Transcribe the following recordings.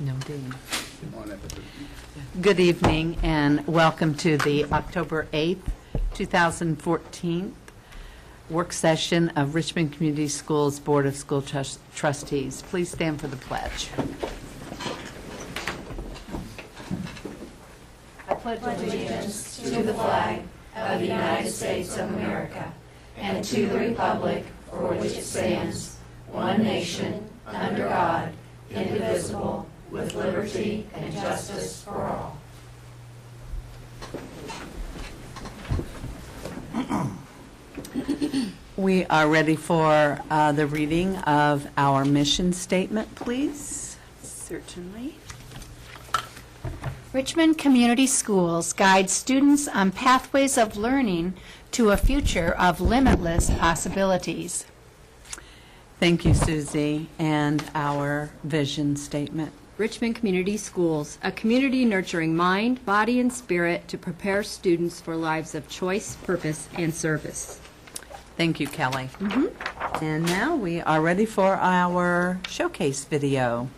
No, Dean. Good evening and welcome to the October 8th, 2014 work session of Richmond Community Schools Board of School Trustees. Please stand for the pledge. I pledge allegiance to the flag of the United States of America and to the republic for which it stands, one nation, under God, indivisible, with liberty and justice for all. We are ready for the reading of our mission statement, please. Certainly. Richmond Community Schools guide students on pathways of learning to a future of limitless possibilities. Thank you, Susie. And our vision statement. Richmond Community Schools, a community nurturing mind, body, and spirit to prepare students for lives of choice, purpose, and service. Thank you, Kelly. And now we are ready for our showcase video.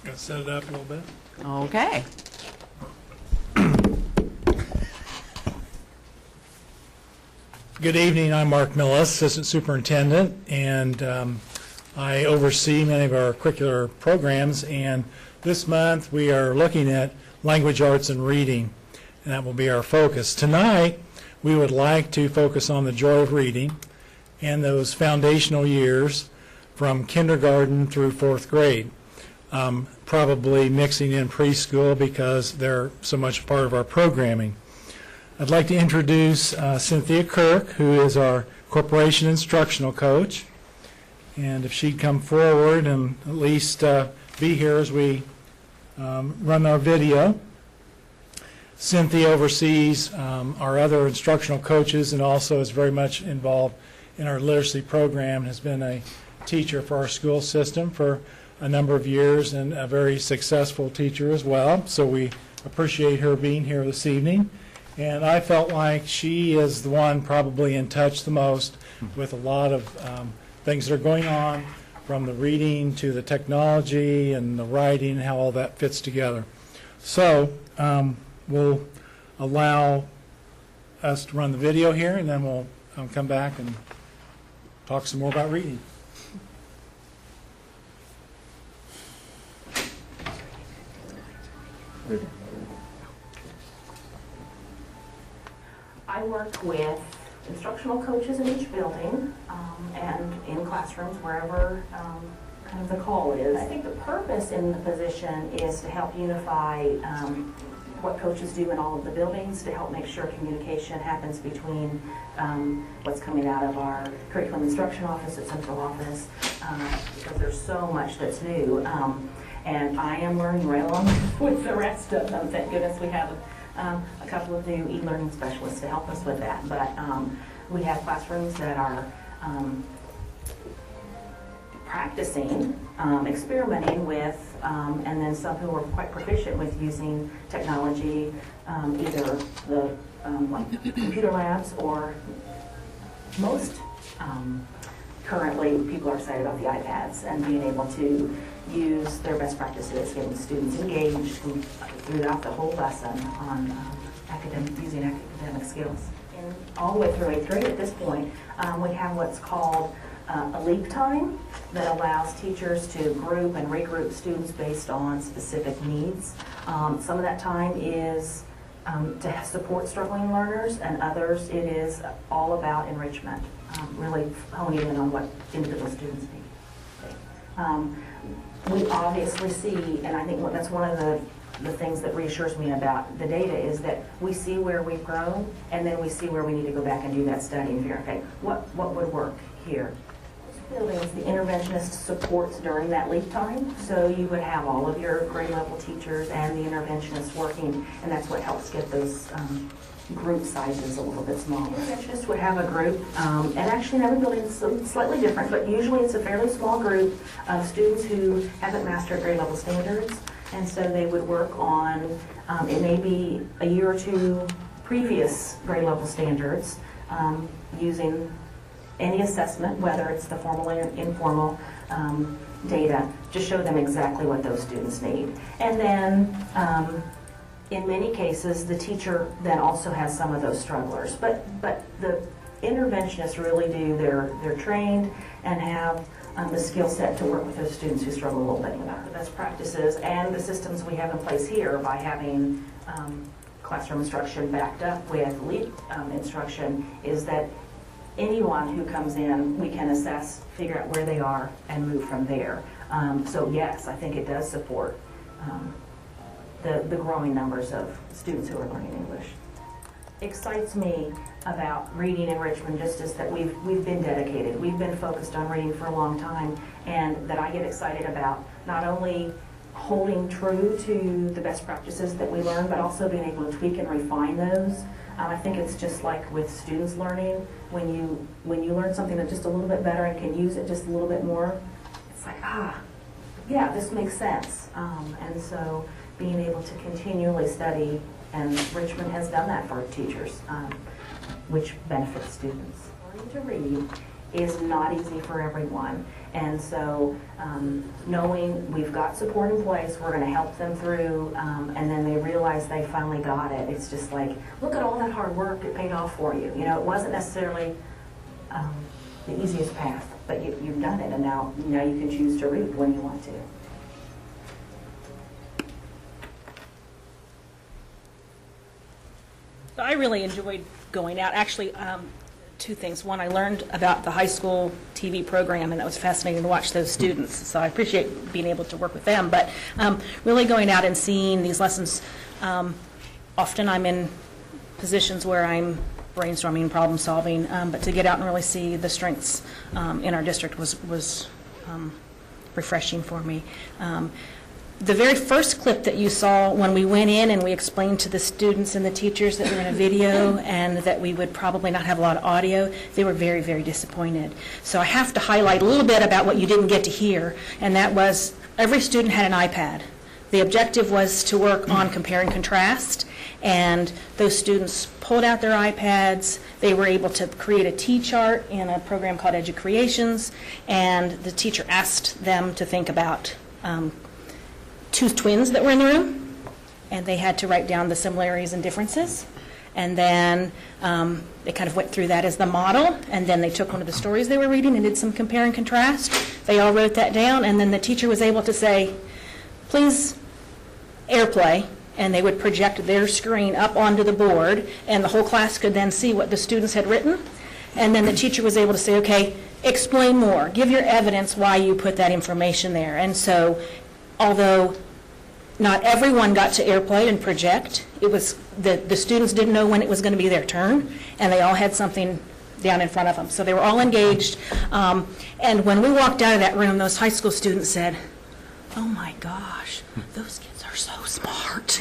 Got to set it up a little bit. Okay. Good evening. I'm Mark Millis, Assistant Superintendent, and I oversee many of our curricular programs. And this month we are looking at language arts and reading, and that will be our focus. Tonight we would like to focus on the joy of reading and those foundational years from kindergarten through fourth grade. Probably mixing in preschool because they're so much part of our programming. I'd like to introduce Cynthia Kirk, who is our corporation instructional coach. And if she'd come forward and at least be here as we run our video. Cynthia oversees our other instructional coaches and also is very much involved in our literacy program, has been a teacher for our school system for a number of years and a very successful teacher as well. So we appreciate her being here this evening. And I felt like she is the one probably in touch the most with a lot of things that are going on, from the reading to the technology and the writing, how all that fits together. So we'll allow us to run the video here, and then we'll come back and talk some more about reading. I work with instructional coaches in each building and in classrooms, wherever kind of the call is. I think the purpose in the position is to help unify what coaches do in all of the buildings, to help make sure communication happens between what's coming out of our curriculum instruction office at central office, because there's so much that's new. And I am learning right along with the rest of them. Thank goodness we have a couple of new e-learning specialists to help us with that. But we have classrooms that are practicing, experimenting with, and then some who are quite proficient with using technology, either the like computer labs, or most currently people are excited about the iPads and being able to use their best practices, getting students engaged throughout the whole lesson on using academic skills. And all the way through 8th grade at this point, we have what's called a leap time that allows teachers to group and regroup students based on specific needs. Some of that time is to support struggling learners, and others it is all about enrichment, really honing in on what individual students need. We obviously see, and I think that's one of the things that reassures me about the data, is that we see where we've grown, and then we see where we need to go back and do that study and figure, okay, what would work here? Buildings, the interventionist supports during that leave time, so you would have all of your grade level teachers and the interventionists working, and that's what helps get those group sizes a little bit smaller. Interventionists would have a group, and actually in every building it's slightly different, but usually it's a fairly small group of students who haven't mastered grade level standards, and so they would work on, it may be a year or two previous grade level standards, using any assessment, whether it's the formal or informal data, to show them exactly what those students need. And then in many cases, the teacher then also has some of those strugglers. But the interventionists really do, they're trained and have the skill set to work with those students who struggle a little bit with the best practices and the systems we have in place here by having classroom instruction backed up with lead instruction, is that anyone who comes in, we can assess, figure out where they are, and move from there. So yes, I think it does support the growing numbers of students who are learning English. Excites me about reading in Richmond just is that we've been dedicated. We've been focused on reading for a long time, and that I get excited about not only holding true to the best practices that we learn, but also being able to tweak and refine those. I think it's just like with students learning, when you learn something that's just a little bit better and can use it just a little bit more, it's like, yeah, this makes sense. And so being able to continually study, and Richmond has done that for teachers, which benefits students. Learning to read is not easy for everyone. And so knowing we've got support in place, we're going to help them through, and then they realize they finally got it. It's just like, look at all that hard work, it paid off for you. You know, it wasn't necessarily the easiest path, but you've done it, and now you can choose to read when you want to. So I really enjoyed going out. Actually, two things. One, I learned about the high school TV program, and that was fascinating to watch those students. So I appreciate being able to work with them. But really going out and seeing these lessons, often I'm in positions where I'm brainstorming, problem solving, but to get out and really see the strengths in our district was refreshing for me. The very first clip that you saw when we went in and we explained to the students and the teachers that we were in a video and that we would probably not have a lot of audio, they were very, very disappointed. So I have to highlight a little bit about what you didn't get to hear, and that was every student had an iPad. The objective was to work on compare and contrast, and those students pulled out their iPads. They were able to create a T-chart in a program called EduCreations, and the teacher asked them to think about two twins that were in the room, and they had to write down the similarities and differences. And then they kind of went through that as the model, and then they took one of the stories they were reading and did some compare and contrast. They all wrote that down, and then the teacher was able to say, please airplay, and they would project their screen up onto the board, and the whole class could then see what the students had written. And then the teacher was able to say, okay, explain more. Give your evidence why you put that information there. And so although not everyone got to airplay and project, it was the students didn't know when it was going to be their turn, and they all had something down in front of them. So they were all engaged. And when we walked out of that room, those high school students said, oh my gosh, those kids are so smart.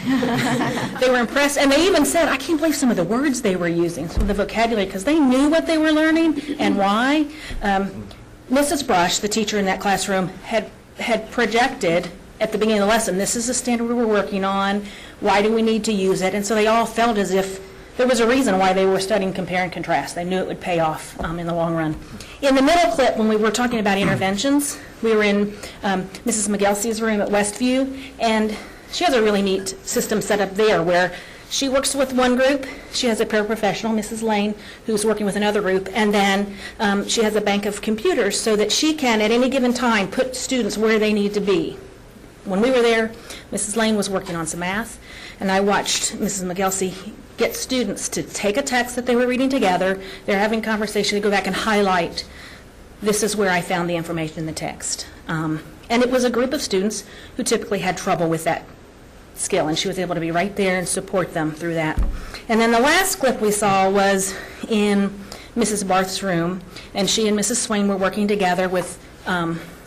They were impressed, and they even said, I can't believe some of the words they were using, some of the vocabulary, because they knew what they were learning and why. Mrs. Brush, the teacher in that classroom, had projected at the beginning of the lesson, this is the standard we're working on, why do we need to use it? And so they all felt as if there was a reason why they were studying compare and contrast. They knew it would pay off in the long run. In the middle clip, when we were talking about interventions, we were in Mrs. McGelsey's room at Westview, and she has a really neat system set up there where she works with one group, she has a paraprofessional, Mrs. Lane, who's working with another group, and then she has a bank of computers so that she can, at any given time, put students where they need to be. When we were there, Mrs. Lane was working on some math, and I watched Mrs. McGelsey get students to take a text that they were reading together, they're having conversation, they go back and highlight, this is where I found the information in the text. And it was a group of students who typically had trouble with that skill, and she was able to be right there and support them through that. And then the last clip we saw was in Mrs. Barth's room, and she and Mrs. Swain were working together with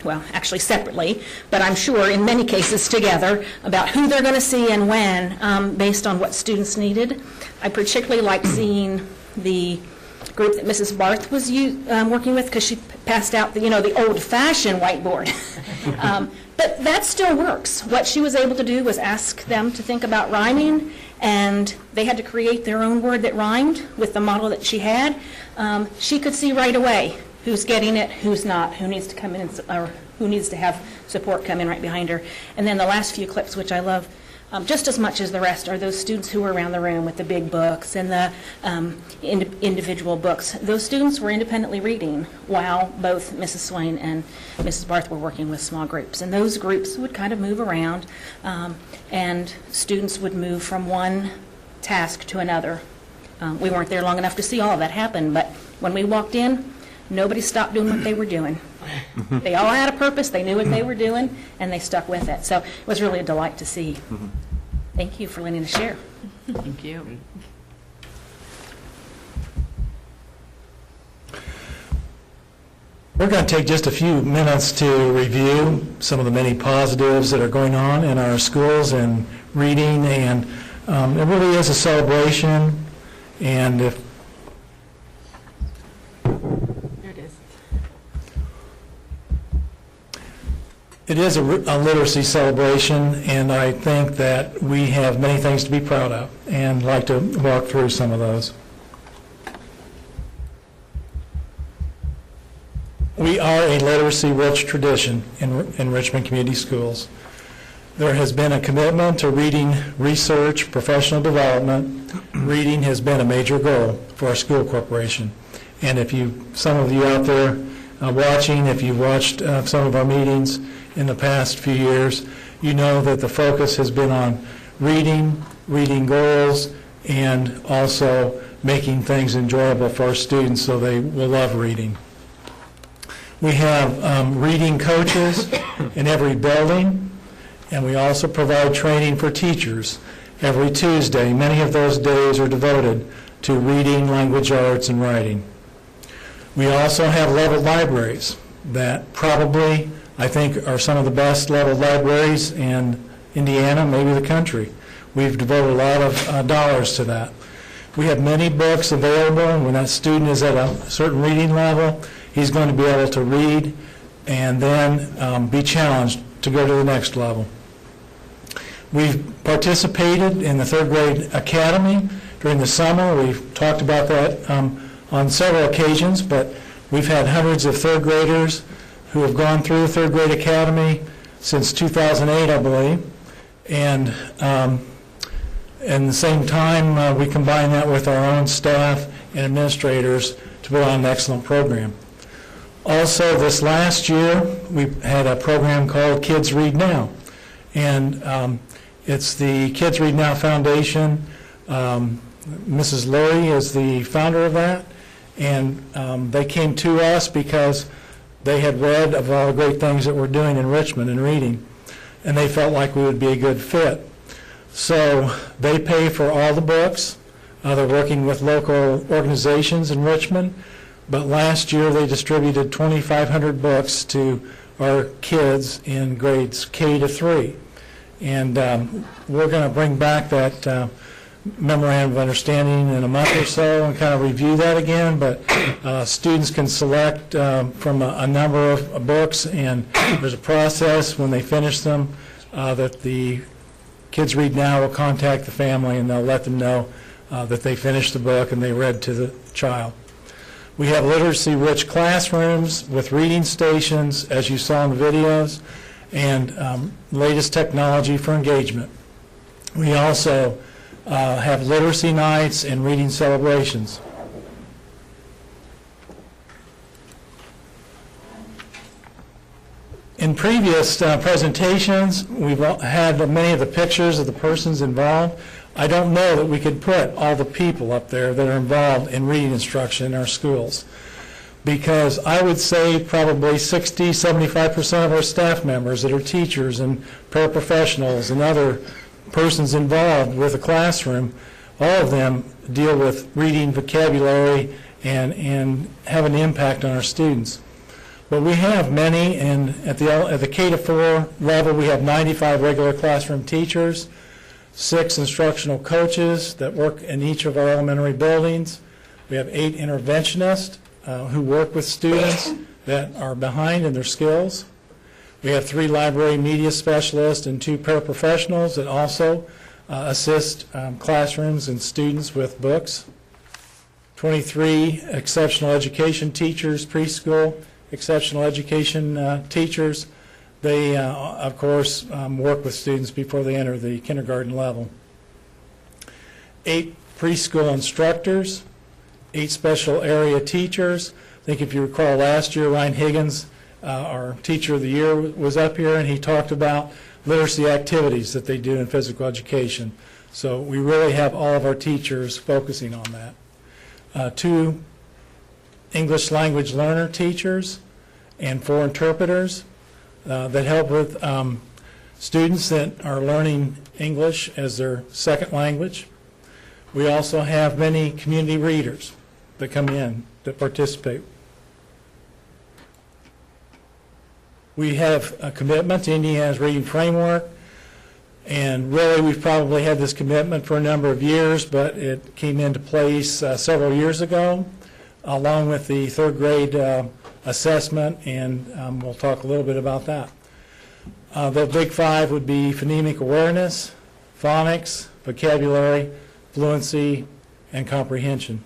well, actually separately, but I'm sure in many cases together, about who they're going to see and when, based on what students needed. I particularly liked seeing the group that Mrs. Barth was working with, because she passed out the old-fashioned whiteboard. But that still works. What she was able to do was ask them to think about rhyming and they had to create their own word that rhymed with the model that she had. She could see right away who's getting it, who's not, who needs to come in, or who needs to have support come in right behind her. And then the last few clips, which I love just as much as the rest, are those students who were around the room with the big books and the individual books. Those students were independently reading while both Mrs. Swain and Mrs. Barth were working with small groups. And those groups would kind of move around, and students would move from one task to another. We weren't there long enough to see all of that happen, but when we walked in, nobody stopped doing what they were doing. They all had a purpose, they knew what they were doing, and they stuck with it. So it was really a delight to see. Thank you for letting us share. Thank you. We're going to take just a few minutes to review some of the many positives that are going on in our schools and reading, and it really is a celebration. And if it is a literacy celebration, and I think that we have many things to be proud of, and I'd like to walk through some of those. We are a literacy-rich tradition in Richmond Community Schools. There has been a commitment to reading research, professional development. Reading has been a major goal for our school corporation. And if some of you out there watching, if you've watched some of our meetings in the past few years, you know that the focus has been on reading goals, and also making things enjoyable for our students so they will love reading. We have reading coaches in every building, and we also provide training for teachers every Tuesday. Many of those days are devoted to reading, language arts, and writing. We also have level libraries that probably, I think, are some of the best level libraries in Indiana, maybe the country. We've devoted a lot of dollars to that. We have many books available, and when that student is at a certain reading level, he's going to be able to read and then be challenged to go to the next level. We've participated in the third grade academy during the summer. We've talked about that on several occasions, but we've had hundreds of third graders who have gone through third grade academy since 2008, I believe. And at the same time, we combine that with our own staff and administrators to put on an excellent program. Also, this last year, we had a program called Kids Read Now. And it's the Kids Read Now Foundation. Mrs. Lurie is the founder of that. And they came to us because they had read of all the great things that we're doing in Richmond in reading, and they felt like we would be a good fit. So they pay for all the books. They're working with local organizations in Richmond, but last year they distributed 2,500 books to our kids in grades K to 3. And we're going to bring back that memorandum of understanding in a month or so and kind of review that again, but students can select from a number of books, and there's a process when they finish them that the Kids Read Now will contact the family, and they'll let them know that they finished the book and they read to the child. We have literacy-rich classrooms with reading stations, as you saw in the videos, and latest technology for engagement. We also have literacy nights and reading celebrations. In previous presentations, we've had many of the pictures of the persons involved. I don't know that we could put all the people up there that are involved in reading instruction in our schools, because I would say probably 60–75% of our staff members that are teachers and paraprofessionals and other persons involved with a classroom, all of them deal with reading vocabulary and have an impact on our students. But we have many, and at the K to 4 level, we have 95 regular classroom teachers, 6 instructional coaches that work in each of our elementary buildings. We have 8 interventionists who work with students that are behind in their skills. We have 3 library media specialists and 2 paraprofessionals that also assist classrooms and students with books. 23 exceptional education teachers, preschool exceptional education teachers. They, of course, work with students before they enter the kindergarten level. 8 preschool instructors, 8 special area teachers. I think if you recall last year, Ryan Higgins, our Teacher of the Year, was up here, and he talked about literacy activities that they do in physical education. So we really have all of our teachers focusing on that. 2 English language learner teachers and 4 interpreters that help with students that are learning English as their second language. We also have many community readers that come in that participate. We have a commitment to Indiana's Reading Framework, and really we've probably had this commitment for a number of years, but it came into place several years ago, along with the 3rd grade assessment, and we'll talk a little bit about that. The big 5 would be phonemic awareness, phonics, vocabulary, fluency, and comprehension.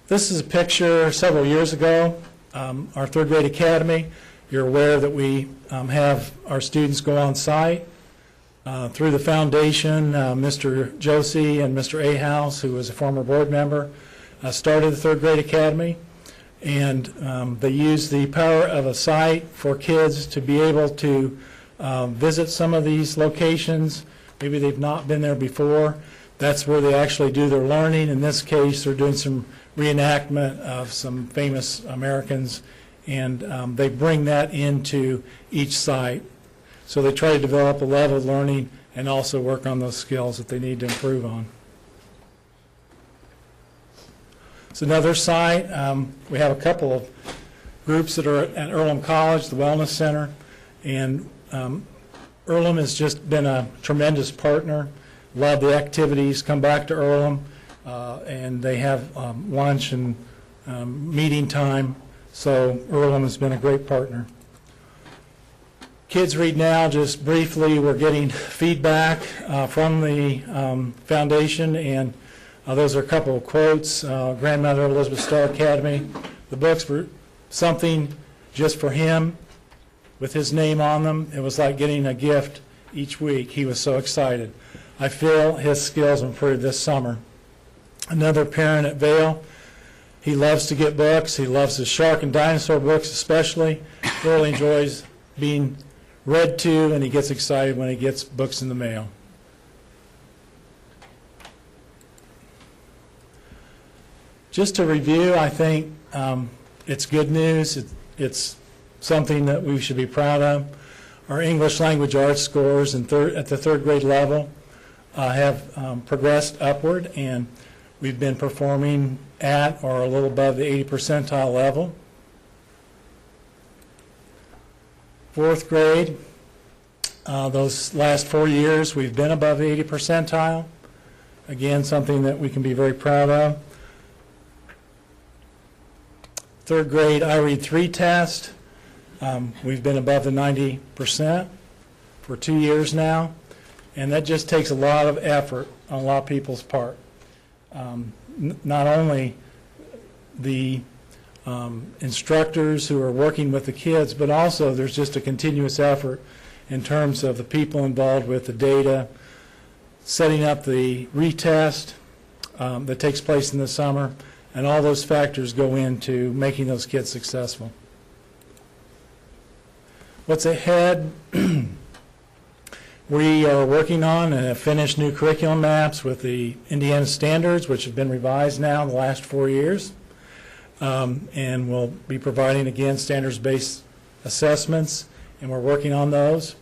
This is a picture several years ago, our 3rd grade academy. You're aware that we have our students go on site. Through the foundation, Mr. Josie and Mr. Ahouse, who was a former board member, started the 3rd grade academy, and they use the power of a site for kids to be able to visit some of these locations. Maybe they've not been there before. That's where they actually do their learning. In this case, they're doing some reenactment of some famous Americans, and they bring that into each site. So they try to develop a level of learning and also work on those skills that they need to improve on. It's another site. We have a couple of groups that are at Earlham College, the Wellness Center, and Earlham has just been a tremendous partner. Love the activities. Come back to Earlham, and they have lunch and meeting time. So Earlham has been a great partner. Kids Read Now, just briefly, we're getting feedback from the foundation, and those are a couple of quotes. Grandmother Elizabeth Starr Academy. The books were something just for him with his name on them. It was like getting a gift each week. He was so excited. I feel his skills improved this summer. Another parent at Vail, he loves to get books. He loves the shark and dinosaur books especially. Really enjoys being read to, and he gets excited when he gets books in the mail. Just to review, I think it's good news. It's something that we should be proud of. Our English language arts scores at the 3rd grade level have progressed upward, and we've been performing at or a little above the 80 percentile level. 4th grade, those last 4 years, we've been above the 80 percentile. Again, something that we can be very proud of. 3rd grade I Read 3 test, we've been above the 90% for 2 years now, and that just takes a lot of effort on a lot of people's part. Not only the instructors who are working with the kids, but also there's just a continuous effort in terms of the people involved with the data, setting up the retest that takes place in the summer, and all those factors go into making those kids successful. What's ahead? We are working on and have finished new curriculum maps with the Indiana standards, which have been revised now in the last 4 years. And we'll be providing, again, standards-based assessments, and we're working on those.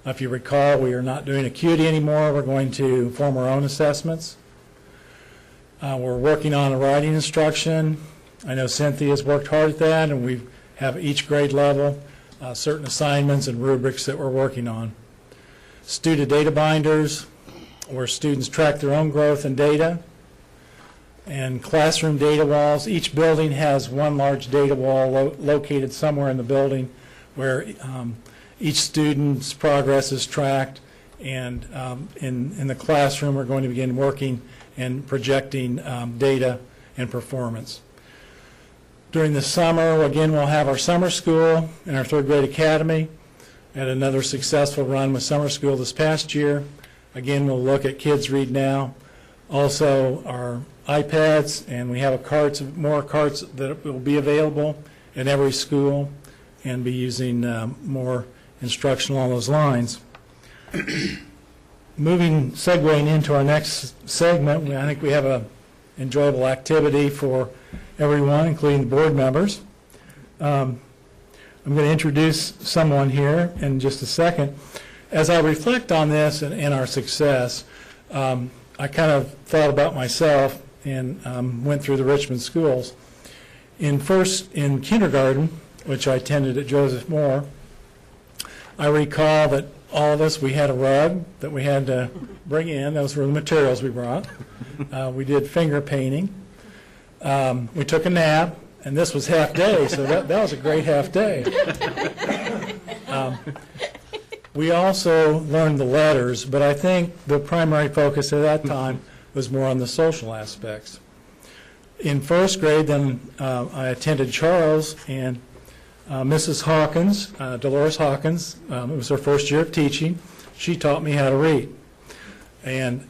If you recall, we are not doing acuity anymore. We're going to form our own assessments. We're working on a writing instruction. I know Cynthia's worked hard at that, and we have each grade level certain assignments and rubrics that we're working on. Student data binders, where students track their own growth and data. And classroom data walls. Each building has one large data wall located somewhere in the building where each student's progress is tracked, and in the classroom we're going to begin working and projecting data and performance. During the summer, again, we'll have our summer school and our third grade academy. Had another successful run with summer school this past year. Again, we'll look at Kids Read Now. Also, our iPads, and we have more carts that will be available in every school, and be using more instruction along those lines. Segueing into our next segment, I think we have an enjoyable activity for everyone, including the board members. I'm going to introduce someone here in just a second. As I reflect on this and our success, I kind of thought about myself and went through the Richmond schools. In kindergarten, which I attended at Joseph Moore, I recall that all of us, we had a rug that we had to bring in. Those were the materials we brought. We did finger painting. We took a nap, and this was half day, so that was a great half day. We also learned the letters, but I think the primary focus at that time was more on the social aspects. In first grade, then I attended Charles, and Mrs. Hawkins, Dolores Hawkins, it was her first year of teaching. She taught me how to read. And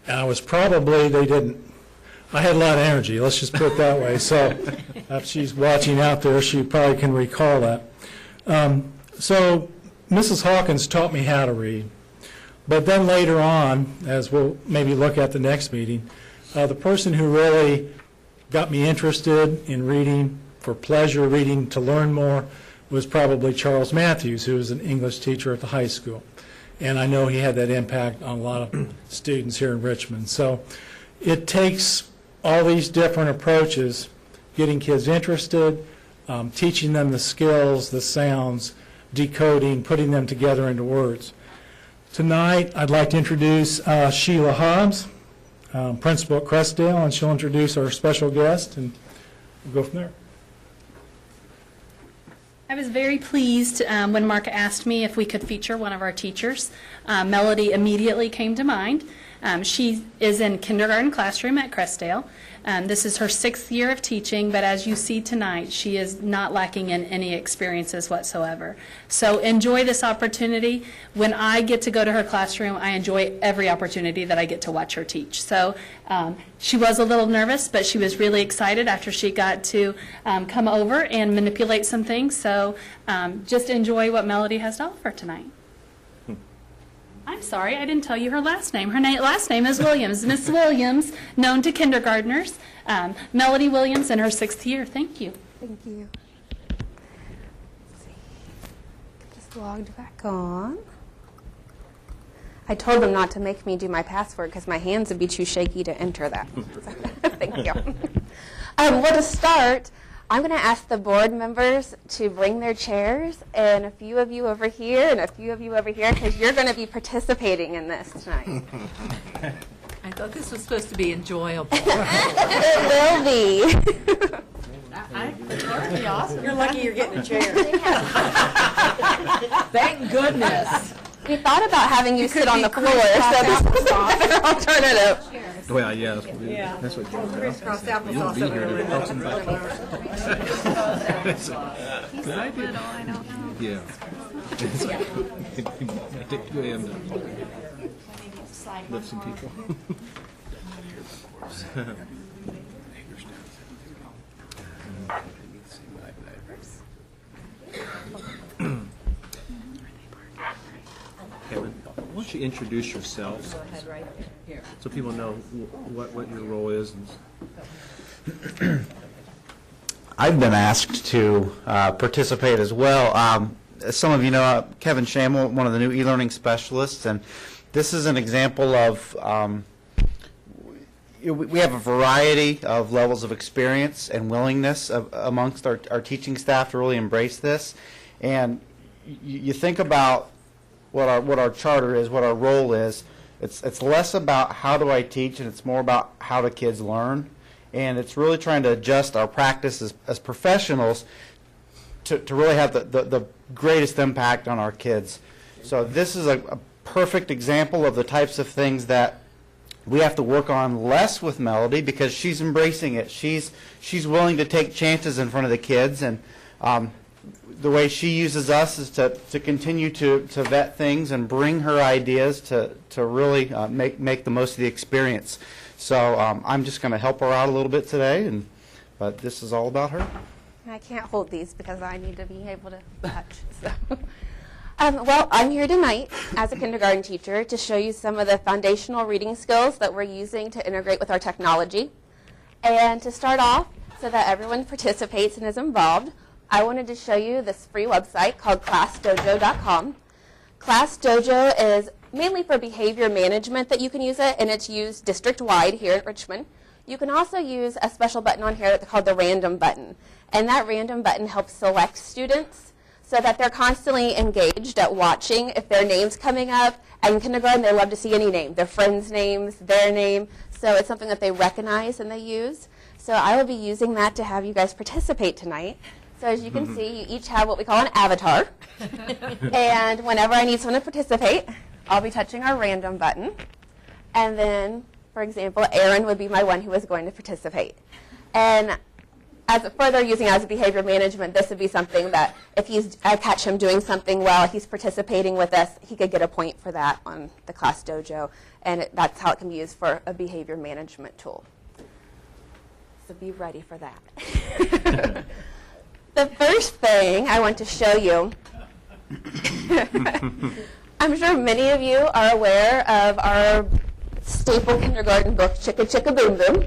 I was probably, I had a lot of energy, let's just put it that way. So if she's watching out there, she probably can recall that. So Mrs. Hawkins taught me how to read. But then later on, as we'll maybe look at the next meeting, the person who really got me interested in reading for pleasure, reading to learn more, was probably Charles Matthews, who was an English teacher at the high school. And I know he had that impact on a lot of students here in Richmond. So it takes all these different approaches, getting kids interested, teaching them the skills, the sounds, decoding, putting them together into words. Tonight, I'd like to introduce Sheila Hobbs, principal at Crestdale, and she'll introduce our special guest, and we'll go from there. I was very pleased when Mark asked me if we could feature one of our teachers. Melody immediately came to mind. She is in kindergarten classroom at Crestdale. This is her 6th year of teaching, but as you see tonight, she is not lacking in any experiences whatsoever. So enjoy this opportunity. When I get to go to her classroom, I enjoy every opportunity that I get to watch her teach. So she was a little nervous, but she was really excited after she got to come over and manipulate some things. So just enjoy what Melody has to offer tonight. I'm sorry, I didn't tell you her last name. Her last name is Williams. Miss Williams, known to kindergartners. Melody Williams in her 6th year. Thank you. Thank you. Let's see. Get this logged back on. I told them not to make me do my password because my hands would be too shaky to enter that. Thank you. Well, to start, I'm going to ask the board members to bring their chairs, and a few of you over here and a few of you over here, because you're going to be participating in this tonight. I thought this was supposed to be enjoyable. It will be. That'd be awesome. You're lucky you're getting a chair. Thank goodness. We thought about having you sit on the floor, so this was a better alternative. Well, yeah, that's what Crisscross applesauce. you'll be here to talk about. Yeah. And lift some people. Kevin, why don't you introduce yourselves so people know what your role is? I've been asked to participate as well. As some of you know, Kevin Shamel, one of the new e-learning specialists, and this is an example of we have a variety of levels of experience and willingness amongst our teaching staff to really embrace this. And you think about what our charter is, what our role is. It's less about how do I teach, and it's more about how do kids learn. And it's really trying to adjust our practice as professionals to really have the greatest impact on our kids. So this is a perfect example of the types of things that we have to work on less with Melody, because she's embracing it. She's willing to take chances in front of the kids, and the way she uses us is to continue to vet things and bring her ideas to really make the most of the experience. So I'm just going to help her out a little bit today, but this is all about her. I can't hold these because I need to be able to touch. So. Well, I'm here tonight as a kindergarten teacher to show you some of the foundational reading skills that we're using to integrate with our technology. And to start off, so that everyone participates and is involved, I wanted to show you this free website called ClassDojo.com. ClassDojo is mainly for behavior management that you can use it, and it's used district-wide here at Richmond. You can also use a special button on here called the random button. And that random button helps select students so that they're constantly engaged at watching if their name's coming up. And in kindergarten, they love to see any name, their friends' names, their name. So it's something that they recognize and they use. So I will be using that to have you guys participate tonight. So as you can see, you each have what we call an avatar. And whenever I need someone to participate, I'll be touching our random button. And then, for example, Aaron would be my one who is going to participate. And as further using as behavior management, this would be something that if I catch him doing something well, he's participating with us, he could get a point for that on the Class Dojo. And that's how it can be used for a behavior management tool. So be ready for that. The first thing I want to show you, I'm sure many of you are aware of our staple kindergarten book, Chicka Chicka Boom Boom.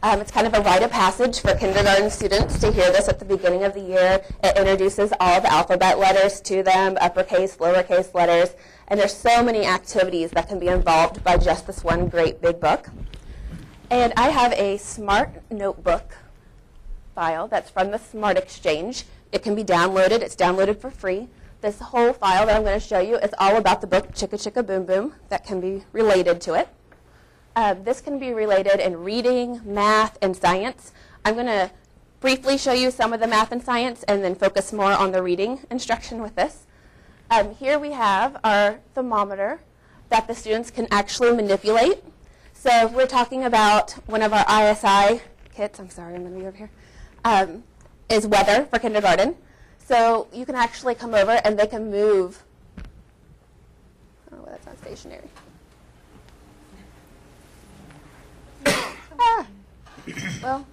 It's kind of a rite of passage for kindergarten students to hear this at the beginning of the year. It introduces all the alphabet letters to them, uppercase, lowercase letters, and there's so many activities that can be involved by just this one great big book. And I have a Smart Notebook file that's from the Smart Exchange. It can be downloaded. It's downloaded for free. This whole file that I'm going to show you is all about the book Chicka Chicka Boom Boom that can be related to it. This can be related in reading, math, and science. I'm going to briefly show you some of the math and science and then focus more on the reading instruction with this. Here we have our thermometer that the students can actually manipulate. So if we're talking about one of our ISI kits, I'm sorry, I'm going to be over here, is weather for kindergarten. So you can actually come over and they can move. Oh, that's not stationary. Well,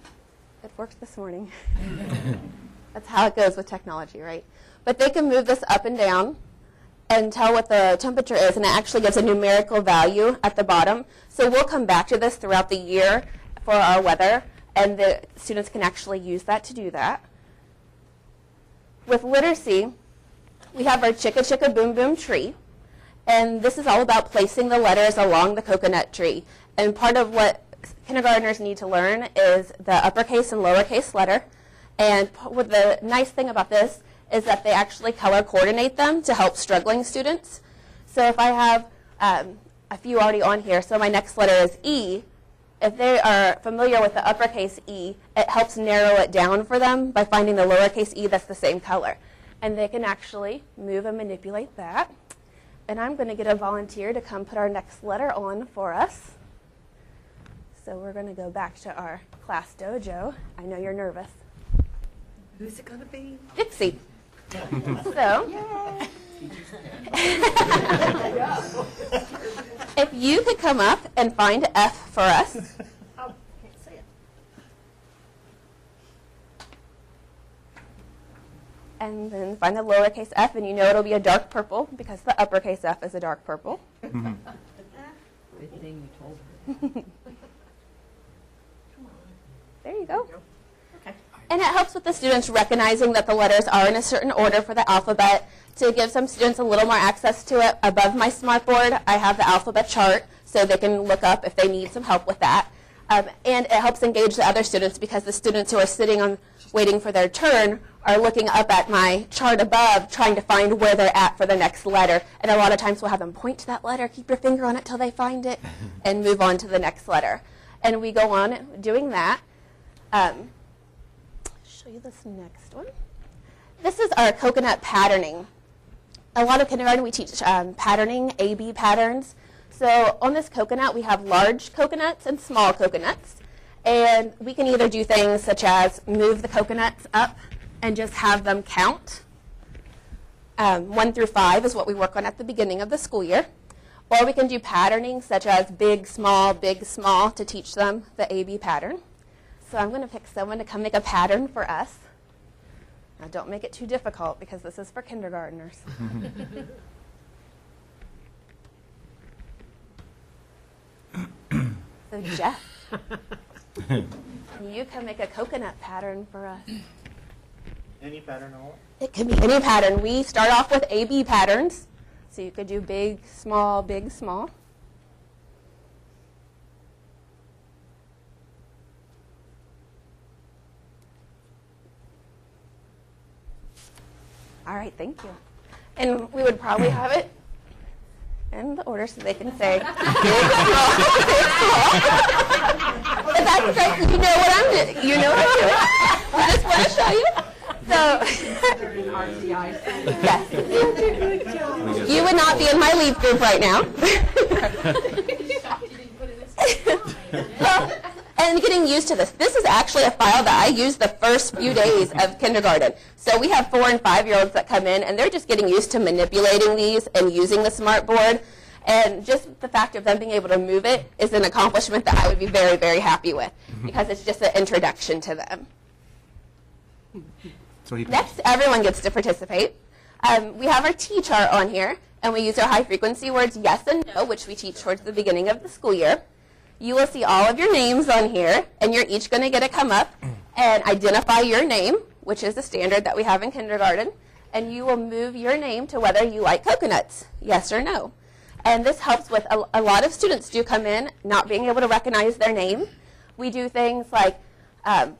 it worked this morning. That's how it goes with technology, right? But they can move this up and down and tell what the temperature is, and it actually gives a numerical value at the bottom. So we'll come back to this throughout the year for our weather, and the students can actually use that to do that. With literacy, we have our Chicka Chicka Boom Boom tree, and this is all about placing the letters along the coconut tree. And part of what kindergartners need to learn is the uppercase and lowercase letter. And what the nice thing about this is that they actually color coordinate them to help struggling students. So if I have a few already on here, so my next letter is E. If they are familiar with the uppercase E, it helps narrow it down for them by finding the lowercase e that's the same color. And they can actually move and manipulate that. And I'm going to get a volunteer to come put our next letter on for us. So we're going to go back to our Class Dojo. I know you're nervous. Who's it going to be? Dixie. So, if you could come up and find F for us. Oh, can't see it. And then find the lowercase f, and you know it'll be a dark purple because the uppercase F is a dark purple. Good thing you told her. There you go. And it helps with the students recognizing that the letters are in a certain order for the alphabet to give some students a little more access to it. Above my smartboard, I have the alphabet chart so they can look up if they need some help with that. And it helps engage the other students because the students who are sitting on waiting for their turn are looking up at my chart above trying to find where they're at for the next letter. And a lot of times we'll have them point to that letter, keep your finger on it till they find it, and move on to the next letter. And we go on doing that. Show you this next one. This is our coconut patterning. A lot of kindergarten we teach patterning, A-B patterns. So on this coconut we have large coconuts and small coconuts. And we can either do things such as move the coconuts up and just have them count. 1 through 5 is what we work on at the beginning of the school year. Or we can do patterning such as big, small, to teach them the A-B pattern. So I'm going to pick someone to come make a pattern for us. Now don't make it too difficult because this is for kindergartners. So Jeff, you can make a coconut pattern for us. Any pattern at all? It can be any pattern. We start off with A-B patterns. So you could do big, small, big, small. All right, thank you. And we would probably have it in the order so they can say big, small, big, small. But that's okay. You know what I'm doing. You know what I'm doing. I just want to show you. So, yes. You would not be in my lead group right now. Well, and getting used to this. This is actually a file that I use the first few days of kindergarten. So we have 4- and 5-year-olds that come in, and they're just getting used to manipulating these and using the smart board. And just the fact of them being able to move it is an accomplishment that I would be very, very happy with, because it's just an introduction to them. So Next, everyone gets to participate. We have our T chart on here, and we use our high-frequency words yes and no, which we teach towards the beginning of the school year. You will see all of your names on here, and you're each going to get to come up and identify your name, which is the standard that we have in kindergarten, and you will move your name to whether you like coconuts, yes or no. And this helps with a lot of students do come in not being able to recognize their name. We do things like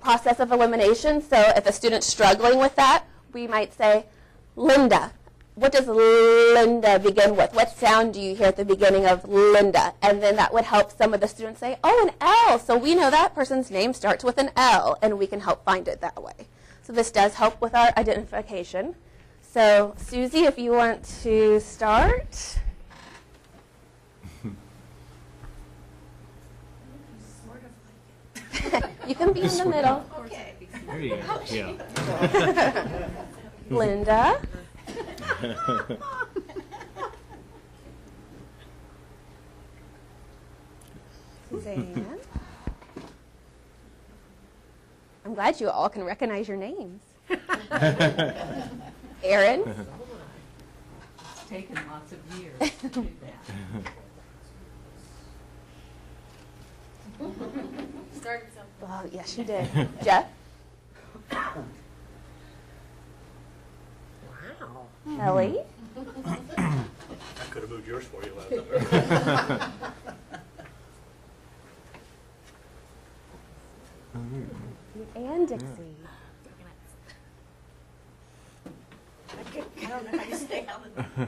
process of elimination. So if a student's struggling with that, we might say, Linda. What does Linda begin with? What sound do you hear at the beginning of Linda? And then that would help some of the students say, oh, an L. So we know that person's name starts with an L, and we can help find it that way. So this does help with our identification. So Susie, if you want to start. You can be in the middle. Okay. There you go. Yeah. Linda. Suzanne. I'm glad you all can recognize your names. Erin. It's taken lots of years to do that. Oh, yes, you did. Jeff. Wow. Ellie. I could have moved yours for you last time. And Dixie. I don't know how you stay on the...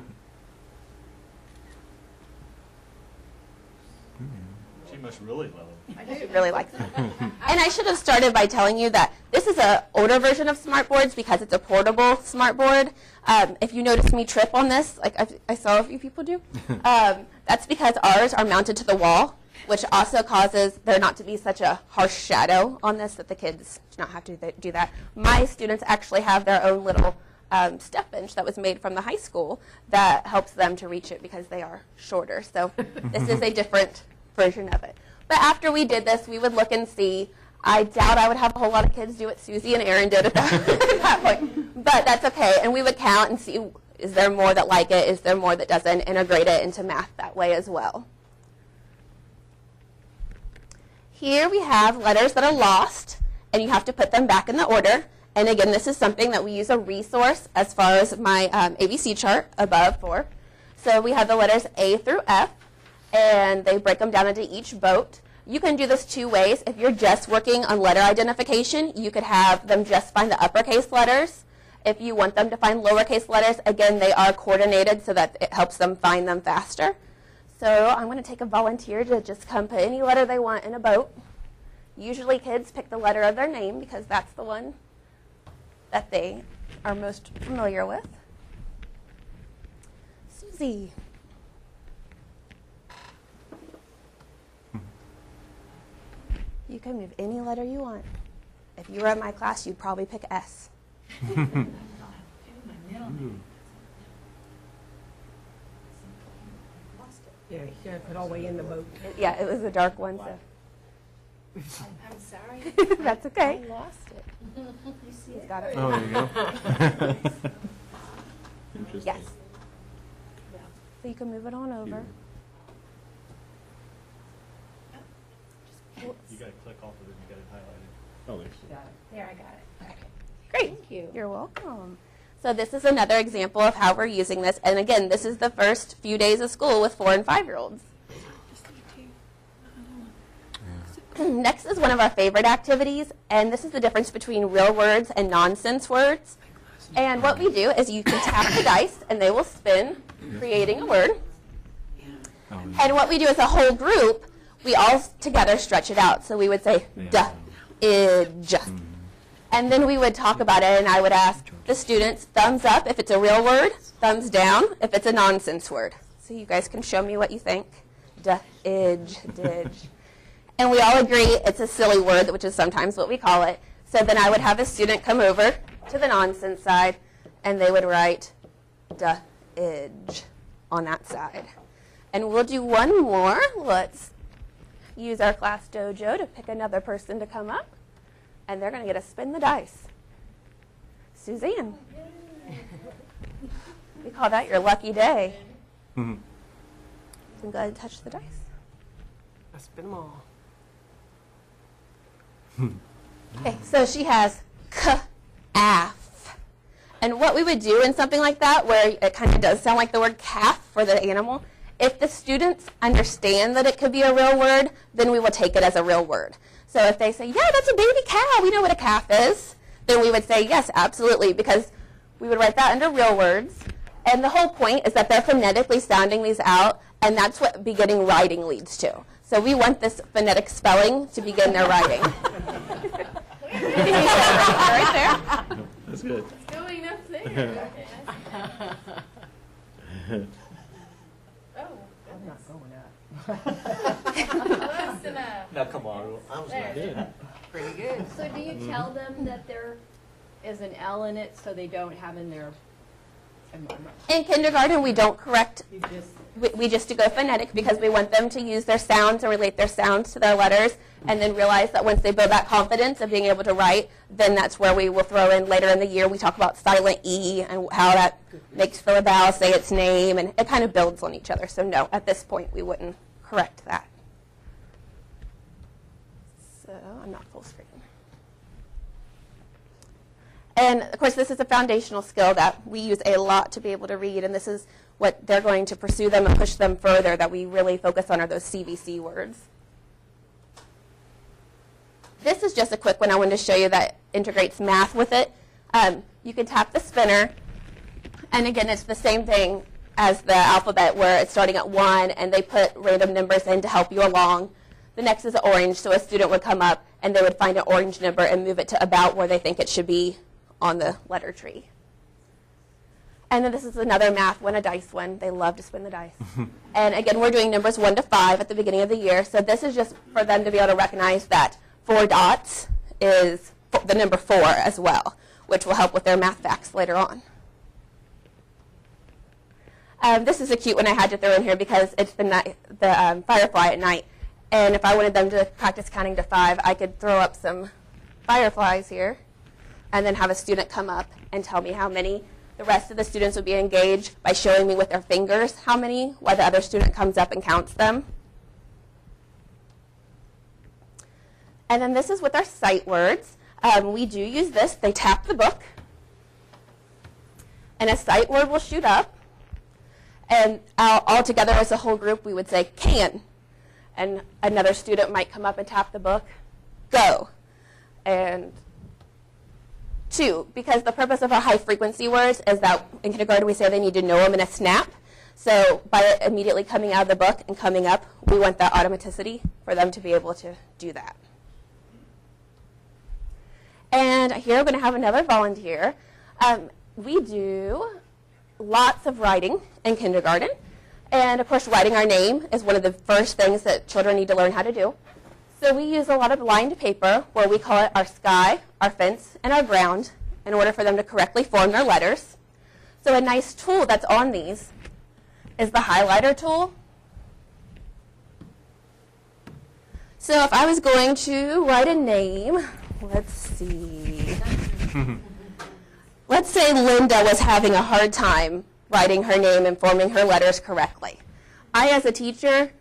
She must really love it. She really likes it. And I should have started by telling you that this is an older version of smartboards because it's a portable smartboard. If you notice me trip on this, like I saw a few people do, that's because ours are mounted to the wall, which also causes there not to be such a harsh shadow on this that the kids do not have to do that. My students actually have their own little step bench that was made from the high school that helps them to reach it because they are shorter. So this is a different version of it. But after we did this, we would look and see. I doubt I would have a whole lot of kids do what Susie and Erin did at that point. But that's okay. And we would count and see, is there more that like it? Is there more that doesn't? Integrate it into math that way as well. Here we have letters that are lost, and you have to put them back in the order. And again, this is something that we use a resource as far as my ABC chart above for. So we have the letters A through F, and they break them down into each boat. You can do this two ways. If you're just working on letter identification, you could have them just find the uppercase letters. If you want them to find lowercase letters, again, they are coordinated so that it helps them find them faster. So I'm going to take a volunteer to just come put any letter they want in a boat. Usually kids pick the letter of their name because that's the one that they are most familiar with. Susie. You can move any letter you want. If you were in my class, you'd probably pick S. Yeah, you gotta put all the way in the boat. Yeah, it was a dark one, so. I'm sorry. That's okay. I lost it. You see He's it? got it. Oh, there you go. Interesting. Yes. So you can move it on over. You gotta click off of it, you got it highlighted. Oh, there's. There, I got it. Great. Thank you. You're welcome. So this is another example of how we're using this. And again, this is the first few days of school with 4- and 5-year-olds. Next is one of our favorite activities, and this is the difference between real words and nonsense words. And what we do is you can tap the dice, and they will spin, creating a word. And what we do as a whole group, we all together stretch it out. So we would say, duh-idge. And then we would talk about it, and I would ask the students, thumbs up if it's a real word, thumbs down if it's a nonsense word. So you guys can show me what you think. Duh-idge, didge. And we all agree it's a silly word, which is sometimes what we call it. So then I would have a student come over to the nonsense side, and they would write duh-idge on that side. And we'll do one more. Let's use our class dojo to pick another person to come up. And they're going to get to spin the dice. Suzanne. We call that your lucky day. You can go ahead and touch the dice. I spin them all. Okay, so she has calf. And what we would do in something like that, where it kind of does sound like the word calf for the animal, if the students understand that it could be a real word, then we will take it as a real word. So if they say, yeah, that's a baby cow, we know what a calf is, then we would say, yes, absolutely, because we would write that under real words. And the whole point is that they're phonetically sounding these out, and that's what beginning writing leads to. So we want this phonetic spelling to begin their writing. Right there. That's good. It's going up there. I'm not going up. Close enough. Now, come on, I was not good. Pretty good. So do you tell them that there is an L in it so they don't have in their... In kindergarten, we don't correct. We just go phonetic because we want them to use their sounds and relate their sounds to their letters, and then realize that once they build that confidence of being able to write, then that's where we will throw in later in the year. We talk about silent E and how that makes the vowel say its name, and it kind of builds on each other. So no, at this point, we wouldn't correct that. So I'm not full screen. And, of course, this is a foundational skill that we use a lot to be able to read, and this is what they're going to pursue them and push them further that we really focus on are those CVC words. This is just a quick one I wanted to show you that integrates math with it. You can tap the spinner, and again, it's the same thing as the alphabet where it's starting at 1, and they put random numbers in to help you along. The next is orange, so a student would come up, and they would find an orange number and move it to about where they think it should be on the letter tree. And then this is another math one, a dice one. They love to spin the dice. And again, we're doing numbers 1 to 5 at the beginning of the year. So this is just for them to be able to recognize that 4 dots is the number 4 as well, which will help with their math facts later on. This is a cute one I had to throw in here because it's the firefly at night. And if I wanted them to practice counting to 5, I could throw up some fireflies here and then have a student come up and tell me how many. The rest of the students would be engaged by showing me with their fingers how many, while the other student comes up and counts them. And then this is with our sight words. We do use this. They tap the book, and a sight word will shoot up. And all together as a whole group, we would say, can. And another student might come up and tap the book, go. And 2, because the purpose of our high-frequency words is that in kindergarten we say they need to know them in a snap. So by it immediately coming out of the book and coming up, we want that automaticity for them to be able to do that. And here we're going to have another volunteer. we do lots of writing in kindergarten. And of course, writing our name is one of the first things that children need to learn how to do. So we use a lot of lined paper, where we call it our sky, our fence, and our ground, in order for them to correctly form their letters. So a nice tool that's on these is the highlighter tool. So if I was going to write a name, let's see. Let's say Linda was having a hard time writing her name and forming her letters correctly. I, as a teacher,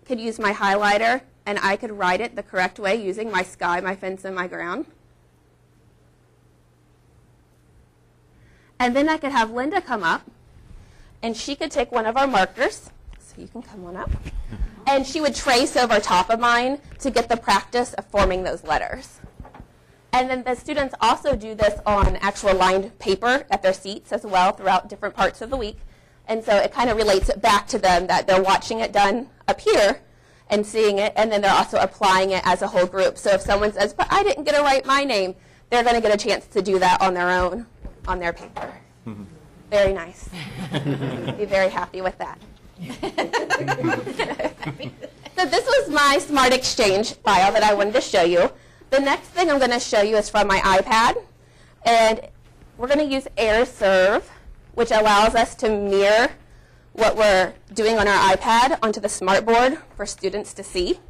could use my highlighter, and I could write it the correct way using my sky, my fence, and my ground. And then I could have Linda come up, and she could take one of our markers, so you can come on up, and she would trace over top of mine to get the practice of forming those letters. And then the students also do this on actual lined paper at their seats as well throughout different parts of the week. And so it kind of relates it back to them that they're watching it done up here and seeing it, and then they're also applying it as a whole group. So if someone says, but I didn't get to write my name, they're going to get a chance to do that on their own, on their paper. Very nice. Be very happy with that. So this was my Smart Exchange file that I wanted to show you. The next thing I'm going to show you is from my iPad. And we're going to use AirServe, which allows us to mirror what we're doing on our iPad onto the smartboard for students to see.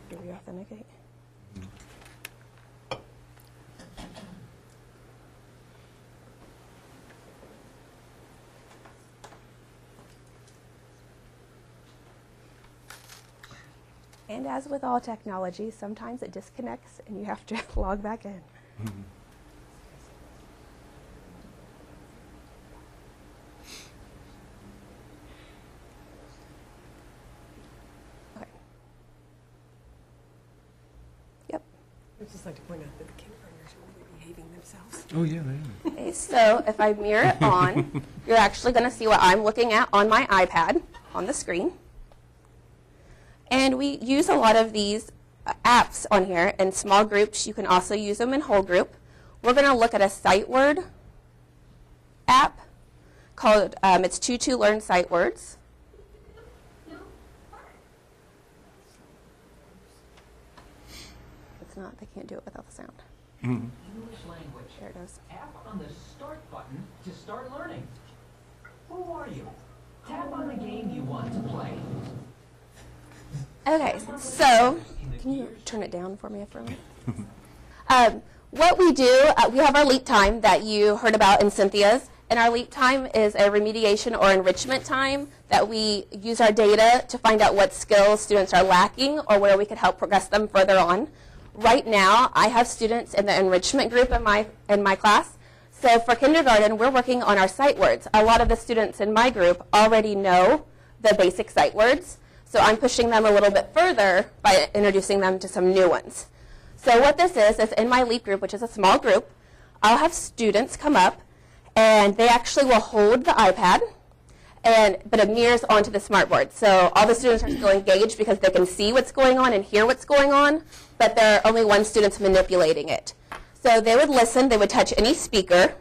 Do we authenticate? And as with all technology, sometimes it disconnects and you have to log back in. Okay. Yep. I'd just like to point out that the kindergartners will be behaving themselves. Oh, yeah, they are. Okay, so if I mirror it on, you're actually going to see what I'm looking at on my iPad on the screen. And we use a lot of these apps on here in small groups. You can also use them in whole group. We're going to look at a sight word app called, it's Learn Sight Words. It's not, they can't do it without the sound. English language. There it goes. Tap on the start button to start learning. Who are you? Tap on the game you want to play. Okay, so can you turn it down for me for a minute? What we do, we have our leap time that you heard about in Cynthia's, and our leap time is a remediation or enrichment time that we use our data to find out what skills students are lacking or where we could help progress them further on. Right now, I have students in the enrichment group in my class. So for kindergarten, we're working on our sight words. A lot of the students in my group already know the basic sight words. So I'm pushing them a little bit further by introducing them to some new ones. So what this is in my LEAP group, which is a small group, I'll have students come up, and they actually will hold the iPad, but it mirrors onto the smartboard. So all the students are still engaged because they can see what's going on and hear what's going on, but there are only one student's manipulating it. So they would listen, they would touch any speaker.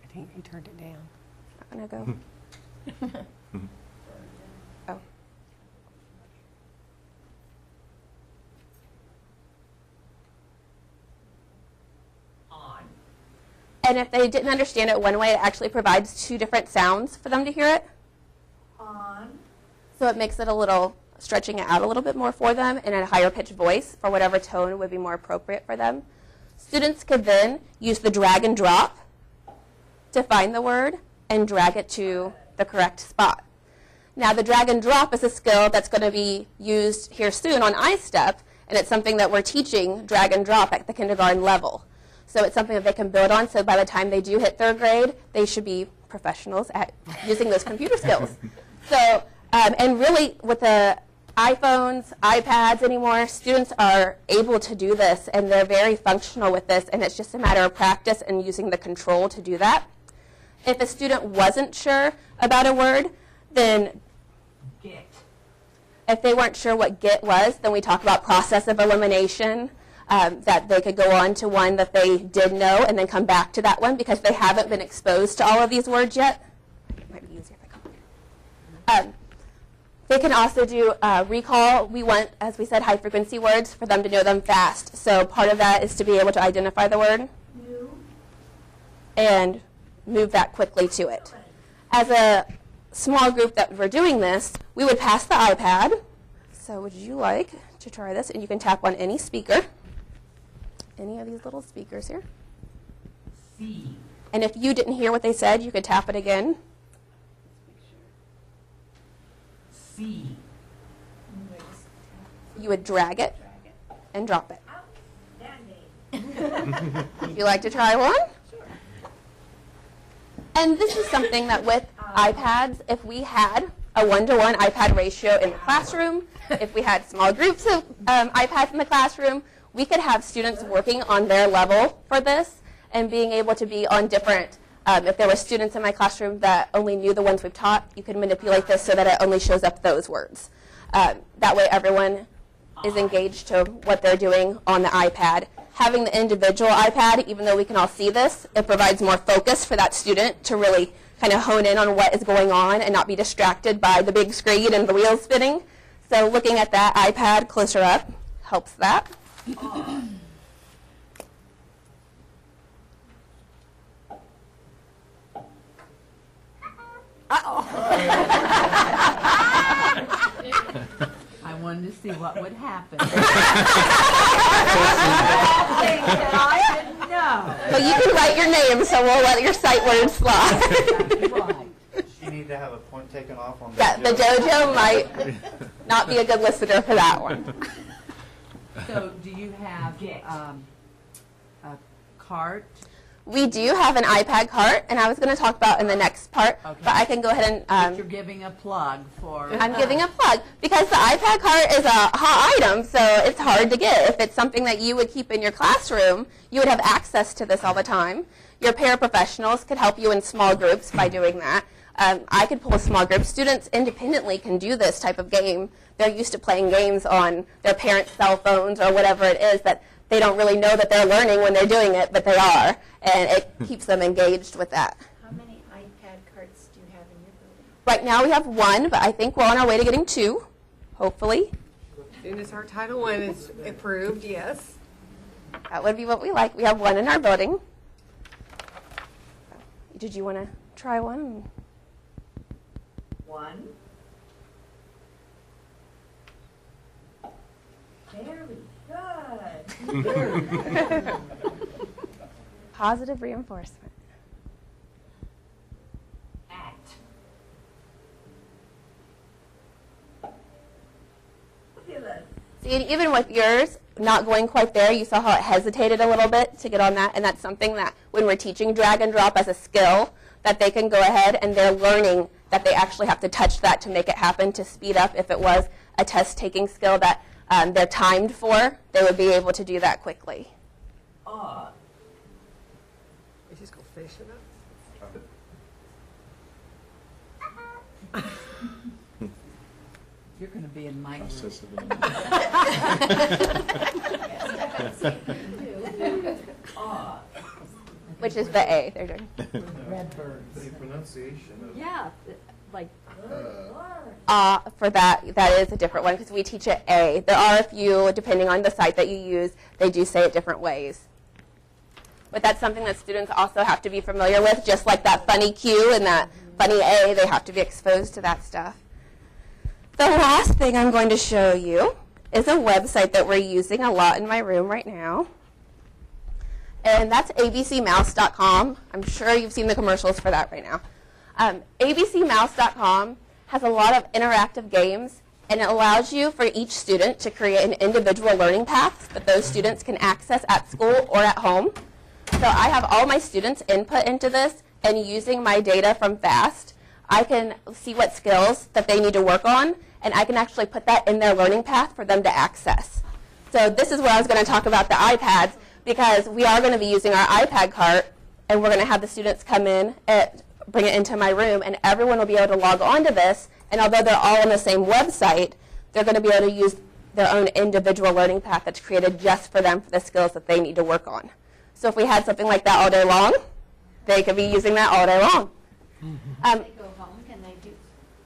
I think you turned it down. I'm going to go. Oh. On. And if they didn't understand it one way, it actually provides two different sounds for them to hear it. On. So it makes it a little, stretching it out a little bit more for them in a higher pitched voice for whatever tone would be more appropriate for them. Students could then use the drag and drop to find the word and drag it to the correct spot. Now the drag and drop is a skill that's going to be used here soon on iStep, and it's something that we're teaching drag and drop at the kindergarten level. So it's something that they can build on, so by the time they do hit third grade, they should be professionals at using those computer skills. So, and really with the iPhones, iPads anymore, students are able to do this, and they're very functional with this, and it's just a matter of practice and using the control to do that. If a student wasn't sure about a word, Then Get. if they weren't sure what get was, then we talk about process of elimination, that they could go on to one that they did know and then come back to that one because they haven't been exposed to all of these words yet. It might be easier if I come here. They can also do recall. We want, as we said, high-frequency words for them to know them fast. So part of that is to be able to identify the word and move that quickly to it. As a small group that we're doing this, we would pass the iPad. So would you like to try this? And you can tap on any speaker, any of these little speakers here. C. And if you didn't hear what they said, you could tap it again. C. You would drag it and drop it. Would you like to try one? And this is something that with iPads, if we had a 1-to-1 iPad ratio in the classroom, if we had small groups of iPads in the classroom, we could have students working on their level for this and being able to be on different, if there were students in my classroom that only knew the ones we've taught, you could manipulate this so that it only shows up those words. That way everyone is engaged to what they're doing on the iPad. Having the individual iPad, even though we can all see this, it provides more focus for that student to really kind of hone in on what is going on and not be distracted by the big screen and the wheels spinning. So looking at that iPad closer up helps that. I wanted to see what would happen. I didn't know. Well, you can write your name, so we'll let your sight words slide. Right. You need to have a point taken off on Yeah, the dojo might not be a good listener for that one. So do you have a cart? We do have an iPad cart, and I was going to talk about in the next part, Okay. but I can go ahead and... You're giving a plug for... I'm giving a plug because the iPad cart is a hot item, so it's hard to get. If it's something that you would keep in your classroom, you would have access to this all the time. Your paraprofessionals could help you in small groups by doing that. I could pull a small group. Students independently can do this type of game. They're used to playing games on their parents' cell phones or whatever it is that they don't really know that they're learning when they're doing it, but they are, and it keeps them engaged with that. How many iPad carts do you have in your building? Right now we have one, but I think we're on our way to getting 2, hopefully. As soon as our Title I is approved, yes. That would be what we like. We have one in our building. Did you want to try one? One. Very good. Positive reinforcement. Act. See, and even with yours not going quite there, you saw how it hesitated a little bit to get on that, and that's something that when we're teaching drag and drop as a skill, that they can go ahead and they're learning that they actually have to touch that to make it happen, to speed up. If it was a test-taking skill that they're timed for, they would be able to do that quickly. We just go fish it up. You're going to be in my group. Which is the A they're doing. Redbirds. Yeah, like For that is a different one because we teach it A. There are a few, depending on the site that you use, they do say it different ways. But that's something that students also have to be familiar with, just like that funny Q and that funny A, they have to be exposed to that stuff. The last thing I'm going to show you is a website that we're using a lot in my room right now. And that's abcmouse.com. I'm sure you've seen the commercials for that right now. abcmouse.com has a lot of interactive games, and it allows you for each student to create an individual learning path that those students can access at school or at home. So I have all my students input into this, and using my data from FAST, I can see what skills that they need to work on, and I can actually put that in their learning path for them to access. So this is where I was going to talk about the iPads, because we are going to be using our iPad cart, and we're going to have the students come in at bring it into my room, and everyone will be able to log on to this, and although they're all on the same website, they're going to be able to use their own individual learning path that's created just for them for the skills that they need to work on. So if we had something like that all day long, they could be using that all day long. When they go home,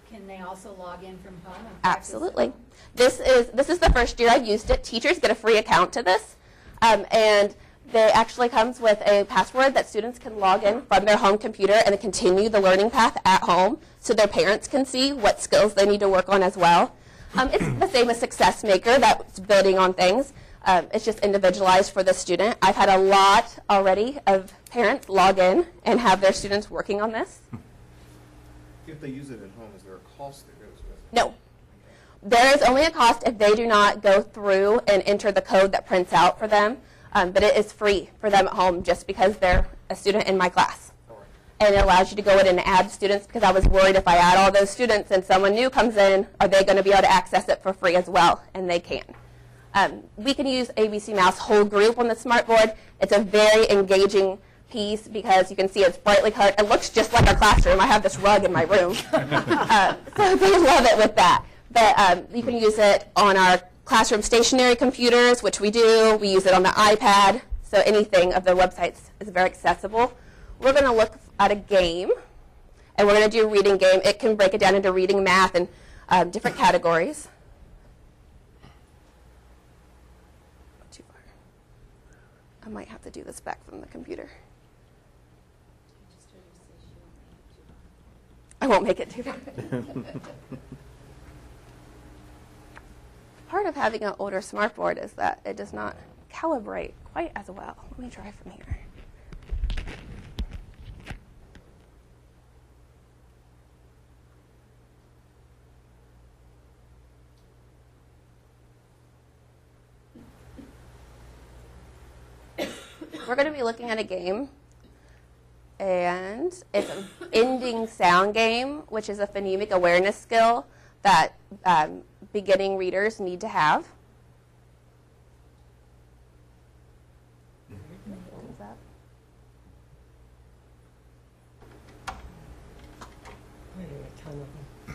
can they also log in from home? And practice Absolutely. This is the first year I've used it. Teachers get a free account to this, and it actually comes with a password that students can log in from their home computer and continue the learning path at home so their parents can see what skills they need to work on as well. It's the same as Success Maker that's building on things. It's just individualized for the student. I've had a lot already of parents log in and have their students working on this. If they use it at home, is there a cost that goes with it? No. There is only a cost if they do not go through and enter the code that prints out for them, but it is free for them at home just because they're a student in my class. And it allows you to go in and add students, because I was worried if I add all those students and someone new comes in, are they going to be able to access it for free as well? And they can. We can use ABC Mouse whole group on the smartboard. It's a very engaging piece because you can see it's brightly colored. It looks just like our classroom. I have this rug in my room. So they love it with that. But you can use it on our classroom stationary computers, which we do. We use it on the iPad. So anything of the websites is very accessible. We're going to look at a game, and we're going to do a reading game. It can break it down into reading, math, and different categories. Too far. I might have to do this back from the computer. I won't make it too far. Part of having an older smartboard is that it does not calibrate quite as well. Let me try from here. We're going to be looking at a game, and it's an ending sound game, which is a phonemic awareness skill that beginning readers need to have.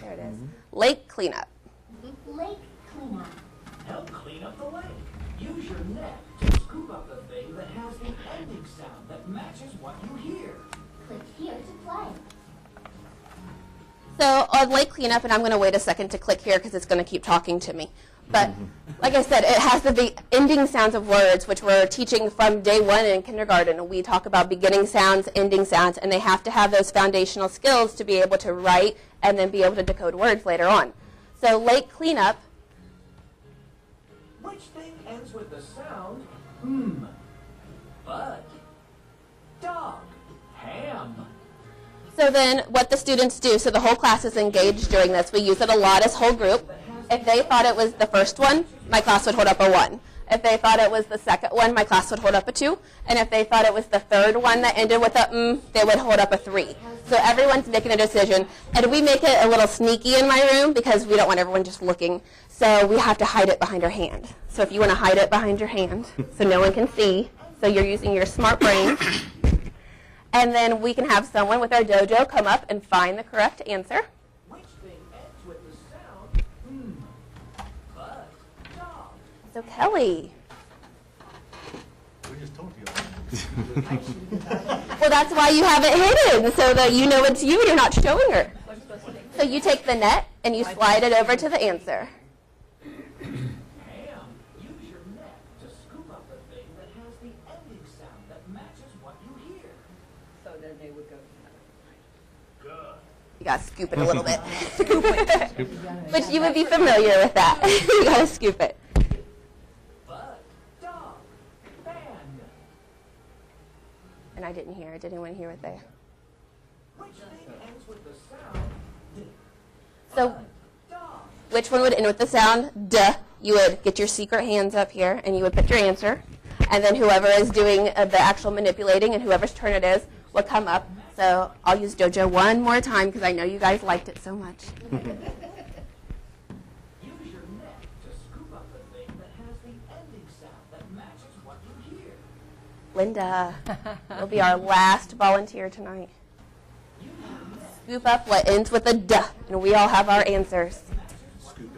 There it is. Lake cleanup. Lake cleanup. Help clean up the lake. Use your net to scoop up the thing that has the ending sound that matches what you hear. Click here to play. So on lake cleanup, and I'm going to wait a second to click here because it's going to keep talking to me. But like I said, it has the ending sounds of words, which we're teaching from day one in kindergarten. We talk about beginning sounds, ending sounds, and they have to have those foundational skills to be able to write and then be able to decode words later on. So lake cleanup. Which thing ends with the sound bud, dog, ham? So then what the students do, so the whole class is engaged during this. We use it a lot as whole group. If they thought it was the first one, my class would hold up a 1. If they thought it was the second one, my class would hold up a 2. And if they thought it was the third one that ended with a they would hold up a 3. So everyone's making a decision. And we make it a little sneaky in my room because we don't want everyone just looking. So we have to hide it behind our hand. So if you want to hide it behind your hand so no one can see, so you're using your smart brain. And then we can have someone with our dojo come up and find the correct answer. Which thing ends with the sound bud, dog? So Kelly. We just told you. Well, that's why you have it hidden, so that you know it's you and you're not showing her. So you take the net and you slide it over to the answer. Ham, use your net to scoop up the thing that has the ending sound that matches what you hear. So then they would go. Good. You gotta scoop it a little bit. Which you would be familiar with that. You gotta scoop it. Bud, dog, band. And I didn't hear it. Did anyone hear it there? Which thing ends with the sound So which one would end with the sound duh? You would get your secret hands up here and you would put your answer. And then whoever is doing the actual manipulating and whoever's turn it is will come up. So I'll use dojo one more time because I know you guys liked it so much. Use your net to scoop up the thing that has the ending sound that matches what you hear. Linda will be our last volunteer tonight. Scoop up what ends with a D, and we all have our answers. Scoop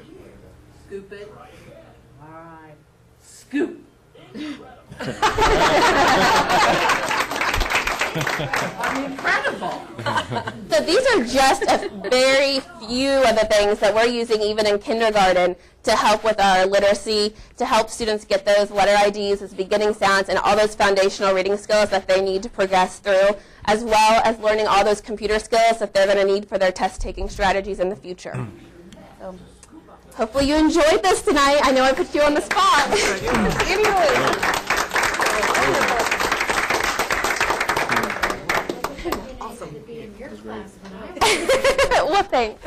it. All right. Scoop. Incredible. So these are just a very few of the things that we're using even in kindergarten to help with our literacy, to help students get those letter IDs, those beginning sounds, and all those foundational reading skills that they need to progress through, as well as learning all those computer skills that they're going to need for their test-taking strategies in the future. So hopefully you enjoyed this tonight. I know I put you on the spot. Well, thanks.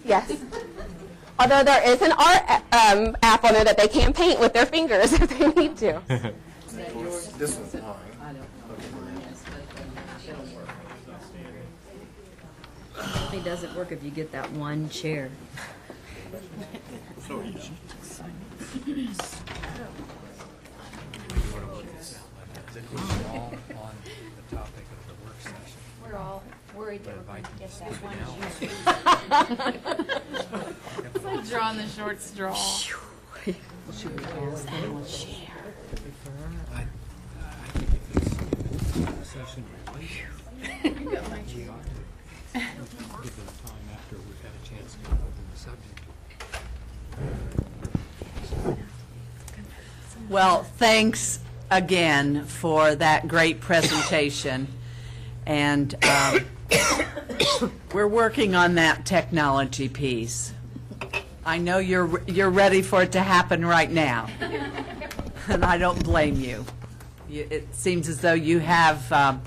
Yes. Although there is an art app on there that they can paint with their fingers if they need to. This one's mine. It doesn't work if you get that one chair. We're all worried that we're going to get that one. It's like drawing the short straw. Should we ask them what chair? Well, thanks again for that great presentation. And we're working on that technology piece. I know you're ready for it to happen right now, and I don't blame you. It seems as though you have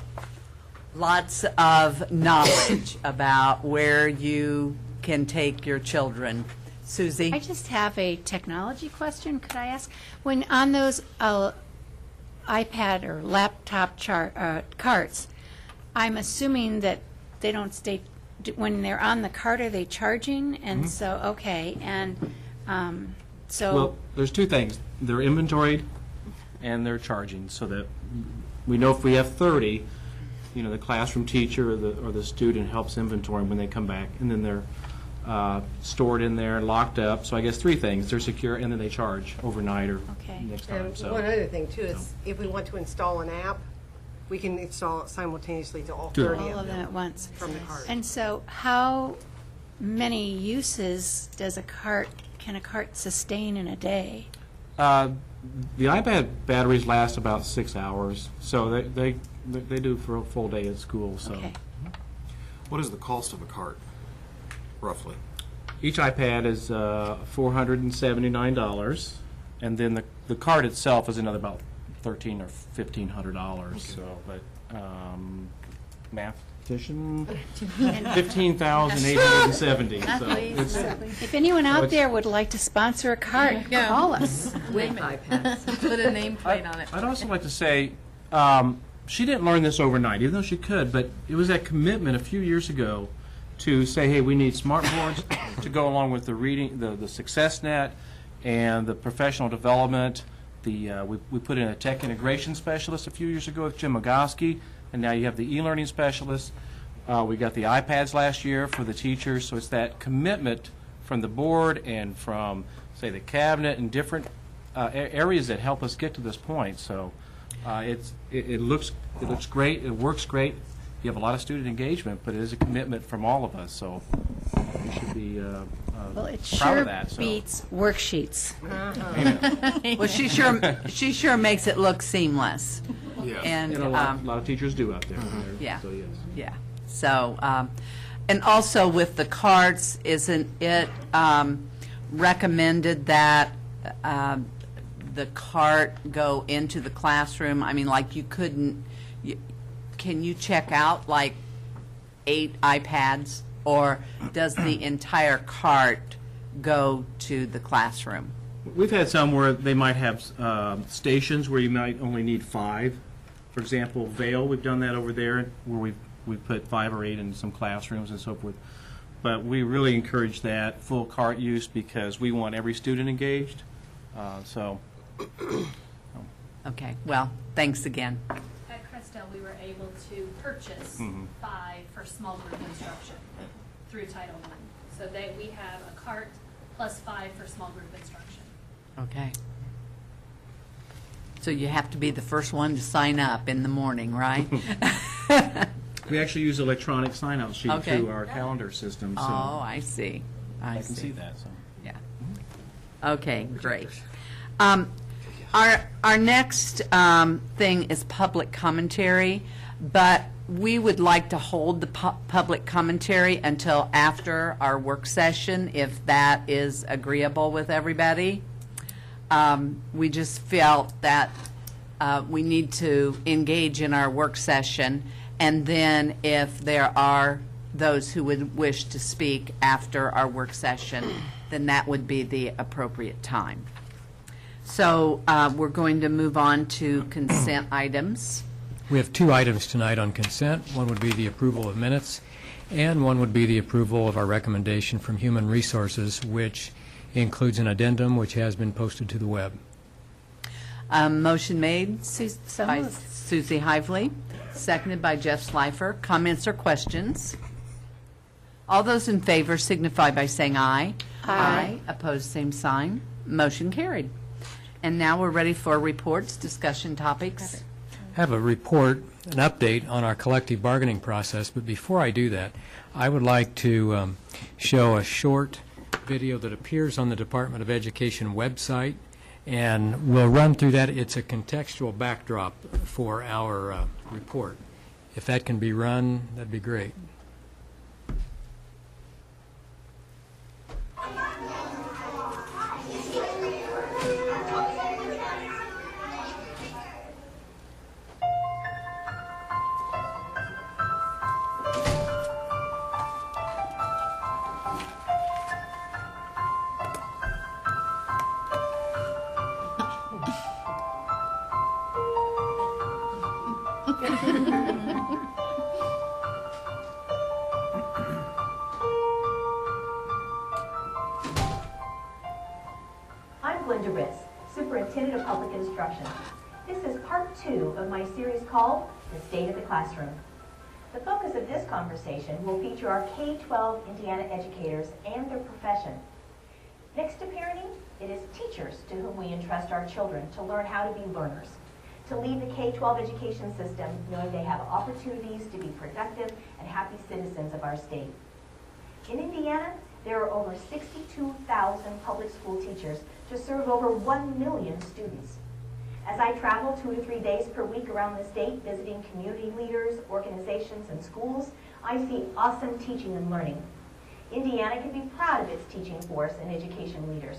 lots of knowledge about where you can take your children. Susie? I just have a technology question. Could I ask? When on those iPad or laptop carts, I'm assuming that they don't stay, when they're on the cart, are they charging? And so, okay, and so. Well, there's two things. They're inventoried and they're charging, so that we know if we have 30, you know, the classroom teacher or the student helps inventory them when they come back, and then they're stored in there, locked up. So I guess three things: they're secure, and then they charge overnight or next time. And So one other thing too is if we want to install an app, we can install it simultaneously to all 30 all of of them them at once. from the cart. And so how many uses can a cart sustain in a day? the iPad batteries last about 6 hours, so they do for a full day at school. So. Okay. What is the cost of a cart, roughly? Each iPad is $479, and then the cart itself is another about $1,300 or $1,500. So, but mathematician, 15,870. So it's, if anyone out there would like to sponsor a cart, call us. With iPads. Put a nameplate on it. I'd also like to say, she didn't learn this overnight, even though she could, but it was that commitment a few years ago to say, hey, we need smart boards to go along with the reading, the Success Net, and the professional development. We put in a tech integration specialist a few years ago with Jim Mogoski, and now you have the e-learning specialist. We got the iPads last year for the teachers, so it's that commitment from the board and from, say, the cabinet and different areas that help us get to this point. So it looks great, it works great. You have a lot of student engagement, but it is a commitment from all of us, so we should be Well, it proud sure of that. So. beats worksheets. Well, she sure makes it look seamless. Yeah. And a lot of teachers do out there. yeah. So, yes. Yeah. So, and also with the carts, isn't it recommended that the cart go into the classroom? I mean, like you couldn't, can you check out like 8 iPads, or does the entire cart go to the classroom? We've had some where they might have stations where you might only need 5. For example, Vail, we've done that over there, where we've put 5 or 8 in some classrooms and so forth. But we really encourage that full cart use because we want every student engaged. Okay, well, thanks again. we were able to purchase 5 for small group instruction through Title I. So we have a cart plus 5 for small group instruction. Okay. So you have to be the first one to sign up in the morning, right? We actually use electronic sign-out sheet Okay. through our calendar system, so Oh, I see. I can see that, so. Yeah. Okay, great. Our next thing is public commentary, but we would like to hold the public commentary until after our work session, if that is agreeable with everybody. We just felt that we need to engage in our work session, and then if there are those who would wish to speak after our work session, then that would be the appropriate time. So we're going to move on to consent items. We have 2 items tonight on consent. One would be the approval of minutes, and one would be the approval of our recommendation from Human Resources, which includes an addendum which has been posted to the web. Motion made So by moved. Susie Hively, seconded by Jeff Slifer. Comments or questions? All those in favor signify by saying aye. Aye. Opposed, same sign. Motion carried. And now we're ready for reports, discussion topics. I have a report, an update on our collective bargaining process, but before I do that, I would like to show a short video that appears on the Department of Education website, and we'll run through that. It's a contextual backdrop for our report. If that can be run, that'd be great. I'm Glenda Ritz, Superintendent of Public Instruction. This is part 2 of my series called The State of the Classroom. The focus of this conversation will feature our K-12 Indiana educators and their profession. Next to parenting, it is teachers to whom we entrust our children to learn how to be learners, to lead the K-12 education system knowing they have opportunities to be productive and happy citizens of our state. In Indiana, there are over 62,000 public school teachers to serve over 1 million students. As I travel 2 to 3 days per week around the state visiting community leaders, organizations, and schools, I see awesome teaching and learning. Indiana can be proud of its teaching force and education leaders.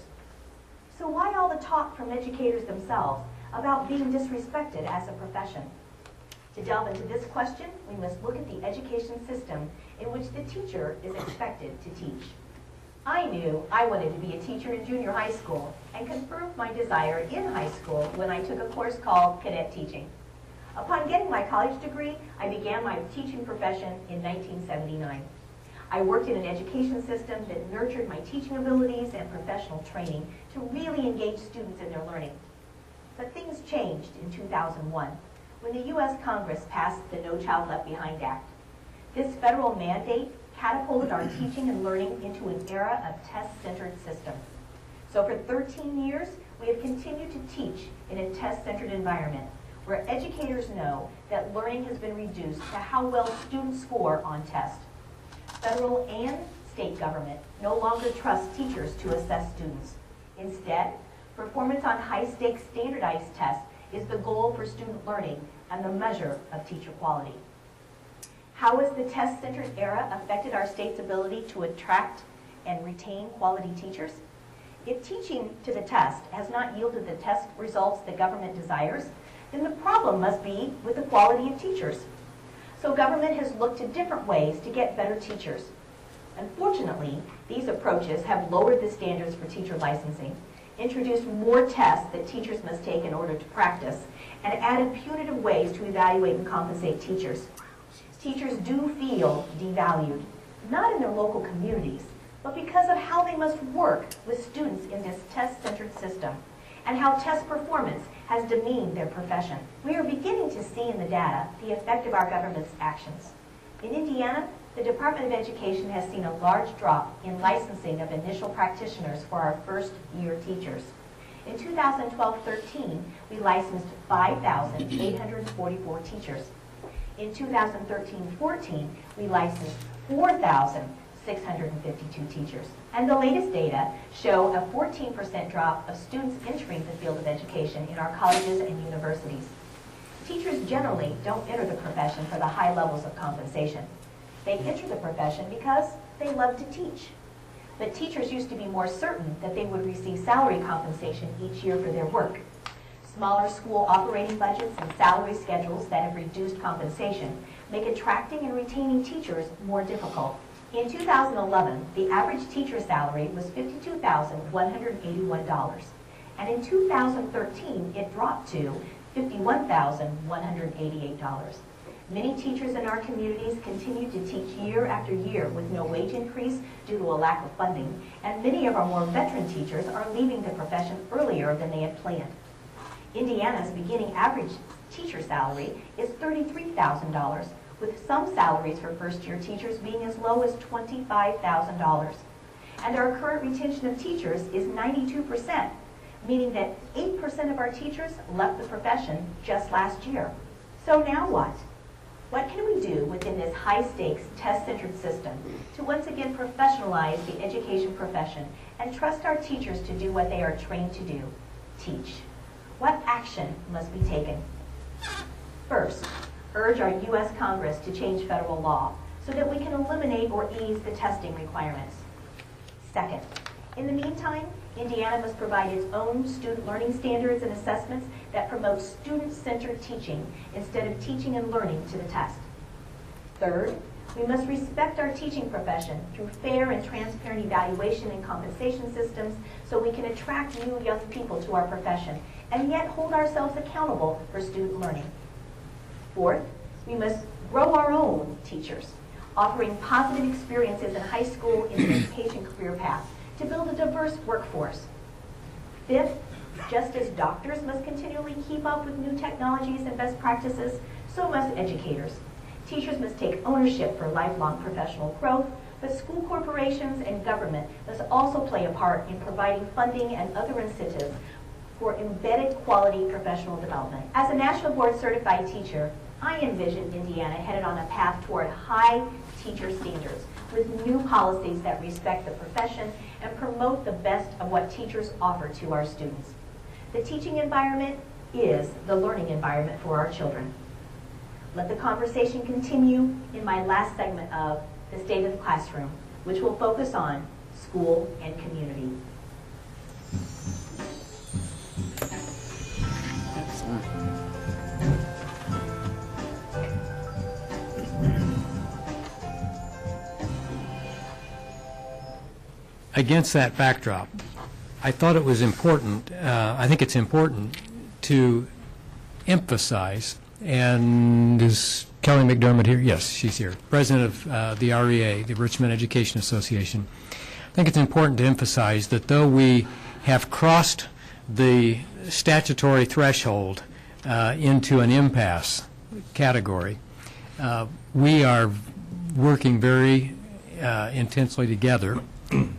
So why all the talk from educators themselves about being disrespected as a profession? To delve into this question, we must look at the education system in which the teacher is expected to teach. I knew I wanted to be a teacher in junior high school and confirmed my desire in high school when I took a course called Cadet Teaching. Upon getting my college degree, I began my teaching profession in 1979. I worked in an education system that nurtured my teaching abilities and professional training to really engage students in their learning. But things changed in 2001 when the U.S. Congress passed the No Child Left Behind Act. This federal mandate catapulted our teaching and learning into an era of test-centered system. So for 13 years, we have continued to teach in a test-centered environment where educators know that learning has been reduced to how well students score on tests. Federal and state government no longer trust teachers to assess students. Instead, performance on high-stakes standardized tests is the goal for student learning and the measure of teacher quality. How has the test-centered era affected our state's ability to attract and retain quality teachers? If teaching to the test has not yielded the test results the government desires, then the problem must be with the quality of teachers. So government has looked to different ways to get better teachers. Unfortunately, these approaches have lowered the standards for teacher licensing, introduced more tests that teachers must take in order to practice, and added punitive ways to evaluate and compensate teachers. Teachers do feel devalued, not in their local communities, but because of how they must work with students in this test-centered system, and how test performance has demeaned their profession. We are beginning to see in the data the effect of our government's actions. In Indiana, the Department of Education has seen a large drop in licensing of initial practitioners for our first-year teachers. In 2012-13, we licensed 5,844 teachers. In 2013-14, we licensed 4,652 teachers. And the latest data show a 14% drop of students entering the field of education in our colleges and universities. Teachers generally don't enter the profession for the high levels of compensation. They enter the profession because they love to teach. But teachers used to be more certain that they would receive salary compensation each year for their work. Smaller school operating budgets and salary schedules that have reduced compensation make attracting and retaining teachers more difficult. In 2011, the average teacher salary was $52,181, and in 2013, it dropped to $51,188. Many teachers in our communities continue to teach year after year with no wage increase due to a lack of funding, and many of our more veteran teachers are leaving the profession earlier than they had planned. Indiana's beginning average teacher salary is $33,000, with some salaries for first-year teachers being as low as $25,000. And our current retention of teachers is 92%, meaning that 8% of our teachers left the profession just last year. So now what? What can we do within this high-stakes, test-centered system to once again professionalize the education profession and trust our teachers to do what they are trained to do, teach? What action must be taken? First, urge our U.S. Congress to change federal law so that we can eliminate or ease the testing requirements. Second, in the meantime, Indiana must provide its own student learning standards and assessments that promote student-centered teaching instead of teaching and learning to the test. Third, we must respect our teaching profession through fair and transparent evaluation and compensation systems so we can attract new young people to our profession and yet hold ourselves accountable for student learning. Fourth, we must grow our own teachers, offering positive experiences in high school and education career path to build a diverse workforce. Fifth, just as doctors must continually keep up with new technologies and best practices, so must educators. Teachers must take ownership for lifelong professional growth, but school corporations and government must also play a part in providing funding and other incentives for embedded quality professional development. As a national board certified teacher, I envision Indiana headed on a path toward high teacher standards with new policies that respect the profession and promote the best of what teachers offer to our students. The teaching environment is the learning environment for our children. Let the conversation continue in my last segment of The State of the Classroom, which will focus on school and community. Against that backdrop, I thought it was important, I think it's important to emphasize, and is Kelly McDermott here? Yes, she's here, president of the REA, the Richmond Education Association. I think it's important to emphasize that though we have crossed the statutory threshold into an impasse category, we are working very intensely together.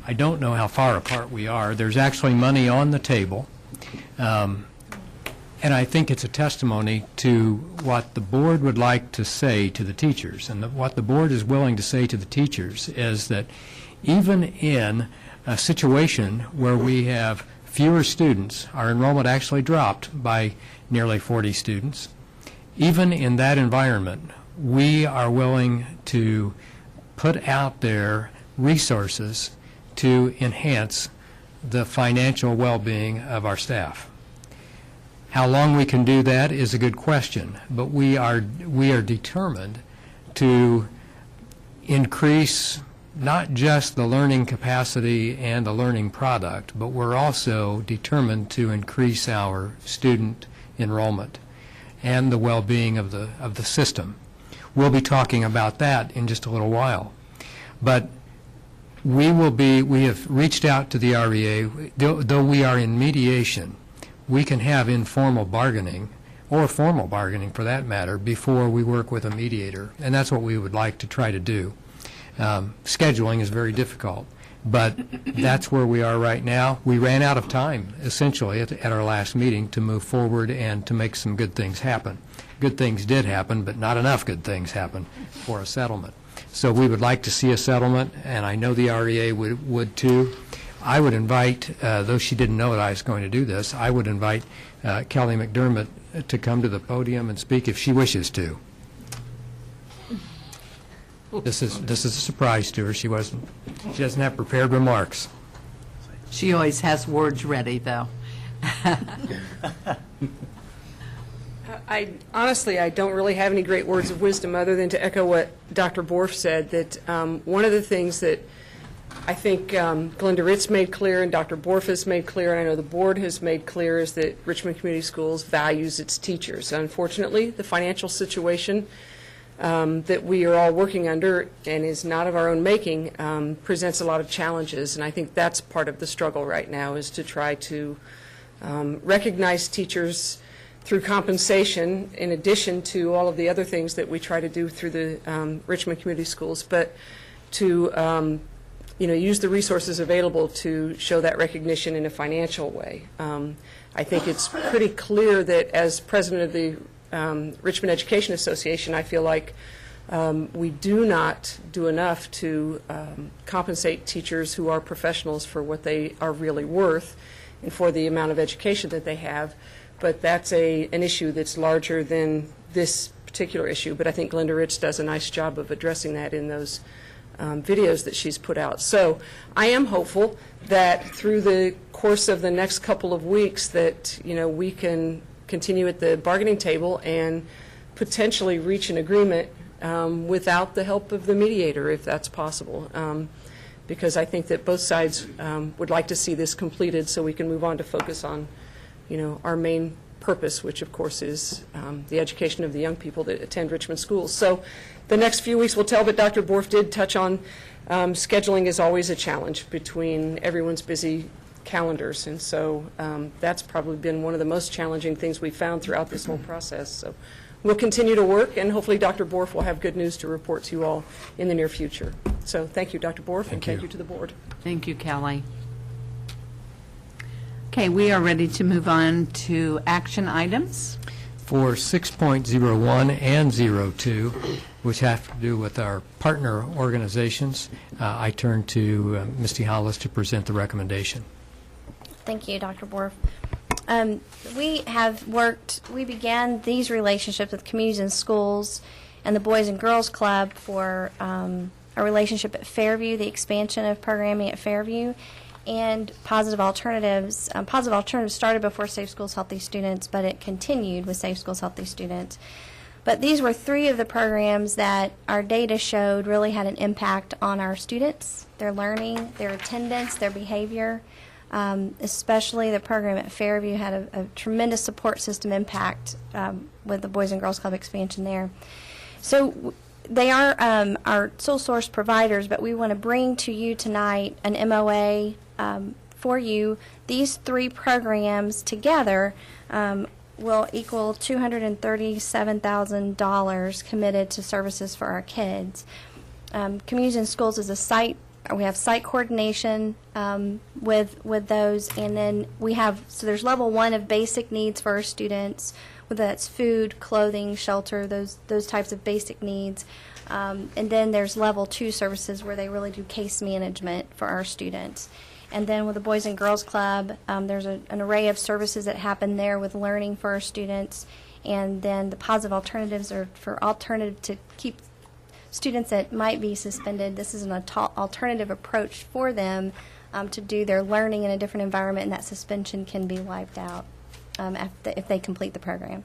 I don't know how far apart we are. There's actually money on the table, and I think it's a testimony to what the board would like to say to the teachers. And what the board is willing to say to the teachers is that even in a situation where we have fewer students, our enrollment actually dropped by nearly 40 students, even in that environment, we are willing to put out there resources to enhance the financial well-being of our staff. How long we can do that is a good question, but we are determined to increase not just the learning capacity and the learning product, but we're also determined to increase our student enrollment and the well-being of the system. We'll be talking about that in just a little while. But we have reached out to the REA, though we are in mediation, we can have informal bargaining, or formal bargaining for that matter, before we work with a mediator. And that's what we would like to try to do. Scheduling is very difficult, but that's where we are right now. We ran out of time, essentially, at our last meeting to move forward and to make some good things happen. Good things did happen, but not enough good things happened for a settlement. So we would like to see a settlement, and I know the REA would too. I would invite, though she didn't know that I was going to do this, I would invite Kelly McDermott to come to the podium and speak if she wishes to. This is a surprise to her. She doesn't have prepared remarks. She always has words ready, though. Honestly, I don't really have any great words of wisdom other than to echo what Dr. Borf said, that one of the things that I think Glenda Ritz made clear and Dr. Borf has made clear, and I know the board has made clear, is that Richmond Community Schools values its teachers. Unfortunately, the financial situation that we are all working under and is not of our own making presents a lot of challenges, and I think that's part of the struggle right now, is to try to recognize teachers through compensation in addition to all of the other things that we try to do through the Richmond Community Schools, but to use the resources available to show that recognition in a financial way. I think it's pretty clear that as president of the Richmond Education Association, I feel like we do not do enough to compensate teachers who are professionals for what they are really worth and for the amount of education that they have. But that's an issue that's larger than this particular issue. But I think Glenda Ritz does a nice job of addressing that in those videos that she's put out. So I am hopeful that through the course of the next couple of weeks that we can continue at the bargaining table and potentially reach an agreement without the help of the mediator, if that's possible. Because I think that both sides would like to see this completed so we can move on to focus on our main purpose, which of course is the education of the young people that attend Richmond schools. So the next few weeks will tell, but Dr. Borf did touch on scheduling is always a challenge between everyone's busy calendars, and so that's probably been one of the most challenging things we've found throughout this whole process. So we'll continue to work, and hopefully Dr. Borf will have good news to report to you all in the near future. So thank you, Dr. Borf, and thank you to the board. Thank you, Kelly. Okay, we are ready to move on to action items. For 6.01 and 02, which have to do with our partner organizations, I turn to Misty Hollis to present the recommendation. Thank you, Dr. Borf. We began these relationships with communities and schools and the Boys and Girls Club for a relationship at Fairview, the expansion of programming at Fairview, and Positive Alternatives. Positive Alternatives started before Safe Schools, Healthy Students, but it continued with Safe Schools, Healthy Students. But these were three of the programs that our data showed really had an impact on our students, their learning, their attendance, their behavior. Especially the program at Fairview had a tremendous support system impact with the Boys and Girls Club expansion there. So they are our sole source providers, but we want to bring to you tonight an MOA for you. These three programs together will equal $237,000 committed to services for our kids. Communities and Schools is a site. We have site coordination with those, and then we have, so there's level 1 of basic needs for our students, whether that's food, clothing, shelter, those types of basic needs. And then there's level 2 services where they really do case management for our students. And then with the Boys and Girls Club, there's an array of services that happen there with learning for our students. And then the Positive Alternatives are for alternative to keep students that might be suspended. This is an alternative approach for them to do their learning in a different environment, and that suspension can be wiped out if they complete the program.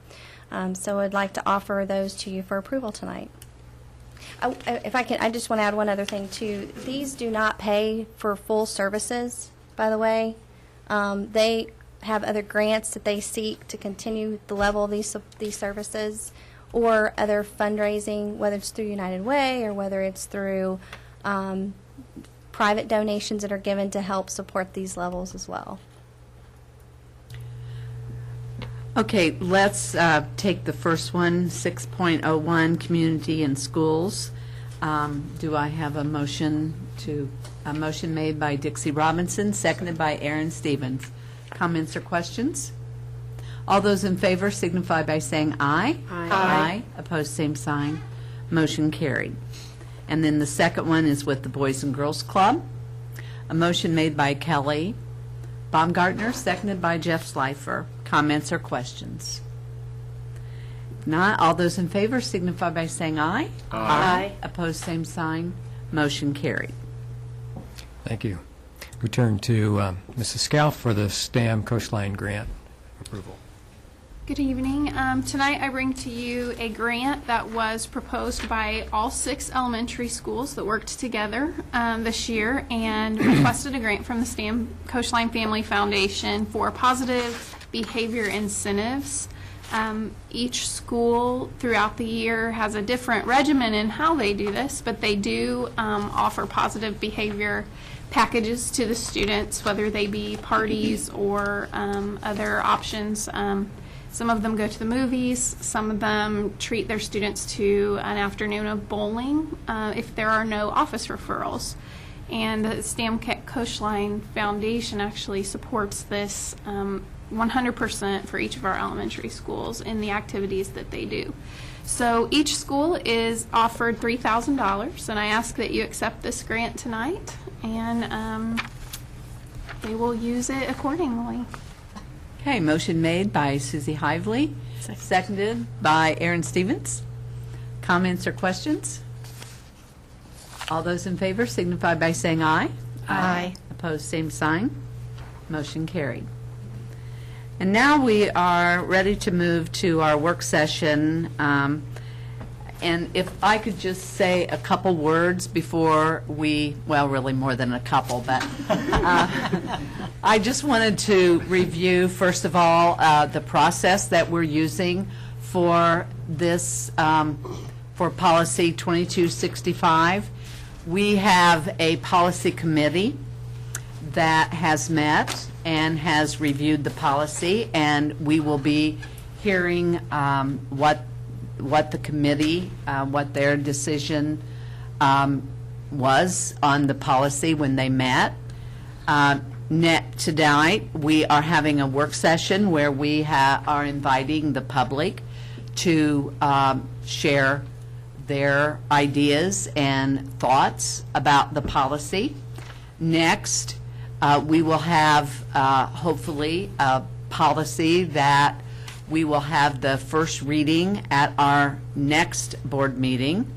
So I'd like to offer those to you for approval tonight. If I can, I just want to add one other thing too. These do not pay for full services, by the way. They have other grants that they seek to continue the level of these services, or other fundraising, whether it's through United Way or whether it's through private donations that are given to help support these levels as well. Okay, let's take the first one, 6.01, Community and Schools. Do I have a motion made by Dixie Robinson, seconded by Aaron Stevens? Comments or questions? All those in favor signify by saying aye. Aye. Opposed, same sign. Motion carried. And then the second one is with the Boys and Girls Club. A motion made by Kelly Baumgartner, seconded by Jeff Slifer. Comments or questions? If not, all those in favor signify by saying aye. Aye. Opposed, same sign. Motion carried. Thank you. We turn to Mrs. Scalf for the STAM Coastline Grant approval. Good evening. Tonight I bring to you a grant that was proposed by all 6 elementary schools that worked together this year and requested a grant from the STAM Coastline Family Foundation for positive behavior incentives. Each school throughout the year has a different regimen in how they do this, but they do offer positive behavior packages to the students, whether they be parties or other options. Some of them go to the movies. Some of them treat their students to an afternoon of bowling if there are no office referrals. And the STAM Coastline Foundation actually supports this 100% for each of our elementary schools in the activities that they do. So each school is offered $3,000, and I ask that you accept this grant tonight, and they will use it accordingly. Okay, motion made by Susie Hively, seconded by Aaron Stevens. Comments or questions? All those in favor signify by saying aye. Aye. Opposed, same sign. Motion carried. And now we are ready to move to our work session. And if I could just say a couple words before well, really more than a couple, but I just wanted to review, first of all, the process that we're using for this, for policy 2265. We have a policy committee that has met and has reviewed the policy, and we will be hearing what the committee, what their decision was on the policy when they met. Tonight, we are having a work session where we are inviting the public to share their ideas and thoughts about the policy. Next, we will have, hopefully, a policy that we will have the first reading at our next board meeting,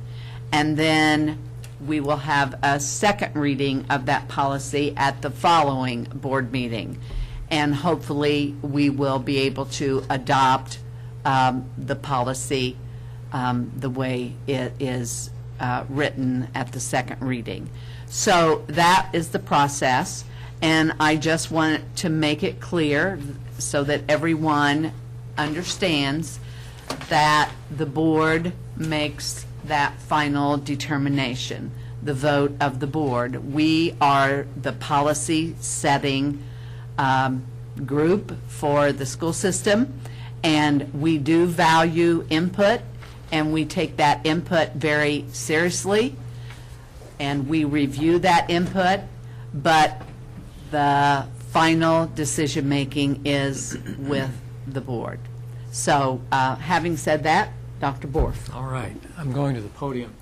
and then we will have a second reading of that policy at the following board meeting. And hopefully, we will be able to adopt the policy the way it is written at the second reading. So that is the process, and I just want to make it clear so that everyone understands that the board makes that final determination, the vote of the board. We are the policy setting group for the school system, and we do value input, and we take that input very seriously, and we review that input, but the final decision making is with the board. So having said that, Dr. Borf. All right, I'm going to the podium.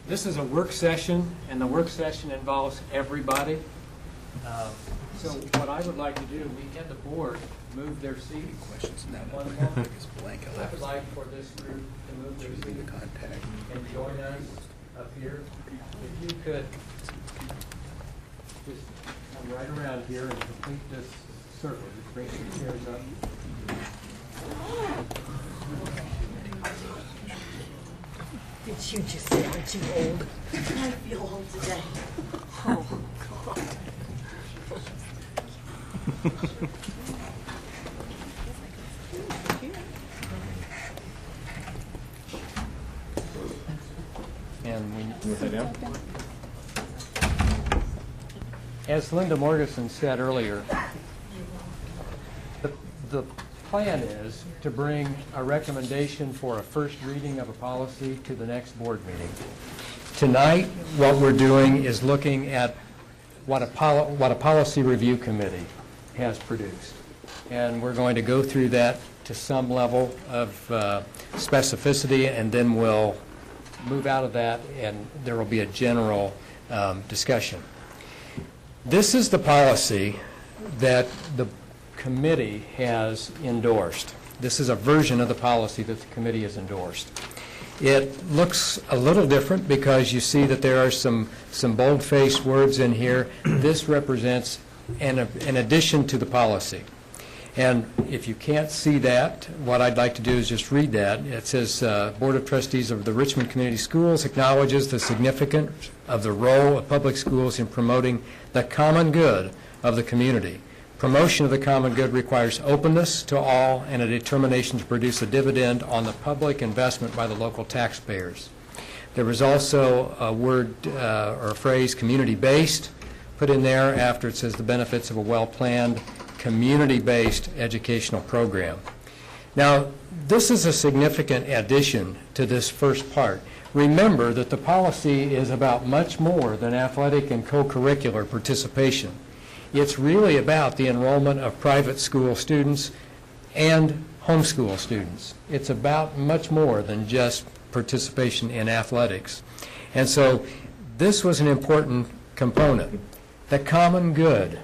This is a work session, and the work session involves everybody. So what I would like to do, we had the board move their seats. Questions now. I would like for this group to move their seats and join us up here. If you could just come right around here and complete this circle. Just bring some chairs up. Did you just say I'm too old? I feel old today. Oh, God. And we move it in. As Linda Morgeson said earlier, the plan is to bring a recommendation for a first reading of a policy to the next board meeting. Tonight, what we're doing is looking at what a policy review committee has produced. And we're going to go through that to some level of specificity, and then we'll move out of that, and there will be a general discussion. This is the policy that the committee has endorsed. This is a version of the policy that the committee has endorsed. It looks a little different because you see that there are some bold-faced words in here. This represents an addition to the policy. And if you can't see that, what I'd like to do is just read that. It says, Board of Trustees of the Richmond Community Schools acknowledges the significance of the role of public schools in promoting the common good of the community. Promotion of the common good requires openness to all and a determination to produce a dividend on the public investment by the local taxpayers. There was also a word or a phrase, community-based, put in there after it says the benefits of a well-planned, community-based educational program. Now, this is a significant addition to this first part. Remember that the policy is about much more than athletic and co-curricular participation. It's really about the enrollment of private school students and homeschool students. It's about much more than just participation in athletics. And so this was an important component. The common good.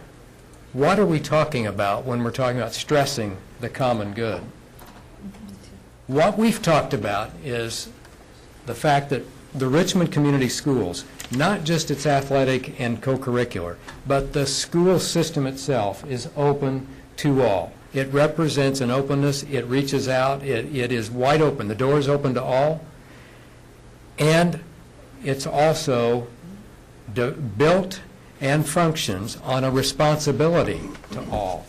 What are we talking about when we're talking about stressing the common good? What we've talked about is the fact that the Richmond Community Schools, not just its athletic and co-curricular, but the school system itself is open to all. It represents an openness. It reaches out. It is wide open. The door is open to all. And it's also built and functions on a responsibility to all.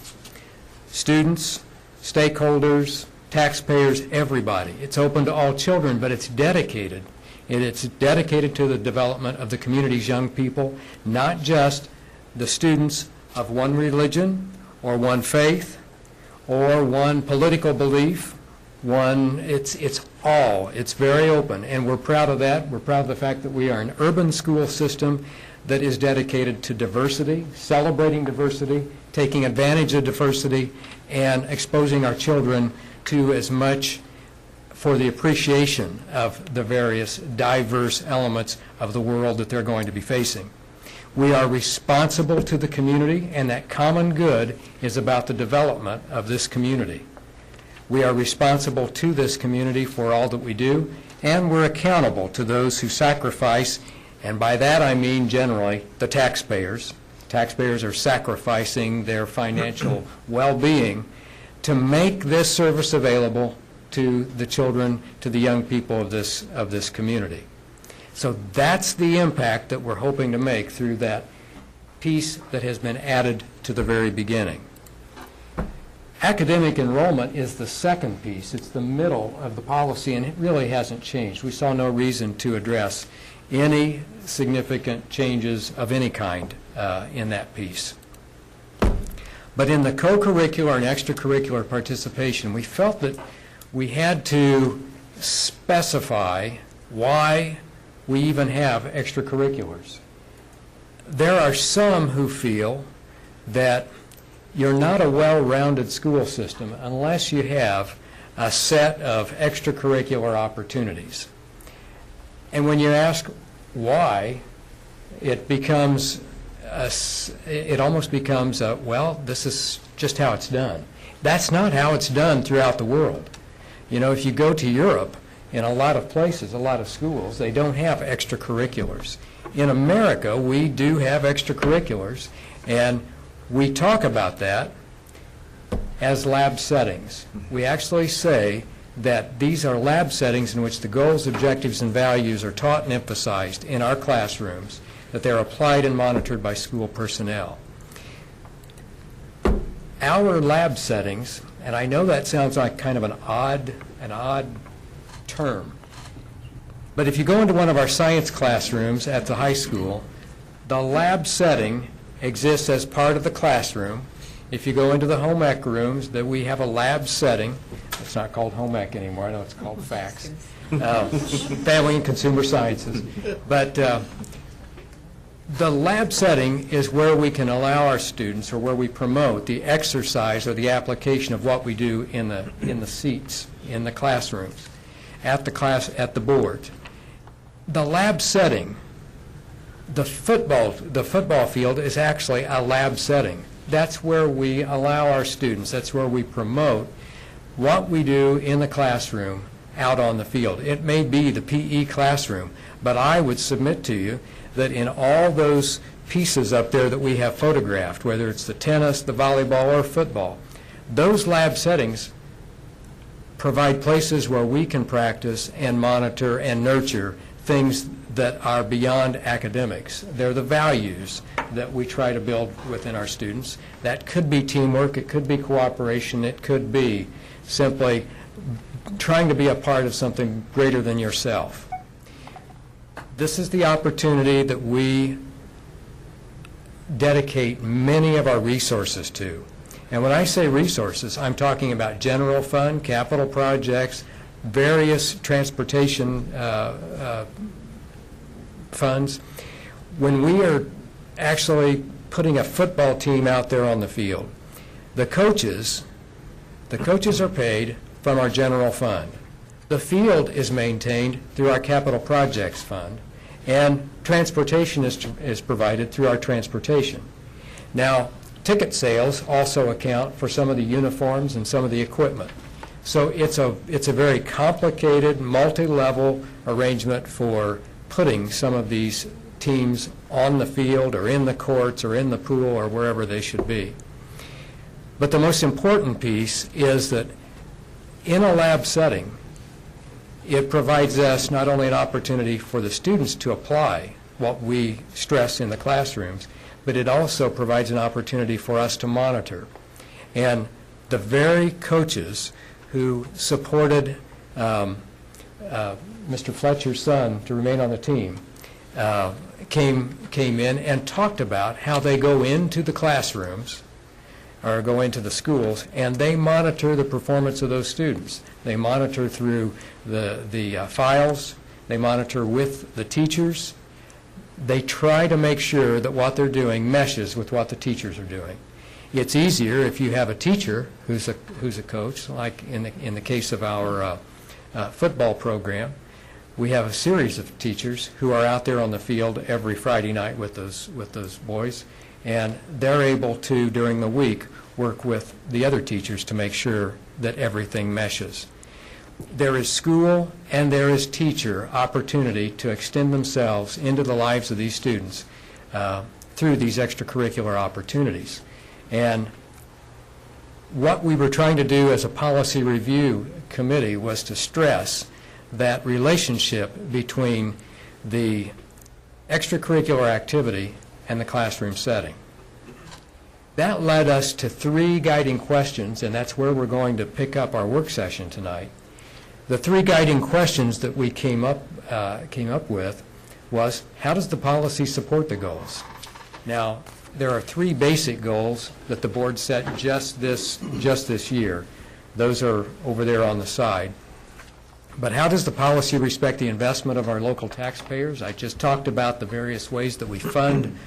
Students, stakeholders, taxpayers, everybody. It's open to all children, but it's dedicated. It's dedicated to the development of the community's young people, not just the students of one religion or one faith or one political belief. It's all. It's very open, and we're proud of that. We're proud of the fact that we are an urban school system that is dedicated to diversity, celebrating diversity, taking advantage of diversity, and exposing our children to as much for the appreciation of the various diverse elements of the world that they're going to be facing. We are responsible to the community, and that common good is about the development of this community. We are responsible to this community for all that we do, and we're accountable to those who sacrifice, and by that I mean generally the taxpayers. Taxpayers are sacrificing their financial well-being to make this service available to the children, to the young people of this community. So that's the impact that we're hoping to make through that piece that has been added to the very beginning. Academic enrollment is the second piece. It's the middle of the policy, and it really hasn't changed. We saw no reason to address any significant changes of any kind in that piece. But in the co-curricular and extracurricular participation, we felt that we had to specify why we even have extracurriculars. There are some who feel that you're not a well-rounded school system unless you have a set of extracurricular opportunities. And when you ask why, it becomes it almost becomes well, this is just how it's done. That's not how it's done throughout the world. You know, if you go to Europe, in a lot of places, a lot of schools, they don't have extracurriculars. In America, we do have extracurriculars, and we talk about that as lab settings. We actually say that these are lab settings in which the goals, objectives, and values are taught and emphasized in our classrooms, that they're applied and monitored by school personnel. Our lab settings, and I know that sounds like kind of an odd term, but if you go into one of our science classrooms at the high school, the lab setting exists as part of the classroom. If you go into the home ec rooms, that we have a lab setting. It's not called home ec anymore. I know it's called FACS, Family and Consumer Sciences. But the lab setting is where we can allow our students, or where we promote the exercise or the application of what we do in the seats, in the classrooms, at the boards. The lab setting, the football field is actually a lab setting. That's where we allow our students, that's where we promote what we do in the classroom out on the field. It may be the PE classroom, but I would submit to you that in all those pieces up there that we have photographed, whether it's the tennis, the volleyball, or football, those lab settings provide places where we can practice and monitor and nurture things that are beyond academics. They're the values that we try to build within our students. That could be teamwork, it could be cooperation, it could be simply trying to be a part of something greater than yourself. This is the opportunity that we dedicate many of our resources to. And when I say resources, I'm talking about general fund, capital projects, various transportation funds. When we are actually putting a football team out there on the field, the coaches are paid from our general fund. The field is maintained through our capital projects fund, and transportation is provided through our transportation. Now, ticket sales also account for some of the uniforms and some of the equipment. So it's a very complicated, multi-level arrangement for putting some of these teams on the field or in the courts or in the pool or wherever they should be. But the most important piece is that in a lab setting, it provides us not only an opportunity for the students to apply what we stress in the classrooms, but it also provides an opportunity for us to monitor. And the very coaches who supported Mr. Fletcher's son to remain on the team came in and talked about how they go into the classrooms or go into the schools, and they monitor the performance of those students. They monitor through the files. They monitor with the teachers. They try to make sure that what they're doing meshes with what the teachers are doing. It's easier if you have a teacher who's a coach, like in the case of our football program. We have a series of teachers who are out there on the field every Friday night with those boys, and they're able to, during the week, work with the other teachers to make sure that everything meshes. There is school and there is teacher opportunity to extend themselves into the lives of these students through these extracurricular opportunities. And what we were trying to do as a policy review committee was to stress that relationship between the extracurricular activity and the classroom setting. That led us to 3 guiding questions, and that's where we're going to pick up our work session tonight. The 3 guiding questions that we came up with was, how does the policy support the goals? Now, there are 3 basic goals that the board set just this year. Those are over there on the side. But how does the policy respect the investment of our local taxpayers? I just talked about the various ways that we fund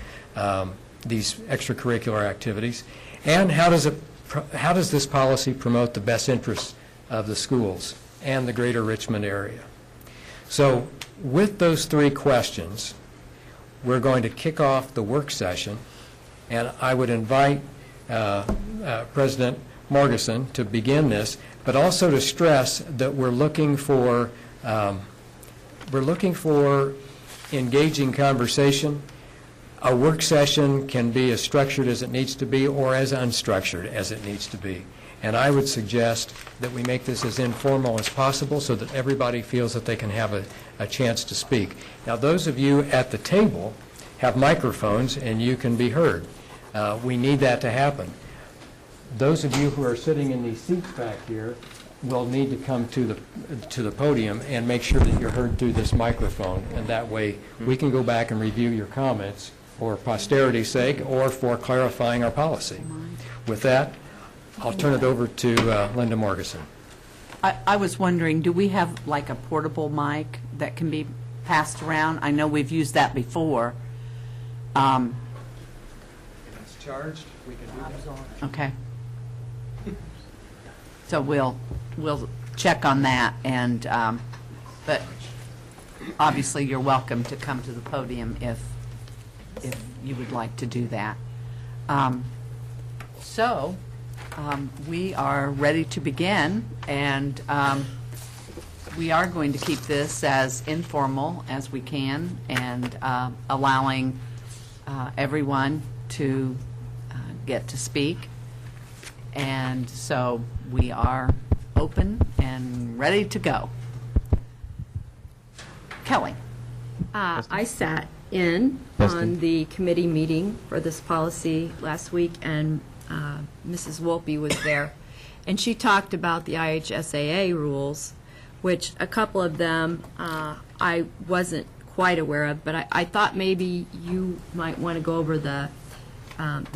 these extracurricular activities. And how does this policy promote the best interests of the schools and the greater Richmond area? So with those 3 questions, we're going to kick off the work session, and I would invite President Margison to begin this, but also to stress that we're looking for engaging conversation. A work session can be as structured as it needs to be or as unstructured as it needs to be. And I would suggest that we make this as informal as possible so that everybody feels that they can have a chance to speak. Now, those of you at the table have microphones and you can be heard. We need that to happen. Those of you who are sitting in these seats back here will need to come to the podium and make sure that you're heard through this microphone, and that way we can go back and review your comments for posterity's sake or for clarifying our policy. With that, I'll turn it over to Linda Morgeson. I was wondering, do we have like a portable mic that can be passed around? I know we've used that before. If it's charged, we can do that. Okay. So we'll check on that, and but obviously you're welcome to come to the podium if you would like to do that. So we are ready to begin, and we are going to keep this as informal as we can, and allowing everyone to get to speak. And so we are open and ready to go. Kelly. I sat in on the committee meeting for this policy last week, and Mrs. Wolpe was there. And she talked about the IHSAA rules, which a couple of them I wasn't quite aware of, but I thought maybe you might want to go over the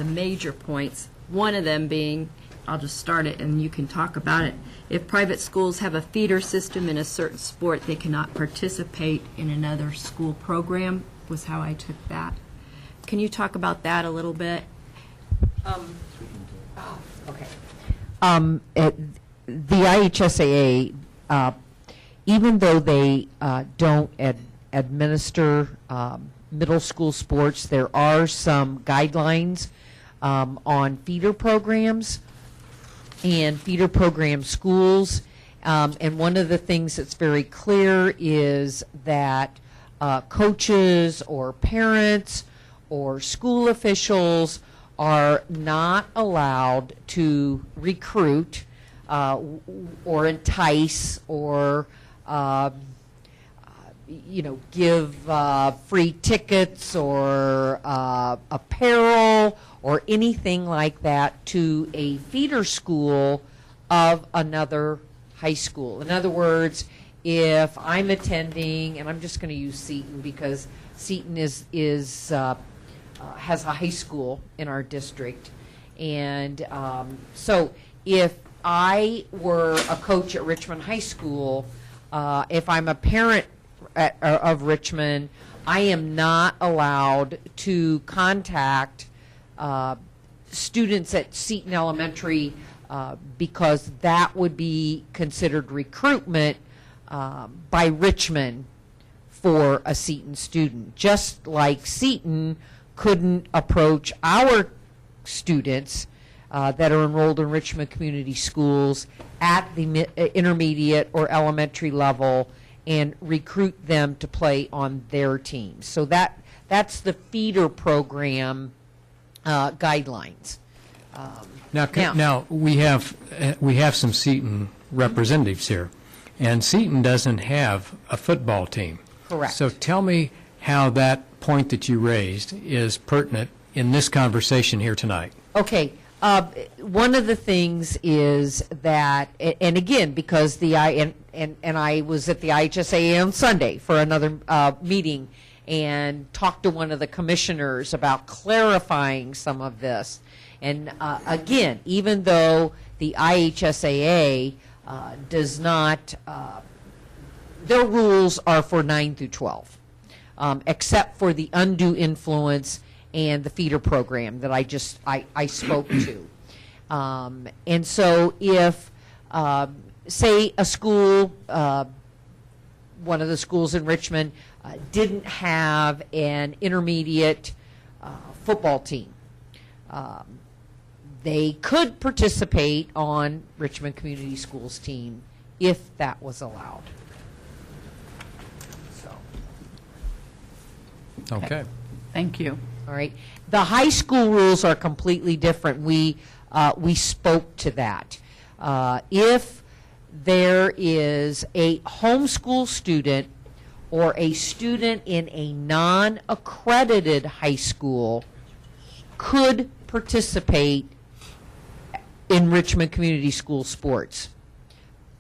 major points. One of them being, I'll just start it and you can talk about it. If private schools have a feeder system in a certain sport, they cannot participate in another school program, was how I took that. Can you talk about that a little bit? Okay. The IHSAA, even though they don't administer middle school sports, there are some guidelines on feeder programs and feeder program schools. And one of the things that's very clear is that coaches or parents or school officials are not allowed to recruit or entice or give free tickets or apparel or anything like that to a feeder school of another high school. In other words, if I'm attending, and I'm just going to use Seton because Seton has a high school in our district, and so if I were a coach at Richmond High School, if I'm a parent of Richmond, I am not allowed to contact students at Seton Elementary because that would be considered recruitment by Richmond for a Seton student. Just like Seton couldn't approach our students that are enrolled in Richmond Community Schools at the intermediate or elementary level and recruit them to play on their teams. So that's the feeder program guidelines. Now we have some Seton representatives here, and Seton doesn't have a football team. Correct. So tell me how that point that you raised is pertinent in this conversation here tonight. Okay. One of the things is that, and again, because I was at the IHSAA on Sunday for another meeting and talked to one of the commissioners about clarifying some of this. And again, even though the IHSAA does not, their rules are for 9 through 12, except for the undue influence and the feeder program that I spoke to. And so if, say, a school, one of the schools in Richmond, didn't have an intermediate football team, they could participate on Richmond Community Schools team if that was allowed. So. Okay. Thank you. All right. The high school rules are completely different. We spoke to that. If there is a homeschool student or a student in a non-accredited high school could participate in Richmond Community School sports.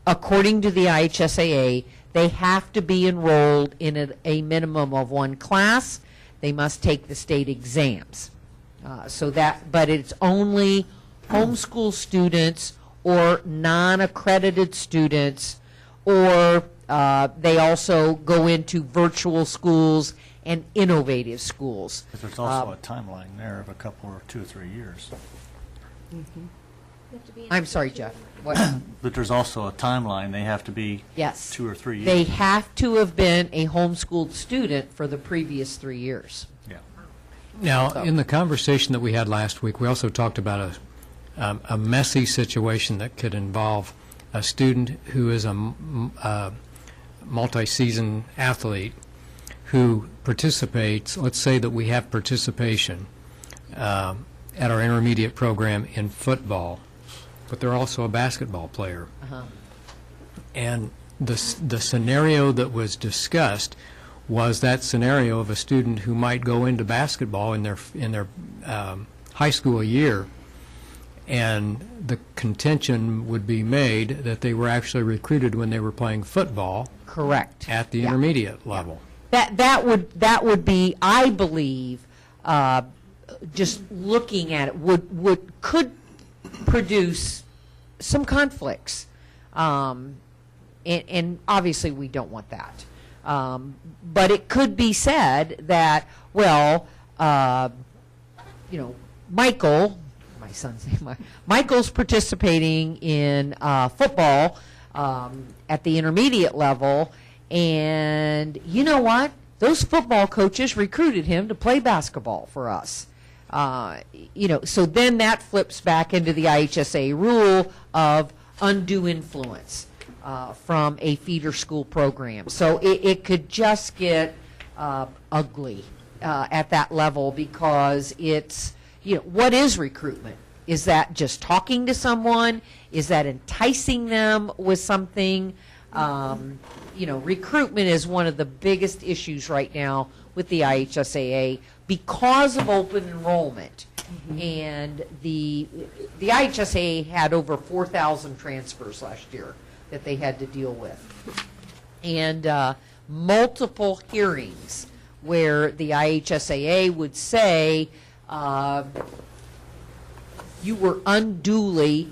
According to the IHSAA, they have to be enrolled in a minimum of one class. they must take the state exams. But it's only homeschool students or non-accredited students, or they also go into virtual schools and innovative schools. But there's also a timeline there of a couple or 2 or 3 years. I'm sorry, Jeff. What? But there's also a timeline. They have to be Yes. 2 or 3 years. They have to have been a homeschooled student for the previous 3 years. Yeah. Now, in the conversation that we had last week, we also talked about a messy situation that could involve a student who is a multi-season athlete who participates. Let's say that we have participation at our intermediate program in football, but they're also a basketball player. And the scenario that was discussed was that scenario of a student who might go into basketball in their high school year, and the contention would be made that they were actually recruited when they were playing football. Correct. At the intermediate level. That would be, I believe, just looking at it could produce some conflicts, and obviously we don't want that. But it could be said that, well, Michael, my son's name, Michael's participating in football at the intermediate level, and you know what? Those football coaches recruited him to play basketball for us. So then that flips back into the IHSA rule of undue influence from a feeder school program. So it could just get ugly at that level, because it's, what is recruitment? Is that just talking to someone? Is that enticing them with something? Recruitment is one of the biggest issues right now with the IHSAA because of open enrollment. And the IHSAA had over 4,000 transfers last year that they had to deal with. And multiple hearings where the IHSAA would say you were unduly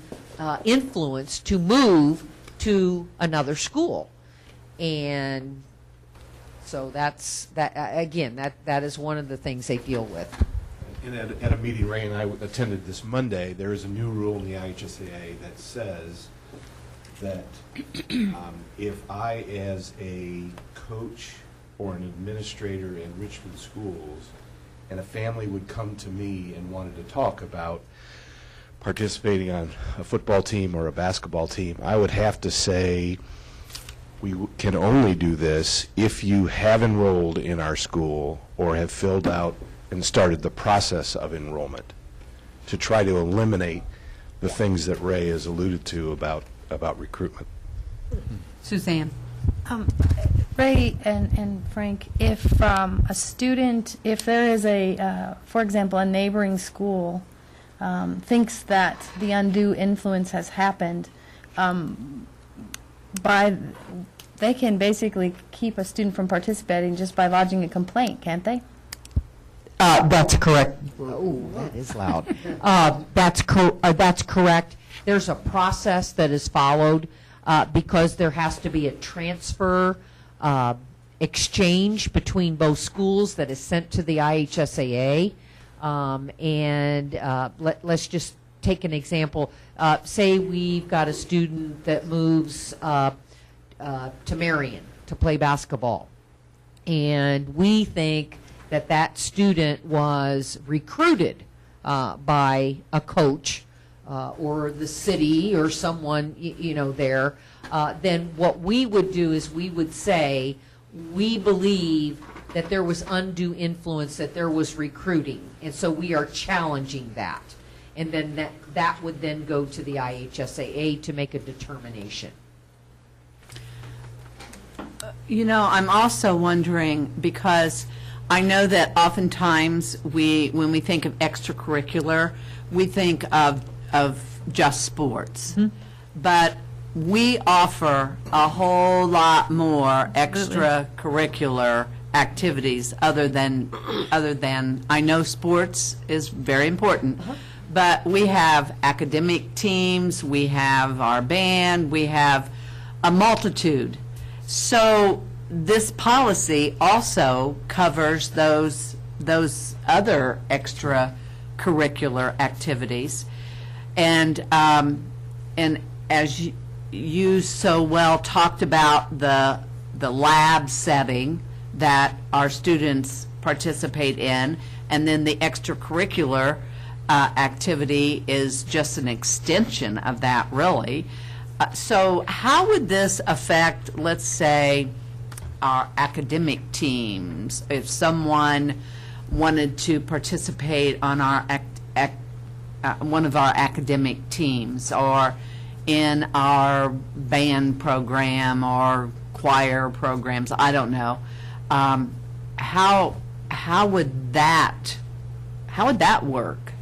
influenced to move to another school. And so that is one of the things they deal with. And at a meeting Ray and I attended this Monday, there is a new rule in the IHSAA that says that if I, as a coach or an administrator in Richmond schools, and a family would come to me and wanted to talk about participating on a football team or a basketball team, I would have to say, we can only do this if you have enrolled in our school or have filled out and started the process of enrollment, to try to eliminate the things that Ray has alluded to about recruitment. Suzanne. Ray and Frank, if a student, if there is for example, a neighboring school thinks that the undue influence has happened, they can basically keep a student from participating just by lodging a complaint, can't they? That's correct. Oh, that is loud. That's correct. There's a process that is followed because there has to be a transfer exchange between both schools that is sent to the IHSAA. Let's just take an example. Say we've got a student that moves to Marion to play basketball, and we think that student was recruited by a coach or the city or someone there. Then what we would do is we would say, we believe that there was undue influence, that there was recruiting, and so we are challenging that. And then that would then go to the IHSAA to make a determination. I'm also wondering, because I know that oftentimes when we think of extracurricular, we think of just sports. But we offer a whole lot more extracurricular activities other than, I know sports is very important, but we have academic teams, we have our band, we have a multitude. So this policy also covers those other extracurricular activities. And as you so well talked about the lab setting that our students participate in, and then the extracurricular activity is just an extension of that, really. So how would this affect, let's say, our academic teams? If someone wanted to participate on our one of our academic teams, or in our band program or choir programs, I don't know. How would that work?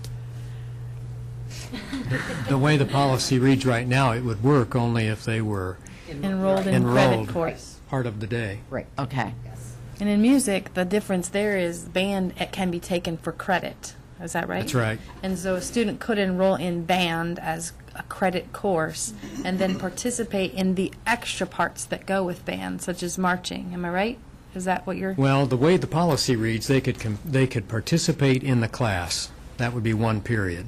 The way the policy reads right now, it would work only if they were Enrolled in credit course. part of the day. Right. Okay. And in music, the difference there is band can be taken for credit. Is that right? That's right. And so a student could enroll in band as a credit course and then participate in the extra parts that go with band, such as marching. Am I right? Is that what you're... Well, the way the policy reads, they could participate in the class. That would be one period.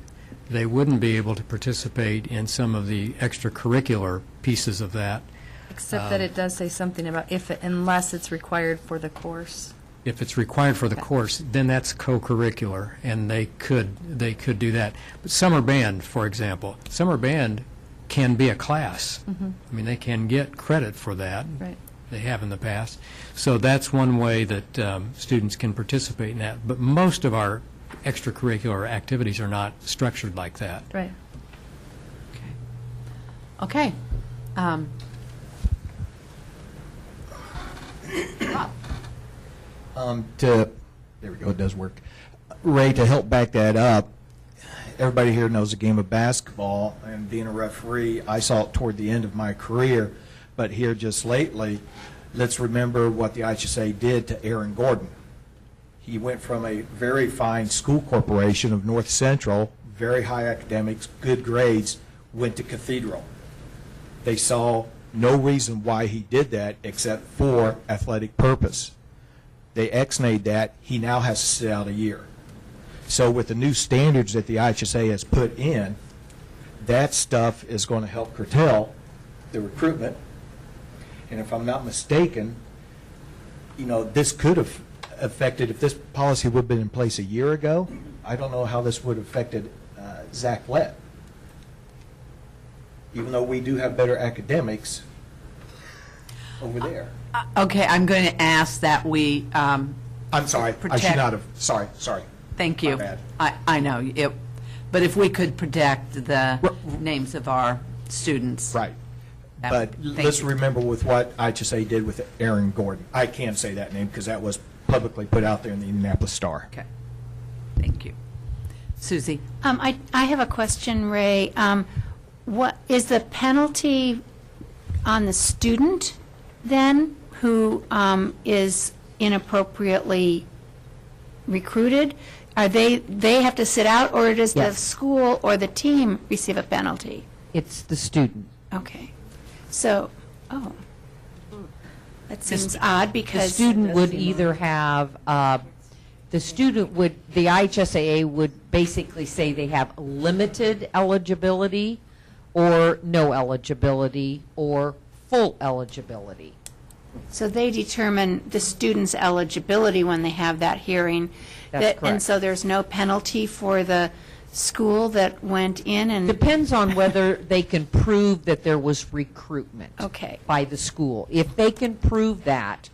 They wouldn't be able to participate in some of the extracurricular pieces of that. Except that it does say something about unless it's required for the course. If it's required for the course, then that's co-curricular, and they could do that. But summer band, for example, summer band can be a class. Mm-hmm. I mean, they can get credit for that. Right. They have in the past. So that's one way that students can participate in that. But most of our extracurricular activities are not structured like that. Right. Okay. There we go, it does work. Ray, to help back that up, everybody here knows the game of basketball, and being a referee, I saw it toward the end of my career, but here just lately, let's remember what the IHSA did to Aaron Gordon. He went from a very fine school corporation of North Central, very high academics, good grades, went to Cathedral. They saw no reason why he did that except for athletic purpose. They ex-nayed that. He now has to sit out a year. So with the new standards that the IHSA has put in, that stuff is going to help curtail the recruitment. And if I'm not mistaken, this could have affected, if this policy would have been in place a year ago, I don't know how this would have affected Zach Lett. Even though we do have better academics over there. Okay, I'm going to ask that we I'm sorry, I should not have, sorry. Thank you. My bad. I know, but if we could protect the names of our students. Right. that But would- thank let's you. remember with what IHSA did with Aaron Gordon. I can't say that name because that was publicly put out there in the Indianapolis Star. Okay, thank you. Susie? I have a question, Ray. What is the penalty on the student then who is inappropriately recruited? Are they have to sit out, or does the Yes. school or the team receive a penalty? It's the student. Okay. So, that seems odd because... The student would either have, the IHSAA would basically say they have limited eligibility, or no eligibility, or full eligibility. So they determine the student's eligibility when they have that hearing. That's And correct. so there's no penalty for the school that went in and... Depends on whether they can prove that there was recruitment Okay. by the school. If they can prove that,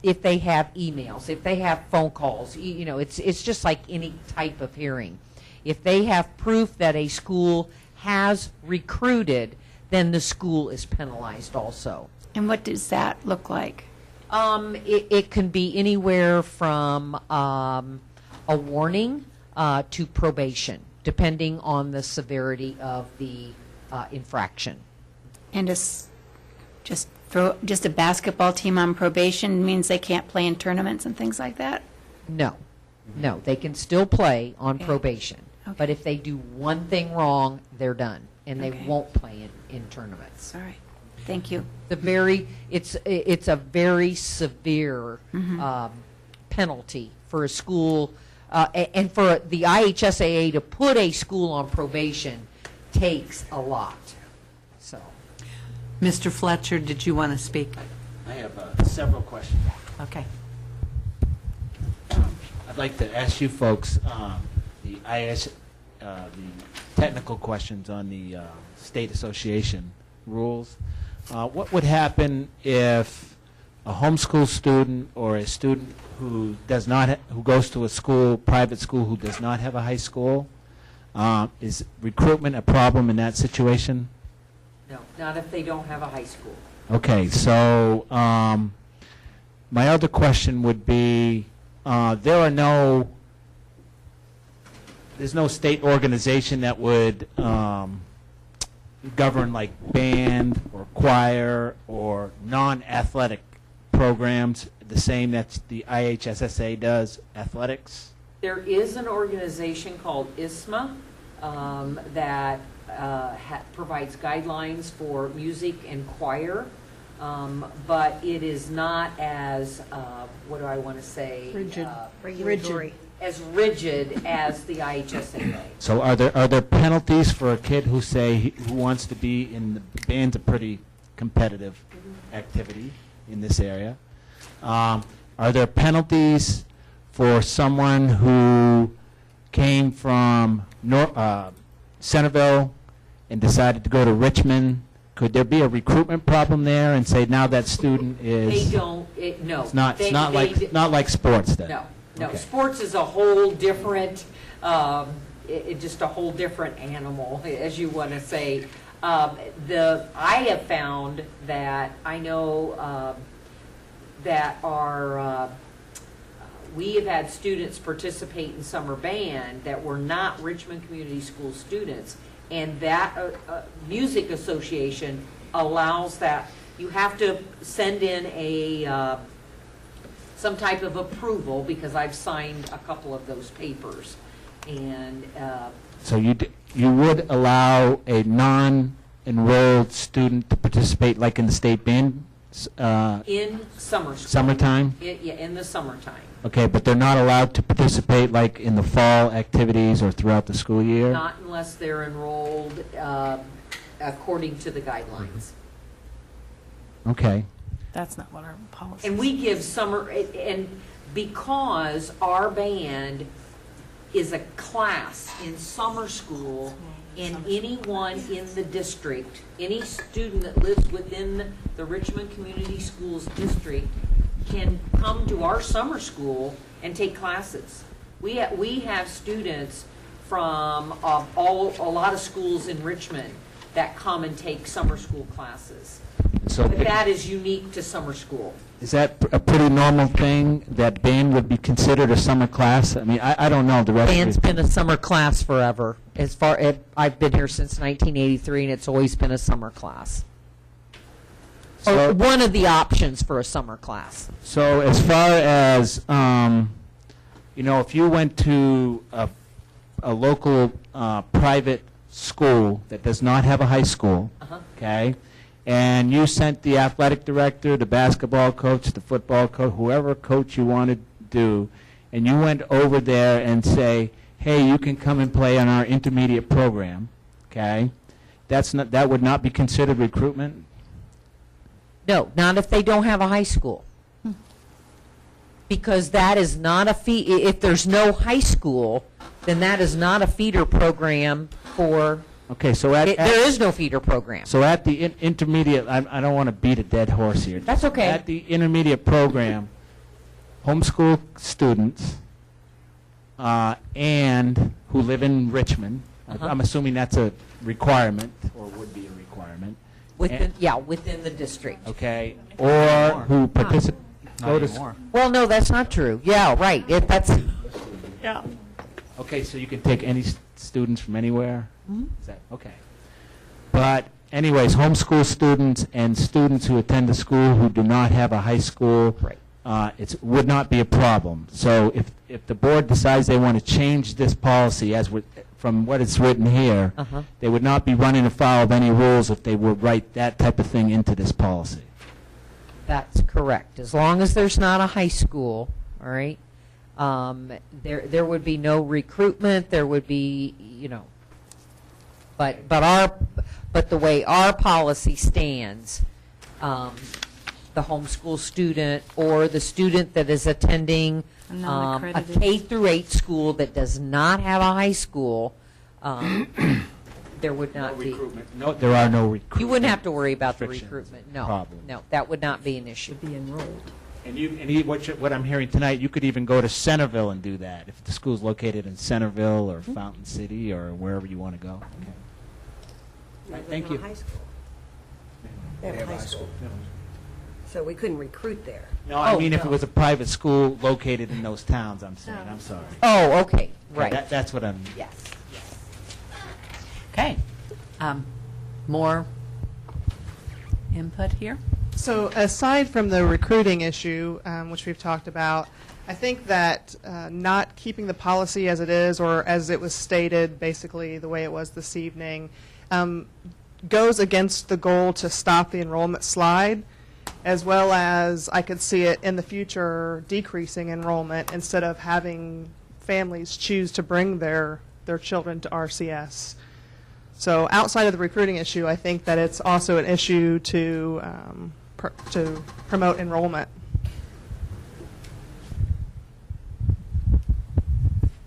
if they have emails, if they have phone calls, it's just like any type of hearing. If they have proof that a school has recruited, then the school is penalized also. And what does that look like? It can be anywhere from a warning to probation, depending on the severity of the infraction. And just a basketball team on probation means they can't play in tournaments and things like that? No, no, they can still play on Okay. probation. Okay. But if they do one thing wrong, they're done, and they Okay. won't play in tournaments. All right, thank you. It's a very severe penalty for a school, and for the IHSAA to put a school on probation takes a lot, so. Mr. Fletcher, did you want to speak? I have several questions. Okay. I'd like to ask you folks the technical questions on the state association rules. What would happen if a homeschool student or a student who does not who goes to a school, private school, who does not have a high school? Is recruitment a problem in that situation? No, not if they don't have a high school. Okay, so my other question would be, there's no state organization that would govern like band or choir or non-athletic programs, the same that the IHSSA does, athletics? There is an organization called ISMA that provides guidelines for music and choir, but it is not as, what do I want to say? Regulatory. As rigid as the IHSAA. So are there penalties for a kid who who wants to be in the band's a pretty competitive activity in this area? Are there penalties for someone who came from Centerville and decided to go to Richmond? Could there be a recruitment problem there and say now that student is? They don't, no. It's not not like sports then. No. No, Okay. sports is a whole different, just a whole different animal, as you want to say. I have found that I know that we have had students participate in summer band that were not Richmond Community School students, and that music association allows that. You have to send in some type of approval, because I've signed a couple of those papers. And So you would allow a non-enrolled student to participate like in the state band? in summer school. Summertime? Yeah, in the summertime. Okay, but they're not allowed to participate like in the fall activities or throughout the school year? Not unless they're enrolled according to the guidelines. Okay. That's not what our policy And we give summer, and because our band is a class in summer school, and anyone in the district, any student that lives within the Richmond Community Schools district can come to our summer school and take classes. We have students from a lot of schools in Richmond that come and take summer school classes. So But that is unique to summer school. is that a pretty normal thing, that band would be considered a summer class? I mean, I don't know the rest Band's of it. been a summer class forever. I've been here since 1983, and it's always been a summer class. Or one of the options for a summer class. So as far as, if you went to a local private school that does not have a high school, okay, and you sent the athletic director, the basketball coach, the football coach, whoever coach you wanted to do, and you went over there and say, hey, you can come and play on our intermediate program, okay, that would not be considered recruitment? No, not if they don't have a high school. Because that is not a if there's no high school, then that is not a feeder program for, Okay, so there is no feeder program. So at the intermediate, I don't want to beat a dead horse here. That's okay. At the intermediate program, homeschool students and who live in Richmond, I'm assuming that's a requirement, or would be a requirement. Within the district. Okay, or who participate. Well, no, that's not true. Yeah, right. Yeah. Okay, so you can take any students from anywhere? Is that okay? But anyways, homeschool students and students who attend a school who do not have a high school, it would not be a problem. So if the board decides they want to change this policy from what it's written here, they would not be running afoul of any rules if they would write that type of thing into this policy. That's correct. As long as there's not a high school, all right, there would be no recruitment. There would be, but the way our policy stands, the homeschool student or the student that is attending a K through 8 school that does not have a high school, there would not be. No, there are no recruitment. You wouldn't have to worry about the recruitment. No, no, that would not be an issue. Be enrolled. And what I'm hearing tonight, you could even go to Centerville and do that if the school's located in Centerville or Fountain City or wherever you want to go. Okay. Right, thank you. High school. They have a high school. So we couldn't recruit there. No, I mean if it was a private school located in those towns, I'm saying. I'm sorry. Oh, okay, right. That's what I'm. Yes. Okay. More input here? So aside from the recruiting issue, which we've talked about, I think that not keeping the policy as it is or as it was stated, basically the way it was this evening, goes against the goal to stop the enrollment slide, as well as I could see it in the future decreasing enrollment instead of having families choose to bring their children to RCS. So outside of the recruiting issue, I think that it's also an issue to promote enrollment.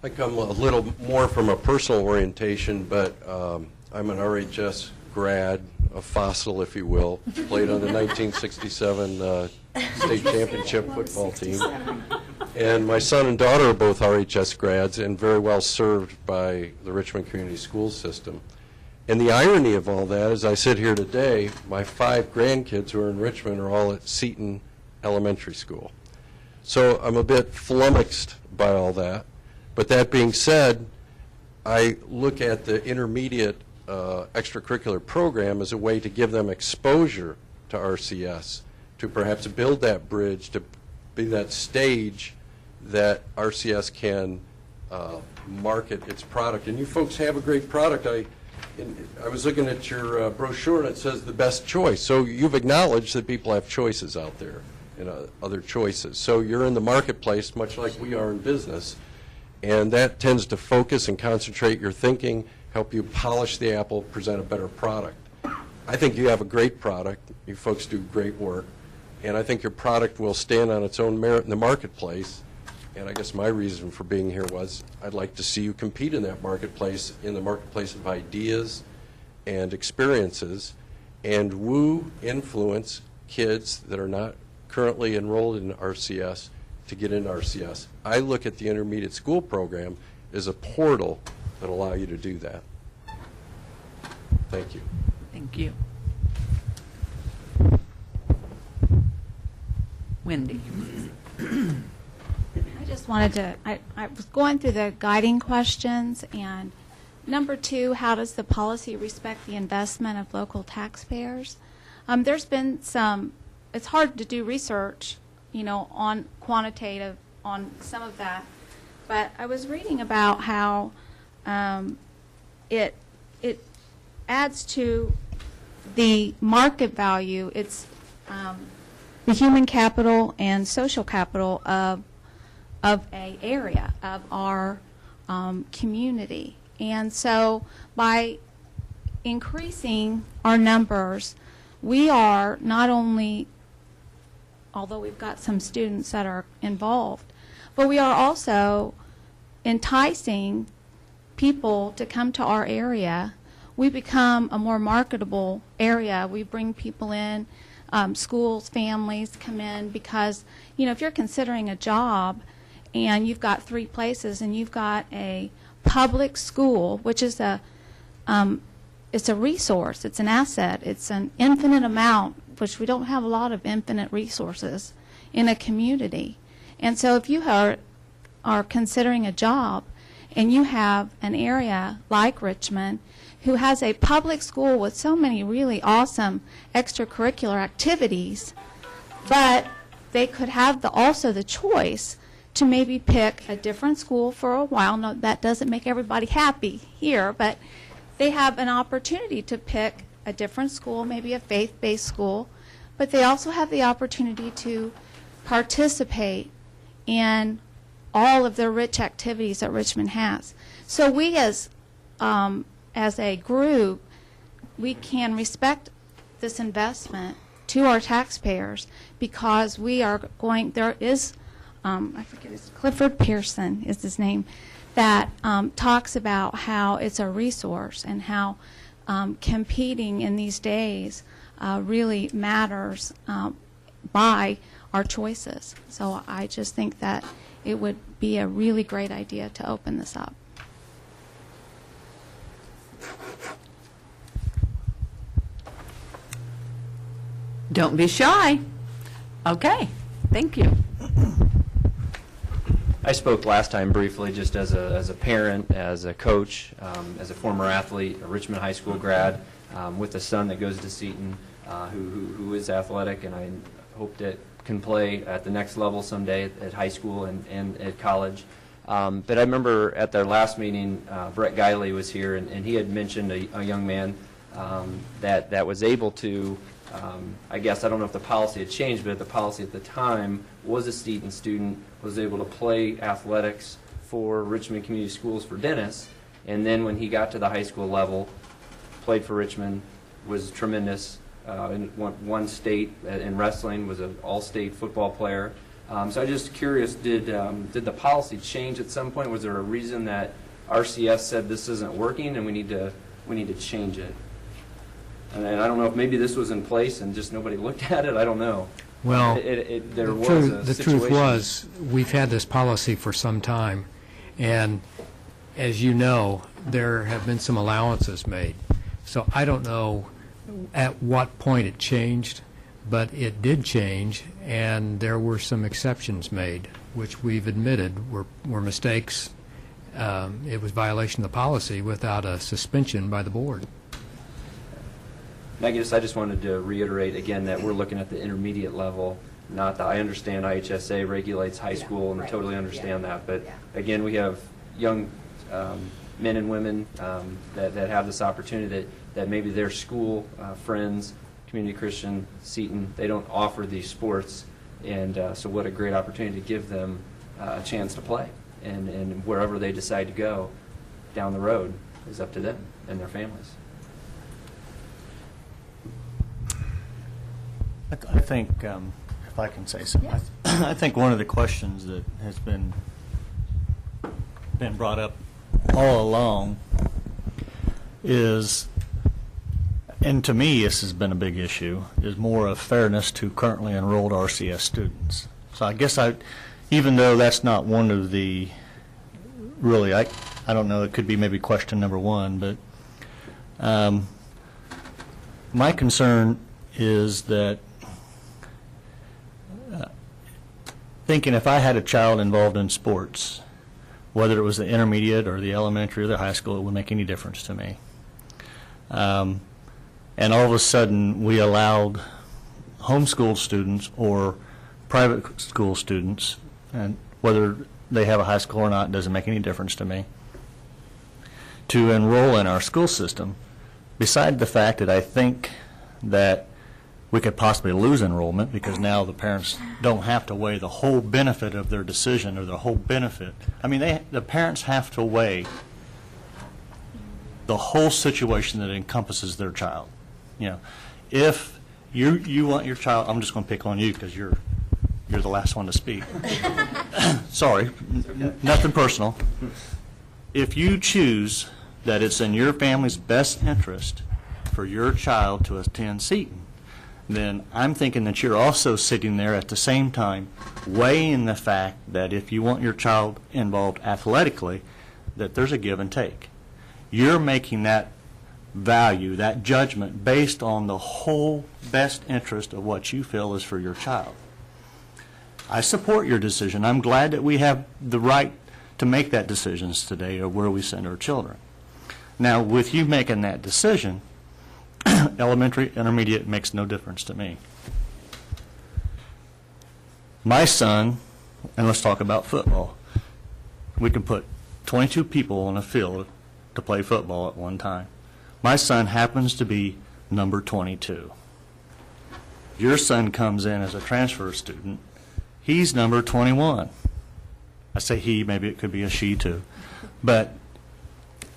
I come a little more from a personal orientation, but I'm an RHS grad, a fossil, if you will. Played on the 1967 state championship football team. And my son and daughter are both RHS grads and very well served by the Richmond Community Schools system. And the irony of all that, as I sit here today, my 5 grandkids who are in Richmond are all at Seton Elementary School. So I'm a bit flummoxed by all that. But that being said, I look at the intermediate extracurricular program as a way to give them exposure to RCS, to perhaps build that bridge, to be that stage that RCS can market its product. And you folks have a great product. I was looking at your brochure, and it says the best choice. So you've acknowledged that people have choices out there, other choices. So you're in the marketplace, much like we are in business, and that tends to focus and concentrate your thinking, help you polish the apple, present a better product. I think you have a great product. You folks do great work, and I think your product will stand on its own merit in the marketplace. And I guess my reason for being here was I'd like to see you compete in that marketplace, in the marketplace of ideas and experiences, and influence kids that are not currently enrolled in RCS to get into RCS. I look at the intermediate school program as a portal that will allow you to do that. Thank you. Thank you. Wendy. I just wanted to, I was going through the guiding questions, and number 2, how does the policy respect the investment of local taxpayers? There's been some, it's hard to do research, on quantitative, on some of that, but I was reading about how it adds to the market value. It's the human capital and social capital of a area, of our community. And so by increasing our numbers, we are not only, although we've got some students that are involved, but we are also enticing people to come to our area. We become a more marketable area. We bring people in, schools, families come in, because, if you're considering a job and you've got 3 places and you've got a public school, which is it's a resource, it's an asset, it's an infinite amount, which we don't have a lot of infinite resources in a community. And so if you are considering a job and you have an area like Richmond who has a public school with so many really awesome extracurricular activities, but they could have also the choice to maybe pick a different school for a while. No, that doesn't make everybody happy here, but they have an opportunity to pick a different school, maybe a faith-based school, but they also have the opportunity to participate in all of the rich activities that Richmond has. So we as a group, we can respect this investment to our taxpayers because we are going, there is, I forget, it's Clifford Pearson is his name, that talks about how it's a resource and how competing in these days really matters by our choices. So I just think that it would be a really great idea to open this up. Don't be shy. Okay, thank you. I spoke last time briefly just as a parent, as a coach, as a former athlete, a Richmond High School grad, with a son that goes to Seton, who is athletic, and I hope that can play at the next level someday at high school and at college. But I remember at their last meeting, Brett Guiley was here, and he had mentioned a young man that was able to, I guess, I don't know if the policy had changed, but the policy at the time was a Seton student, was able to play athletics for Richmond Community Schools for Dennis, and then when he got to the high school level, played for Richmond, was tremendous, won state in wrestling, was an all-state football player. So I'm just curious, did the policy change at some point? Was there a reason that RCS said this isn't working and we need to change it? And I don't know if maybe this was in place and just nobody looked at it. I don't know. Well, the truth was, we've had this policy for some time, and as you know, there have been some allowances made. So I don't know at what point it changed, but it did change, and there were some exceptions made, which we've admitted were mistakes. It was violation of the policy without a suspension by the board. I guess I just wanted to reiterate again that we're looking at the intermediate level, not the, I understand IHSA regulates high school, and I totally understand that, but again, we have young men and women that have this opportunity that maybe their school friends, Community Christian, Seton, they don't offer these sports, and so what a great opportunity to give them a chance to play, and wherever they decide to go down the road is up to them and their families. I think, if I can say something, yes. I think one of the questions that has been brought up all along is, and to me this has been a big issue, is more of fairness to currently enrolled RCS students. So I guess even though that's not one of the, really, I don't know, it could be maybe question number one, but my concern is that thinking if I had a child involved in sports, whether it was the intermediate or the elementary or the high school, it wouldn't make any difference to me. And all of a sudden, we allowed homeschooled students or private school students, and whether they have a high school or not doesn't make any difference to me, to enroll in our school system, beside the fact that I think that we could possibly lose enrollment because now the parents don't have to weigh the whole benefit of their decision or the whole benefit. I mean, the parents have to weigh the whole situation that encompasses their child. You know, if you want your child, I'm just going to pick on you because you're the last one to speak. Sorry, nothing personal. If you choose that it's in your family's best interest for your child to attend Seton, then I'm thinking that you're also sitting there at the same time weighing the fact that if you want your child involved athletically, that there's a give and take. You're making that value, that judgment, based on the whole best interest of what you feel is for your child. I support your decision. I'm glad that we have the right to make that decisions today of where we send our children. Now, with you making that decision, elementary, intermediate makes no difference to me. My son, and let's talk about football, we can put 22 people on a field to play football at one time. My son happens to be number 22. Your son comes in as a transfer student. He's number 21. I say he, maybe it could be a she too. But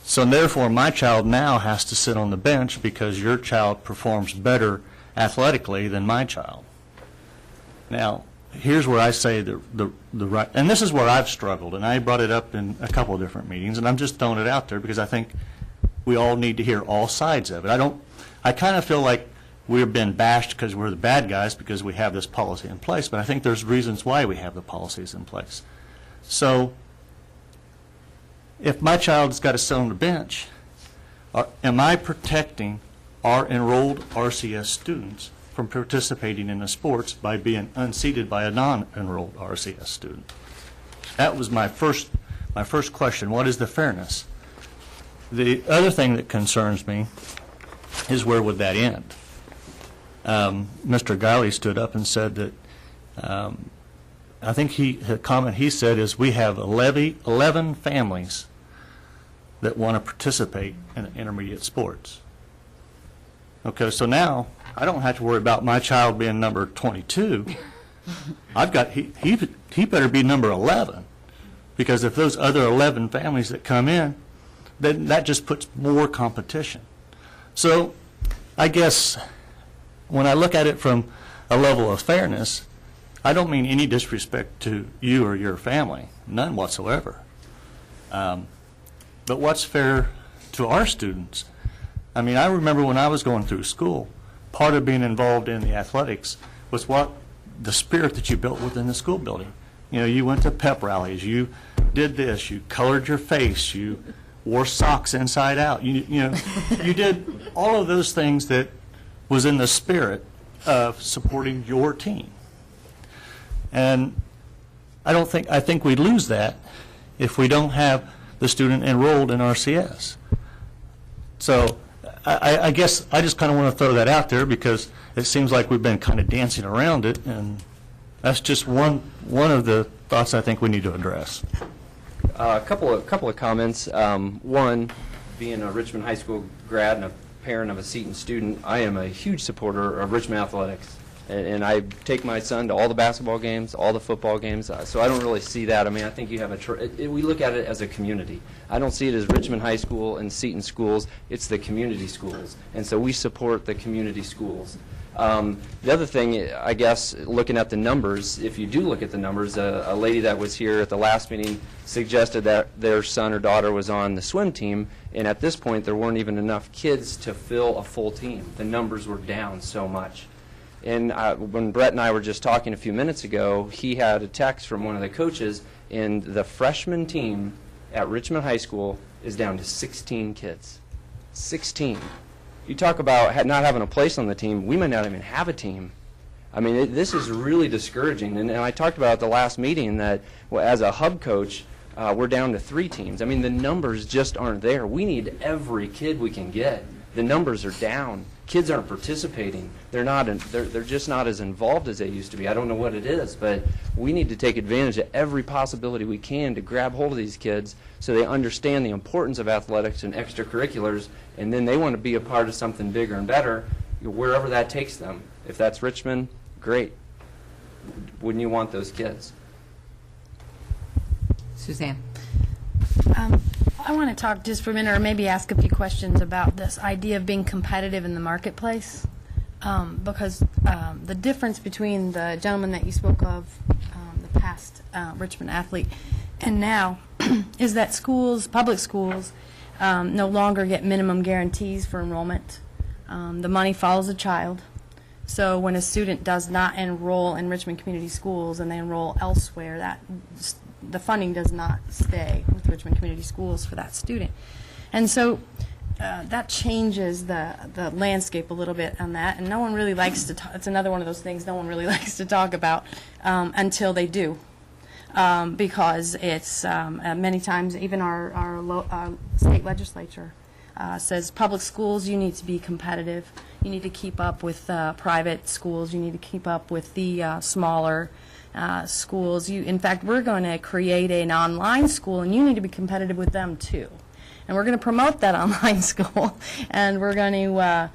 so therefore my child now has to sit on the bench because your child performs better athletically than my child. Now, here's where I say the right, and this is where I've struggled, and I brought it up in a couple of different meetings, and I'm just throwing it out there because I think we all need to hear all sides of it. I kind of feel like we've been bashed because we're the bad guys because we have this policy in place, but I think there's reasons why we have the policies in place. So if my child's got to sit on the bench, am I protecting our enrolled RCS students from participating in the sports by being unseated by a non-enrolled RCS student? That was my first question. What is the fairness? The other thing that concerns me is where would that end? Mr. Guiley stood up and said that I think the comment he said is we have 11 families that want to participate in intermediate sports. Okay, so now I don't have to worry about my child being number 22. I've got he better be number 11, because if those other 11 families that come in, then that just puts more competition. So I guess when I look at it from a level of fairness, I don't mean any disrespect to you or your family, none whatsoever. But what's fair to our students? I mean, I remember when I was going through school, part of being involved in the athletics was the spirit that you built within the school building. You know, you went to pep rallies, you did this, you colored your face, you wore socks inside out. You know, you did all of those things that was in the spirit of supporting your team. And I think we lose that if we don't have the student enrolled in RCS. So I guess I just kind of want to throw that out there because it seems like we've been kind of dancing around it, and that's just one of the thoughts I think we need to address. A couple of comments. One, being a Richmond High School grad and a parent of a Seton student, I am a huge supporter of Richmond athletics. And I take my son to all the basketball games, all the football games, so I don't really see that. I mean, I think you have we look at it as a community. I don't see it as Richmond High School and Seton schools. It's the community schools, and so we support the community schools. The other thing, I guess, looking at the numbers, if you do look at the numbers, a lady that was here at the last meeting suggested that their son or daughter was on the swim team, and at this point there weren't even enough kids to fill a full team. The numbers were down so much. And when Brett and I were just talking a few minutes ago, he had a text from one of the coaches, and the freshman team at Richmond High School is down to 16 kids. 16. You talk about not having a place on the team, we might not even have a team. I mean, this is really discouraging. And I talked about at the last meeting that, well, as a hub coach, we're down to 3 teams. I mean, the numbers just aren't there. We need every kid we can get. The numbers are down. Kids aren't participating. They're just not as involved as they used to be. I don't know what it is, but we need to take advantage of every possibility we can to grab hold of these kids so they understand the importance of athletics and extracurriculars, and then they want to be a part of something bigger and better, wherever that takes them. If that's Richmond, great. Wouldn't you want those kids? Suzanne. I want to talk just for a minute, or maybe ask a few questions about this idea of being competitive in the marketplace, because the difference between the gentleman that you spoke of, the past Richmond athlete, and now is that schools, public schools, no longer get minimum guarantees for enrollment. The money follows the child. So when a student does not enroll in Richmond Community Schools and they enroll elsewhere, the funding does not stay with Richmond Community Schools for that student. And so that changes the landscape a little bit on that, and no one really likes to talk. It's another one of those things no one really likes to talk about until they do. because it's many times, even our state legislature says public schools, you need to be competitive. You need to keep up with private schools. You need to keep up with the smaller schools. In fact, we're going to create an online school, and you need to be competitive with them too. And we're going to promote that online school, and we're going to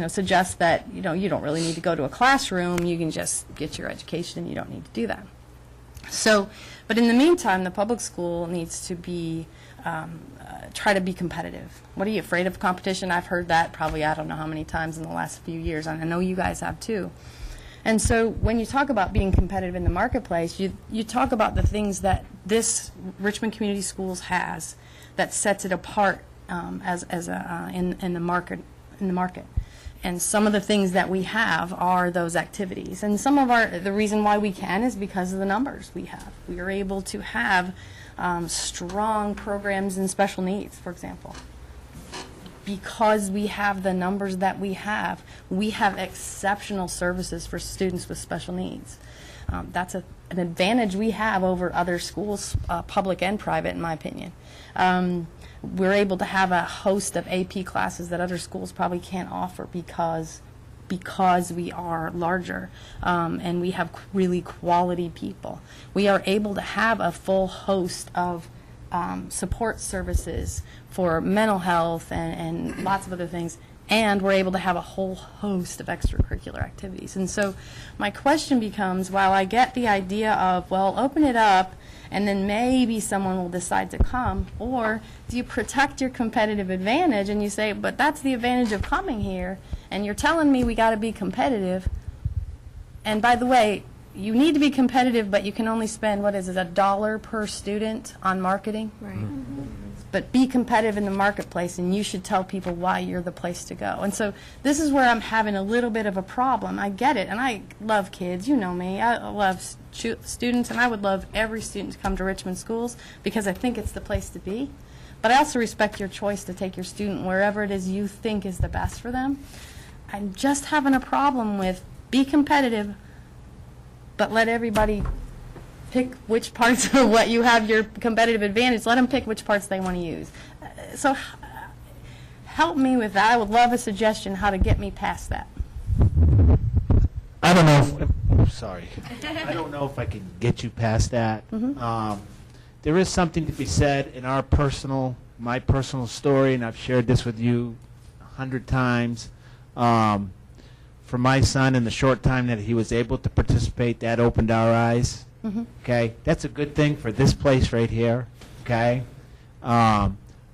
suggest that you don't really need to go to a classroom. You can just get your education, and you don't need to do that. So, but in the meantime, the public school needs to be try to be competitive. What are you afraid of competition? I've heard that probably I don't know how many times in the last few years, and I know you guys have too. And so when you talk about being competitive in the marketplace, you talk about the things that this Richmond Community Schools has that sets it apart in the market. And some of the things that we have are those activities. And some of the reason why we can is because of the numbers we have. We are able to have strong programs in special needs, for example. Because we have the numbers that we have exceptional services for students with special needs. That's an advantage we have over other schools, public and private, in my opinion. We're able to have a host of AP classes that other schools probably can't offer because we are larger and we have really quality people. We are able to have a full host of support services for mental health and lots of other things, and we're able to have a whole host of extracurricular activities. And so my question becomes, while I get the idea of, well, open it up and then maybe someone will decide to come, or do you protect your competitive advantage and you say, but that's the advantage of coming here, and you're telling me we got to be competitive, and by the way, you need to be competitive, but you can only spend, what is it, $1 per student on marketing? Right. Mm-hmm. But be competitive in the marketplace, and you should tell people why you're the place to go. And so this is where I'm having a little bit of a problem. I get it, and I love kids. You know me. I love students, and I would love every student to come to Richmond schools because I think it's the place to be. But I also respect your choice to take your student wherever it is you think is the best for them. I'm just having a problem with be competitive, but let everybody pick which parts of what you have your competitive advantage. Let them pick which parts they want to use. So help me with that. I would love a suggestion how to get me past that. I don't know. Sorry. I don't know if I can get you past that. Mm-hmm. There is something to be said in my personal story, and I've shared this with you 100 times. For my son, in the short time that he was able to participate, that opened our eyes. Mm-hmm. Okay, that's a good thing for this place right here. Okay,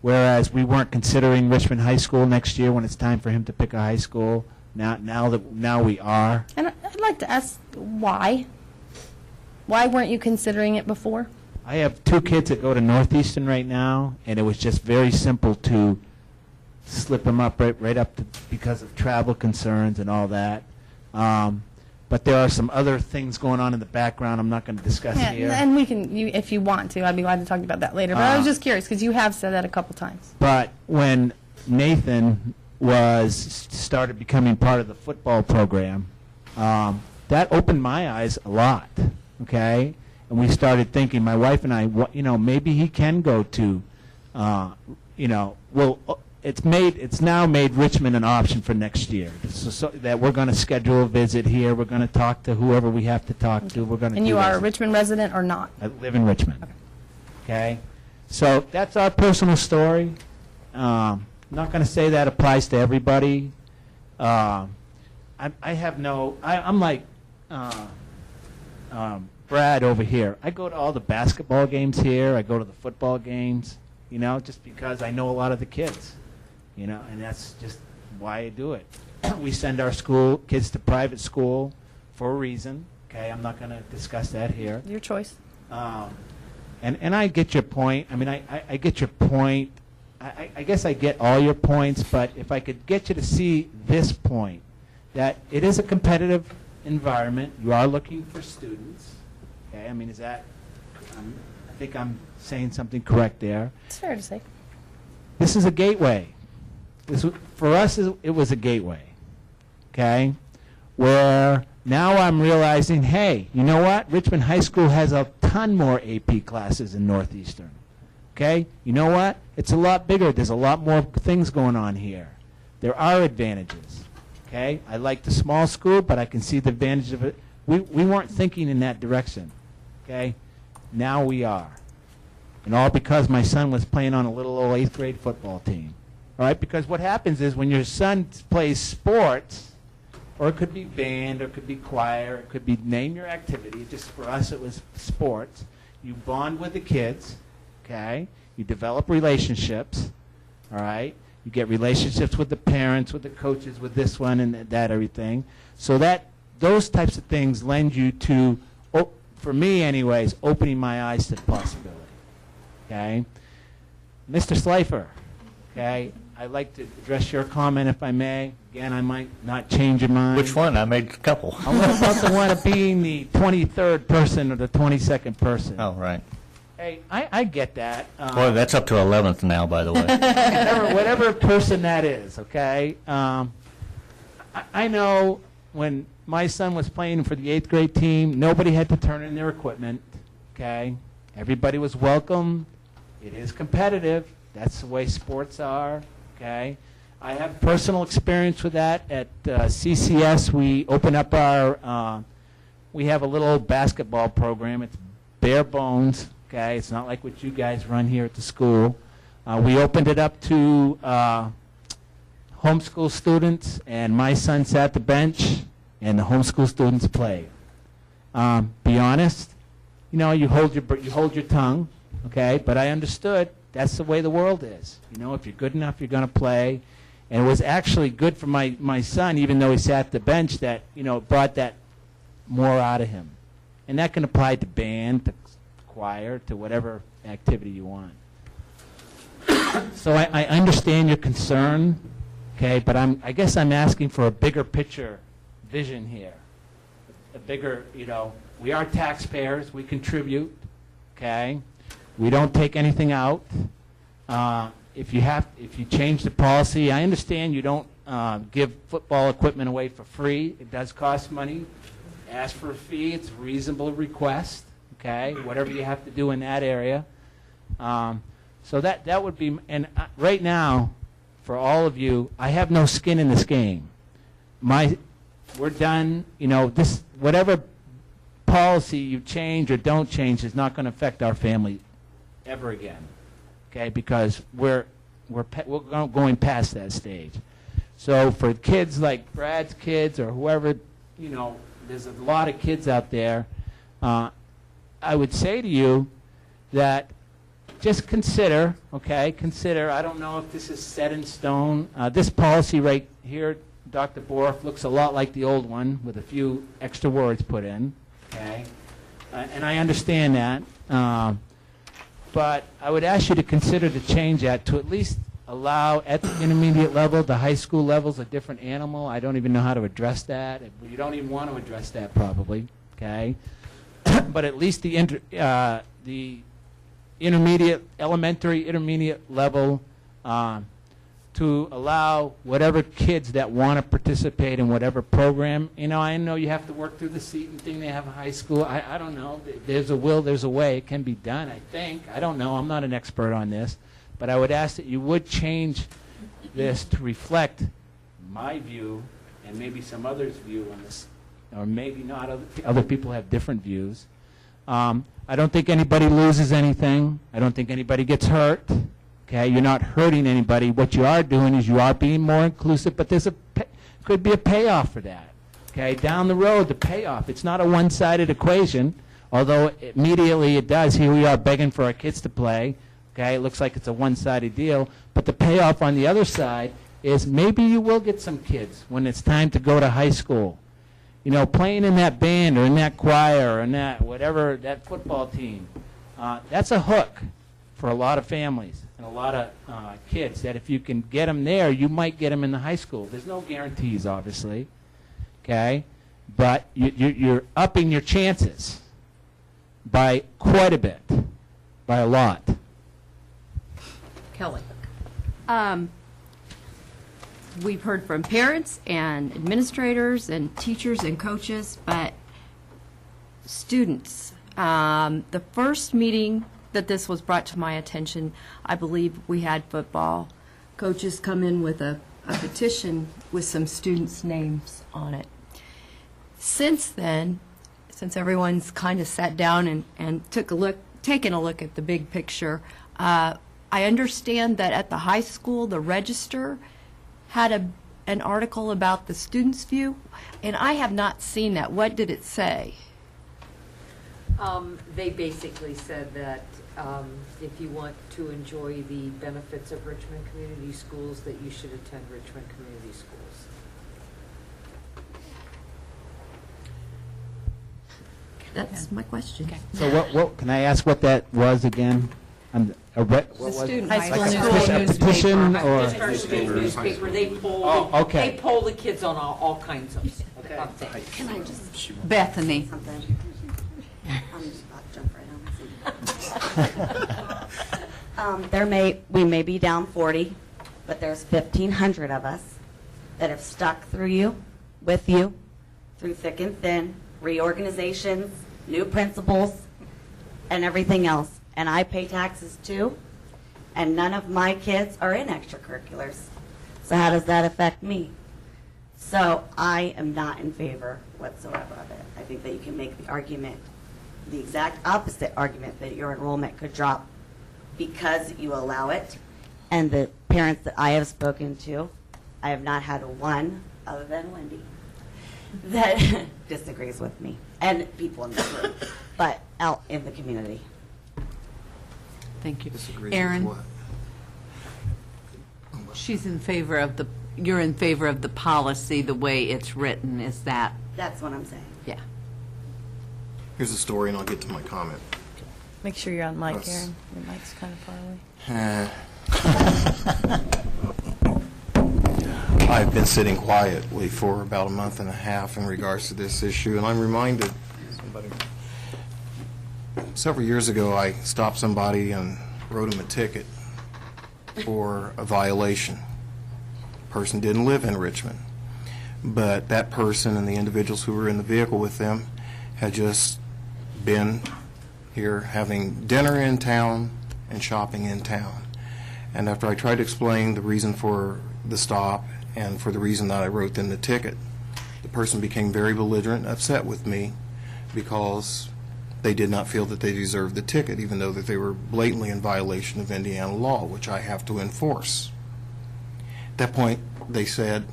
whereas we weren't considering Richmond High School next year when it's time for him to pick a high school. Now we are. And I'd like to ask why. Why weren't you considering it before? I have 2 kids that go to Northeastern right now, and it was just very simple to slip them up right up to, because of travel concerns and all that. But there are some other things going on in the background I'm not going to discuss here. And we can, if you want to, I'd be glad to talk about that later. But I was just curious because you have said that a couple times. But when Nathan started becoming part of the football program, that opened my eyes a lot. Okay, and we started thinking, my wife and I, maybe he can go to, It's now made Richmond an option for next year, so that we're going to schedule a visit here. We're going to talk to whoever we have to talk to. We're going to. And you are a Richmond resident or not? I live in Richmond. Okay, so that's our personal story. I'm not going to say that applies to everybody. I'm like Brad over here. I go to all the basketball games here. I go to the football games. Just because I know a lot of the kids. And that's just why I do it. We send our kids to private school for a reason. Okay, I'm not going to discuss that here. Your choice. And I get your point. I mean, I get your point. I guess I get all your points, but if I could get you to see this point, that it is a competitive environment. You are looking for students. Okay, I mean, I think I'm saying something correct there. It's fair to say. This is a gateway. For us, it was a gateway, okay, where Now I'm realizing, hey, you know what? Richmond High School has a ton more AP classes in Northeastern. Okay? You know what? It's a lot bigger. There's a lot more things going on here. There are advantages. Okay? I like the small school, but I can see the advantage of it. We weren't thinking in that direction. Okay? Now we are. And all because my son was playing on a little old 8th grade football team. All right? Because what happens is when your son plays sports, or it could be band, or it could be choir, it could be name your activity. Just for us, it was sports. You bond with the kids, okay? You develop relationships, all right? You get relationships with the parents, with the coaches, with this one and that everything. So that those types of things lend you to, for me anyways, opening my eyes to the possibility, okay? Mr. Slifer, okay? I'd like to address your comment, if I may. Again, I might not change your mind. Which one? I made a couple. I'm about the one of being the 23rd person or the 22nd person. Oh, right. Hey, I get that. Well, that's up to 11th now, by the way. whatever person that is, okay? I know when my son was playing for the 8th grade team, nobody had to turn in their equipment, okay? Everybody was welcome. It is competitive. That's the way sports are. Okay, I have personal experience with that. At CCS, we open up our, we have a little basketball program. It's bare bones, okay? It's not like what you guys run here at the school. We opened it up to homeschool students, and my son sat the bench, and the homeschool students played. Be honest, you know, you hold your tongue, okay? But I understood. That's the way the world is. You know, if you're good enough, you're going to play. And it was actually good for my son, even though he sat the bench, that, you know, brought that more out of him. And that can apply to band, to choir, to whatever activity you want. So I understand your concern, okay, but I guess I'm asking for a bigger picture vision here. A bigger, you know, we are taxpayers, we contribute, okay? We don't take anything out. If you change the policy, I understand you don't give football equipment away for free. It does cost money. Ask for a fee. It's a reasonable request. Okay, whatever you have to do in that area. So that would be. And right now, for all of you, I have no skin in this game. We're done. You know, this whatever policy you change or don't change is not going to affect our family ever again, okay? Because we're going past that stage. So for kids like Brad's kids or whoever, you know, there's a lot of kids out there. I would say to you that just consider, okay? Consider. I don't know if this is set in stone. This policy right here, Dr. Borf, looks a lot like the old one with a few extra words put in, okay? And I understand that. But I would ask you to consider to change that to at least allow at the intermediate level, the high school level's a different animal. I don't even know how to address that. You don't even want to address that probably, okay? But at least the intermediate, elementary, intermediate level to allow whatever kids that want to participate in whatever program. You know, I know you have to work through the seating thing. They have a high school. I don't know. There's a will, there's a way. It can be done, I think. I don't know. I'm not an expert on this. But I would ask that you would change this to reflect my view and maybe some others' view on this. Or maybe not. Other people have different views. I don't think anybody loses anything. I don't think anybody gets hurt. Okay, you're not hurting anybody. What you are doing is you are being more inclusive, but there's could be a payoff for that. Okay, down the road, the payoff. It's not a one-sided equation, although immediately it does. Here we are begging for our kids to play. Okay, it looks like it's a one-sided deal, but the payoff on the other side is maybe you will get some kids when it's time to go to high school. You know, playing in that band or in that choir or in that whatever, that football team, that's a hook for a lot of families and a lot of kids, that if you can get them there, you might get them in the high school. There's no guarantees, obviously, okay? But you're upping your chances by quite a bit, by a lot. Kelly. we've heard from parents and administrators and teachers and coaches, but students. The first meeting that this was brought to my attention, I believe we had football coaches come in with a petition with some students' names on it. Since then, since everyone's kind of sat down and taken a look at the big picture, I understand that at the high school, the Register had an article about the students' view, and I have not seen that. What did it say? They basically said that if you want to enjoy the benefits of Richmond Community Schools, that you should attend Richmond Community Schools. That's my question. So what, can I ask what that was again? What was student it? high school Like a petition newspaper. or? Just a newspaper. They poll. Oh, okay. They poll the kids on all kinds of things. Can I just Bethany. something? I'm just about to jump right on. We may be down 40, but there's 1,500 of us that have stuck with you, through thick and thin, reorganizations, new principals, and everything else. And I pay taxes too, and none of my kids are in extracurriculars. So how does that affect me? So I am not in favor whatsoever of it. I think that you can make the argument, the exact opposite argument, that your enrollment could drop because you allow it. And the parents that I have spoken to, I have not had one, other than Wendy, that disagrees with me, and people in this room, but out in the community. Thank you. Aaron? She's in favor of you're in favor of the policy, the way it's written, is that? That's what I'm saying. Yeah. Here's the story, and I'll get to my comment. Make sure you're on mic, Yes. Aaron. Your mic's kind of far away. I've been sitting quietly for about a month and a half in regards to this issue, and I'm reminded, several years ago I stopped somebody and wrote him a ticket for a violation. The person didn't live in Richmond, but that person and the individuals who were in the vehicle with them had just been here having dinner in town and shopping in town. And after I tried to explain the reason for the stop and for the reason that I wrote them the ticket, the person became very belligerent and upset with me because they did not feel that they deserved the ticket, even though that they were blatantly in violation of Indiana law, which I have to enforce. At that point, they said,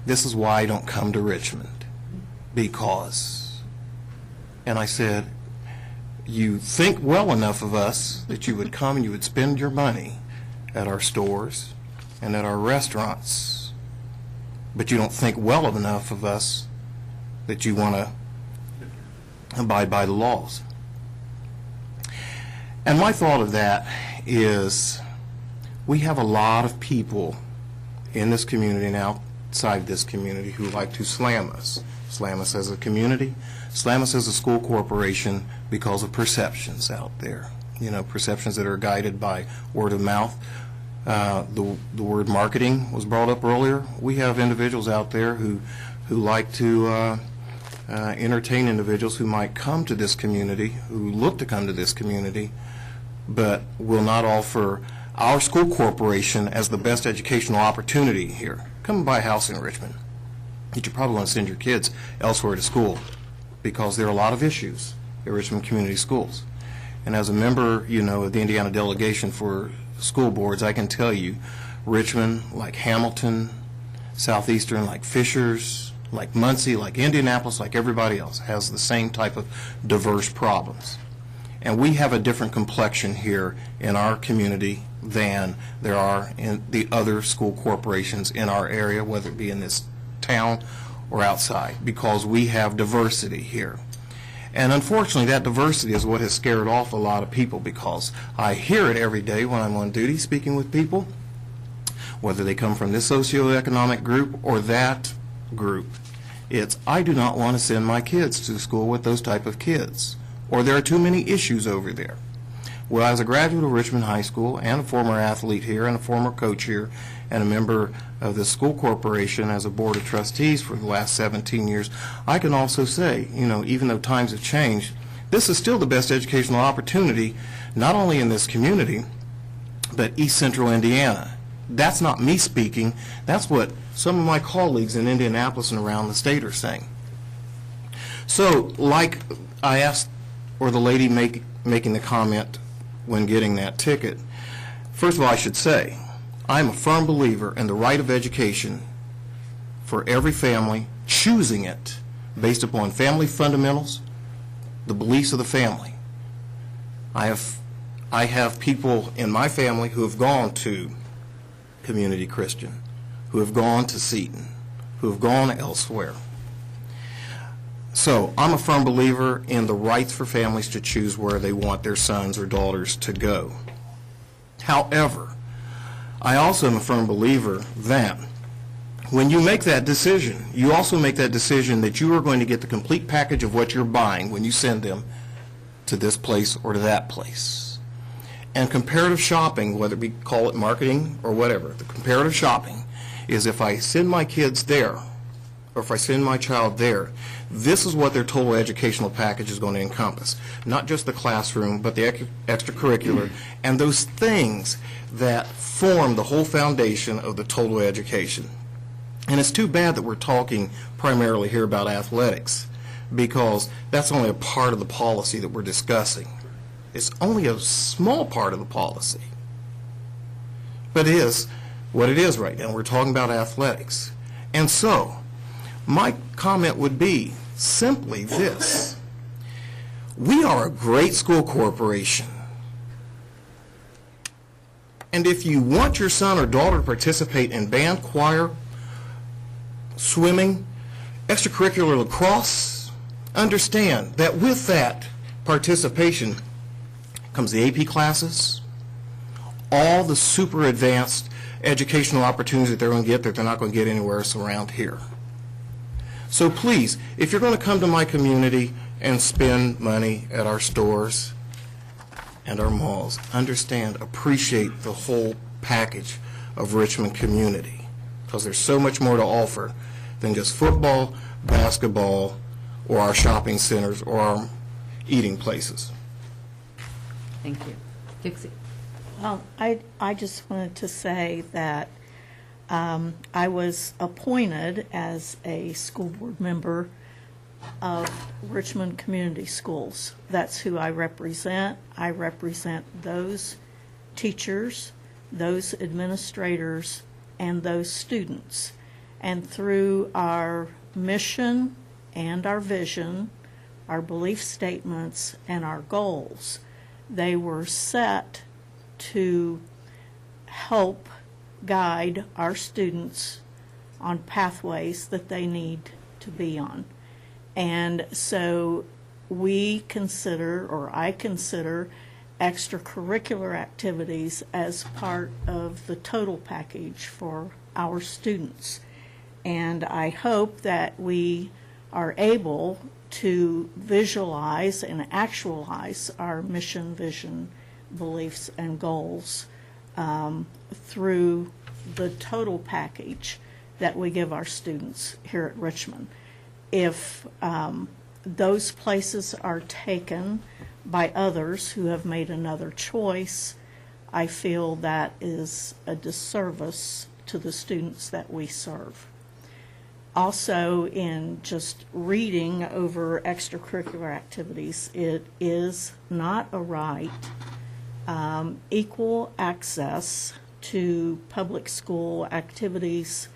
"This is why I don't come to Richmond, because." And I said, "You think well enough of us that you would come and you would spend your money at our stores and at our restaurants, but you don't think well enough of us that you want to abide by the laws." And my thought of that is, we have a lot of people in this community and outside this community who like to slam us as a community, slam us as a school corporation because of perceptions out there. You know, perceptions that are guided by word of mouth. The word marketing was brought up earlier. We have individuals out there who like to entertain individuals who might come to this community, who look to come to this community, but will not offer our school corporation as the best educational opportunity here. Come buy a house in Richmond. You probably want to send your kids elsewhere to school because there are a lot of issues at Richmond Community Schools. And as a member, you know, of the Indiana delegation for school boards, I can tell you, Richmond, like Hamilton, Southeastern, like Fishers, like Muncie, like Indianapolis, like everybody else, has the same type of diverse problems. And we have a different complexion here in our community than there are in the other school corporations in our area, whether it be in this town or outside, because we have diversity here. And unfortunately, that diversity is what has scared off a lot of people, because I hear it every day when I'm on duty speaking with people, whether they come from this socioeconomic group or that group. It's, "I do not want to send my kids to school with those type of kids," or "there are too many issues over there." Well, as a graduate of Richmond High School and a former athlete here and a former coach here and a member of the school corporation as a board of trustees for the last 17 years, I can also say, even though times have changed, this is still the best educational opportunity, not only in this community, but East Central Indiana. That's not me speaking. That's what some of my colleagues in Indianapolis and around the state are saying. So, like I asked, or the lady making the comment when getting that ticket, first of all, I should say, I'm a firm believer in the right of education for every family, choosing it based upon family fundamentals, the beliefs of the family. I have people in my family who have gone to Community Christian, who have gone to Seton, who have gone elsewhere. So I'm a firm believer in the rights for families to choose where they want their sons or daughters to go. However, I also am a firm believer that when you make that decision, you also make that decision that you are going to get the complete package of what you're buying when you send them to this place or to that place. And comparative shopping, whether we call it marketing or whatever, the comparative shopping is if I send my kids there or if I send my child there, this is what their total educational package is going to encompass. Not just the classroom, but the extracurricular and those things that form the whole foundation of the total education. And it's too bad that we're talking primarily here about athletics, because that's only a part of the policy that we're discussing. It's only a small part of the policy. But it is what it is right now. We're talking about athletics. And so, my comment would be simply this. We are a great school corporation. And if you want your son or daughter to participate in band, choir, swimming, extracurricular lacrosse, understand that with that participation comes the AP classes, all the super advanced educational opportunities that they're going to get that they're not going to get anywhere else around here. So please, if you're going to come to my community and spend money at our stores and our malls, understand, appreciate the whole package of Richmond community, because there's so much more to offer than just football, basketball, or our shopping centers or our eating places. Thank you. Dixie. Well, I just wanted to say that I was appointed as a school board member of Richmond Community Schools. That's who I represent. I represent those teachers, those administrators, and those students. And through our mission and our vision, our belief statements, and our goals, they were set to help guide our students on pathways that they need to be on. And so we consider, or I consider, extracurricular activities as part of the total package for our students. And I hope that we are able to visualize and actualize our mission, vision, beliefs, and goals through the total package that we give our students here at Richmond. If those places are taken by others who have made another choice, I feel that is a disservice to the students that we serve. Also, in just reading over extracurricular activities, it is not a right. Equal access to public school activities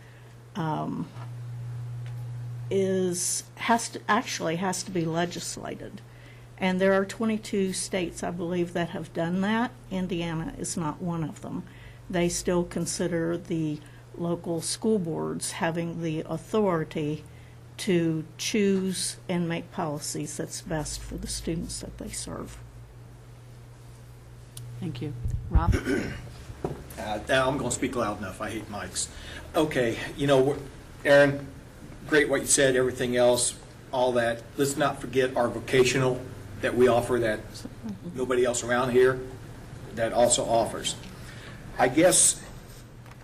has to be legislated. And there are 22 states, I believe, that have done that. Indiana is not one of them. They still consider the local school boards having the authority to choose and make policies that's best for the students that they serve. Thank you. Rob? Now I'm going to speak loud enough. I hate mics. Okay, Aaron, great what you said, everything else, all that. Let's not forget our vocational that we offer that nobody else around here that also offers. I guess,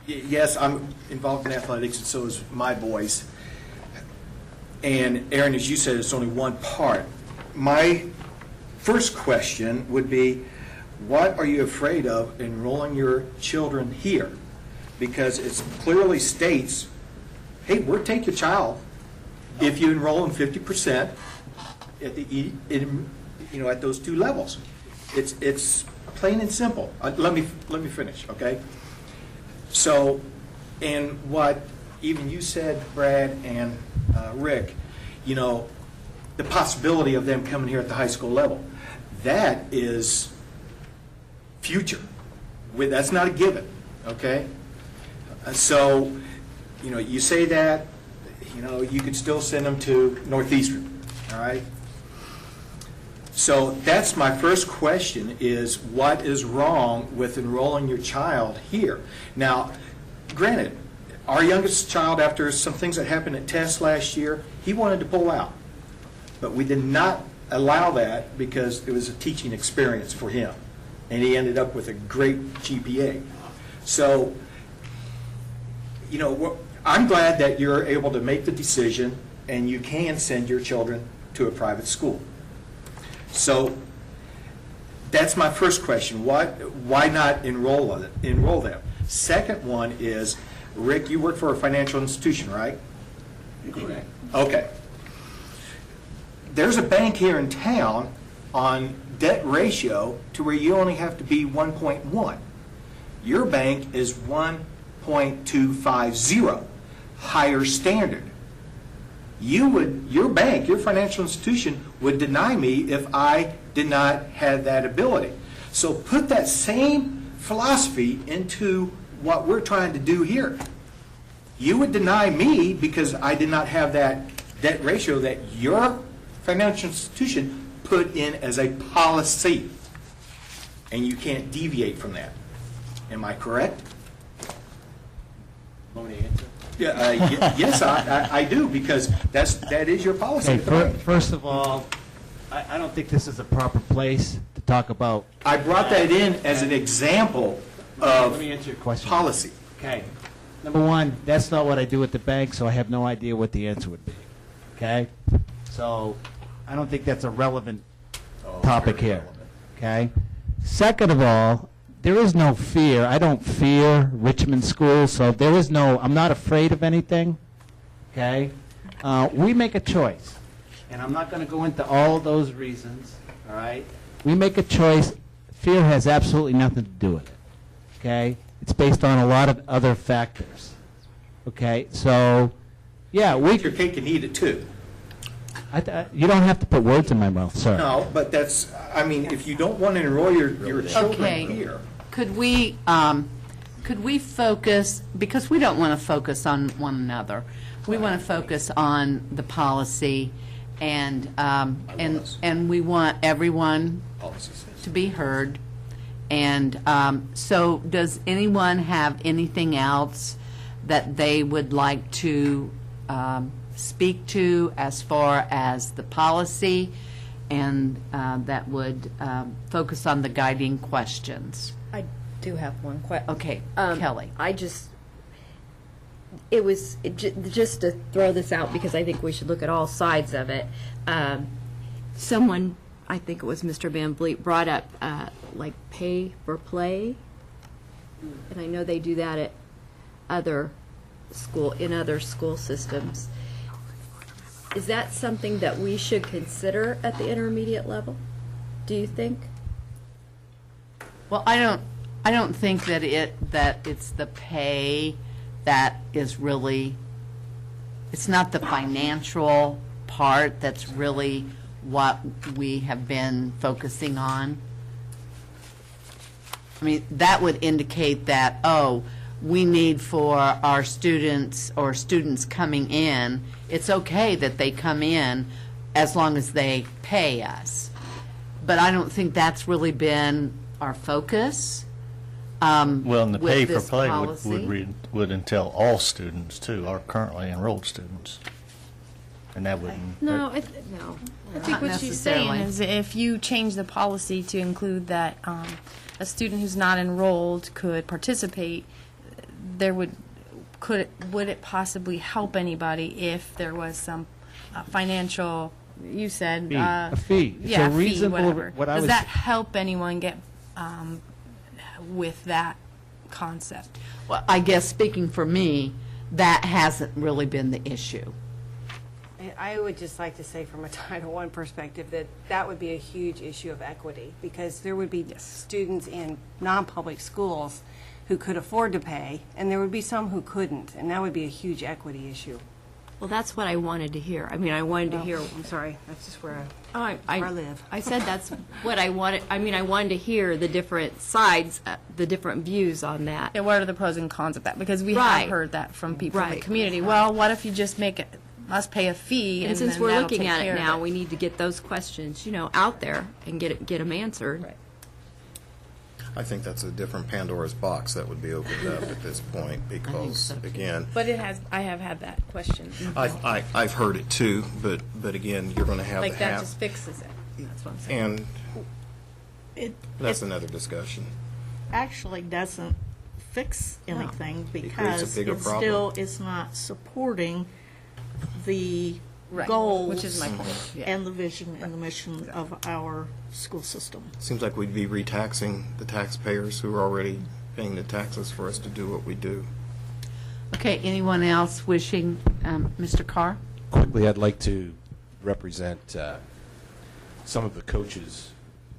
yes, I'm involved in athletics, and so is my boys. And Aaron, as you said, it's only one part. My first question would be, what are you afraid of enrolling your children here? Because it clearly states, hey, we'll take your child if you enroll in 50% at the at those two levels. It's plain and simple. Let me finish, okay? So, and what even you said, Brad and Rick, the possibility of them coming here at the high school level, that is future. That's not a given, okay? So, you say that, you could still send them to Northeastern, all right? So that's my first question is, what is wrong with enrolling your child here? Now, granted, our youngest child, after some things that happened at TESS last year, he wanted to pull out. But we did not allow that because it was a teaching experience for him. And he ended up with a great GPA. So, I'm glad that you're able to make the decision and you can send your children to a private school. So that's my first question. Why not enroll them? Second one is, Rick, you work for a financial institution, right? Correct. Okay. There's a bank here in town on debt ratio to where you only have to be 1.1. Your bank is 1.250, higher standard. Your bank, your financial institution, would deny me if I did not have that ability. So put that same philosophy into what we're trying to do here. You would deny me because I did not have that debt ratio that your financial institution put in as a policy. And you can't deviate from that. Am I correct? Want me to answer? Yes, I do, because that is your policy. Okay, first of all, I don't think this is a proper place to talk about. I brought that in as an example of Let me answer your question. policy. Okay. Number one, that's not what I do at the bank, so I have no idea what the answer would be. Okay? So I don't think that's a relevant topic here. Okay? Second of all, there is no fear. I don't fear Richmond schools, so there is no, I'm not afraid of anything. Okay? We make a choice. And I'm not going to go into all those reasons. All right? We make a choice. Fear has absolutely nothing to do with it. Okay? It's based on a lot of other factors. Okay? So, yeah, Eat your cake and eat it too. You don't have to put words in my mouth, sir. No, but that's, if you don't want to enroll your children here. Could we focus, because we don't want to focus on one another. We want to focus on the policy, and we want everyone to be heard. And so does anyone have anything else that they would like to speak to as far as the policy, and that would focus on the guiding questions? I do have one question. Okay, Kelly. It was just to throw this out because I think we should look at all sides of it. Someone, I think it was Mr. Van Vliet, brought up like pay for play, and I know they do that at other school systems. Is that something that we should consider at the intermediate level? Do you think? Well, I don't think that it's the pay that is really, it's not the financial part that's really what we have been focusing on. I mean, that would indicate that, we need for our students or students coming in, it's okay that they come in as long as they pay us. But I don't think that's really been our focus. Well, and the with pay for this play policy. would entail all students too, our currently enrolled students. And that wouldn't. No, No. I think what she's saying is if you change the policy to include that a student who's not enrolled could participate, would it possibly help anybody if there was some financial, you said, A fee. It's yeah, a reasonable. whatever. What I Does was that help anyone get with that concept? Well, I guess speaking for me, that hasn't really been the issue. I would just like to say from a Title I perspective that that would be a huge issue of equity, because there would be students in non-public schools who could afford to pay, and there would be some who couldn't, and that would be a huge equity issue. Well, that's what I wanted to hear. I mean, I wanted to hear. I'm sorry, that's just where I I live. I said that's what I wanted. I mean, I wanted to hear the different sides, the different views on that. Yeah, what are the pros and cons of that? Because we Right. have heard that from people in the Right. community. Well, what if you just make us pay a fee, And and since then we're that'll looking take at care it of of now, we need to get those questions, out there and get them answered. Right. I think that's a different Pandora's box that would be opened up at this point, because, again, But I have had that question. I've heard it too, but again, you're going to have Like to that have, just fixes it. That's what I'm saying. and that's another discussion. Actually doesn't fix anything It creates a because bigger it problem. still is not supporting the Right, goals which is my point, yeah. and the vision and the mission of our school system. Seems like we'd be retaxing the taxpayers who are already paying the taxes for us to do what we do. Okay, anyone else wishing, Mr. Carr? Quickly, I'd like to represent some of the coaches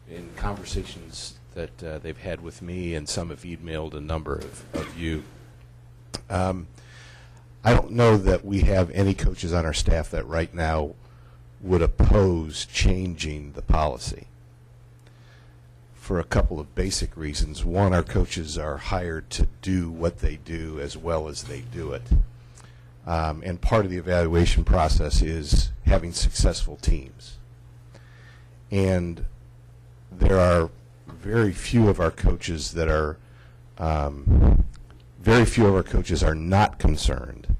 in conversations that they've had with me, and some have emailed a number of you. I don't know that we have any coaches on our staff that right now would oppose changing the policy, for a couple of basic reasons. One, our coaches are hired to do what they do as well as they do it. And part of the evaluation process is having successful teams. And there are very few of our coaches that are, not concerned,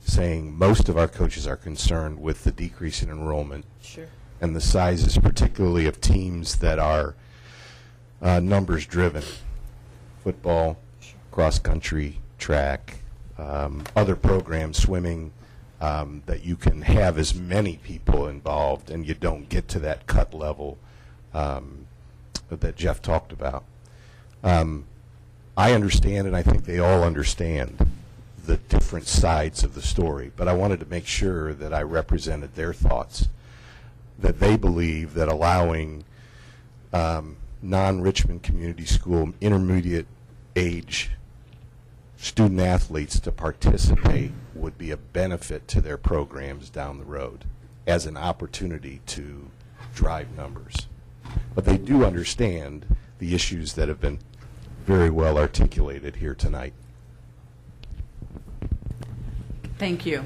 saying most of our coaches are concerned with the decrease in enrollment. Sure. And the sizes, particularly of teams that are numbers driven. Football, cross country, track, other programs, swimming, that you can have as many people involved and you don't get to that cut level that Jeff talked about. I understand, and I think they all understand, the different sides of the story, but I wanted to make sure that I represented their thoughts, that they believe that allowing non-Richmond Community School intermediate age student athletes to participate would be a benefit to their programs down the road as an opportunity to drive numbers. But they do understand the issues that have been very well articulated here tonight. Thank you.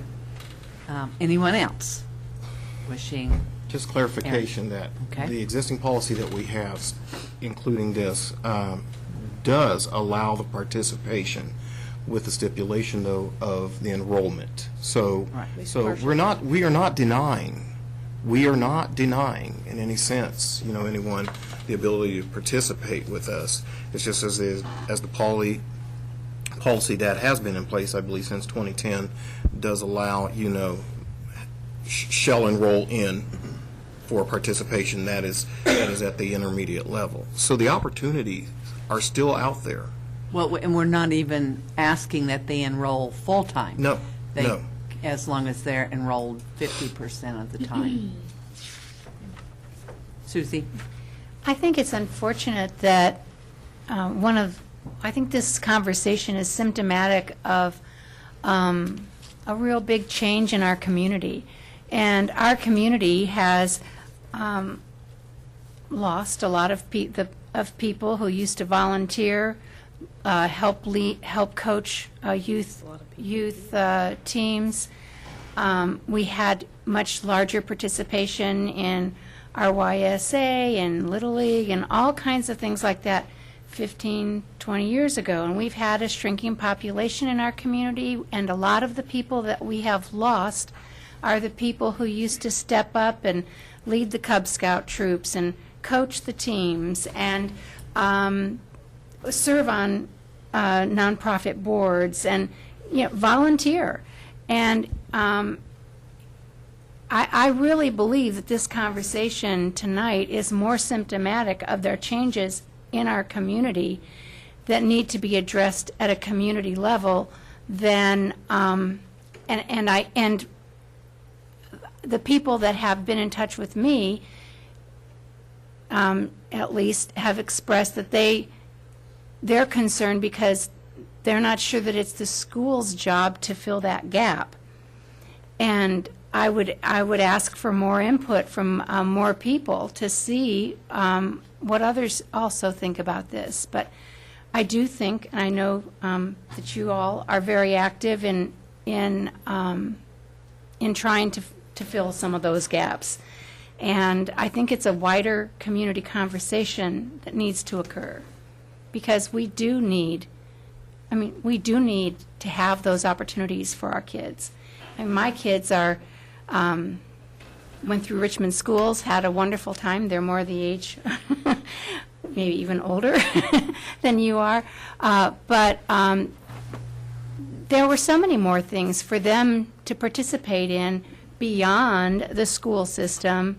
Anyone else wishing? Just clarification that Okay. the existing policy that we have, including this, does allow the participation with the stipulation, though, of the enrollment. So, we are not denying in any sense, anyone the ability to participate with us. It's just as the policy that has been in place, I believe, since 2010, does allow, shall enroll in for participation that is at the intermediate level. So the opportunities are still out there. Well, and we're not even asking that they enroll full-time. No. As long as they're enrolled 50% of the time. Susie? I think it's unfortunate that I think this conversation is symptomatic of a real big change in our community. And our community has lost a lot of people who used to volunteer, help coach youth teams. We had much larger participation in RYSA and Little League and all kinds of things like that 15, 20 years ago. And we've had a shrinking population in our community, and a lot of the people that we have lost are the people who used to step up and lead the Cub Scout troops and coach the teams and serve on nonprofit boards and volunteer. And I really believe that this conversation tonight is more symptomatic of their changes in our community that need to be addressed at a community level than and the people that have been in touch with me at least have expressed that they're concerned because they're not sure that it's the school's job to fill that gap. And I would ask for more input from more people to see what others also think about this. But I do think, and I know that you all are very active in trying to fill some of those gaps. And I think it's a wider community conversation that needs to occur, because we do need to have those opportunities for our kids. And my kids went through Richmond schools, had a wonderful time. They're more the age, maybe even older than you are. But there were so many more things for them to participate in beyond the school system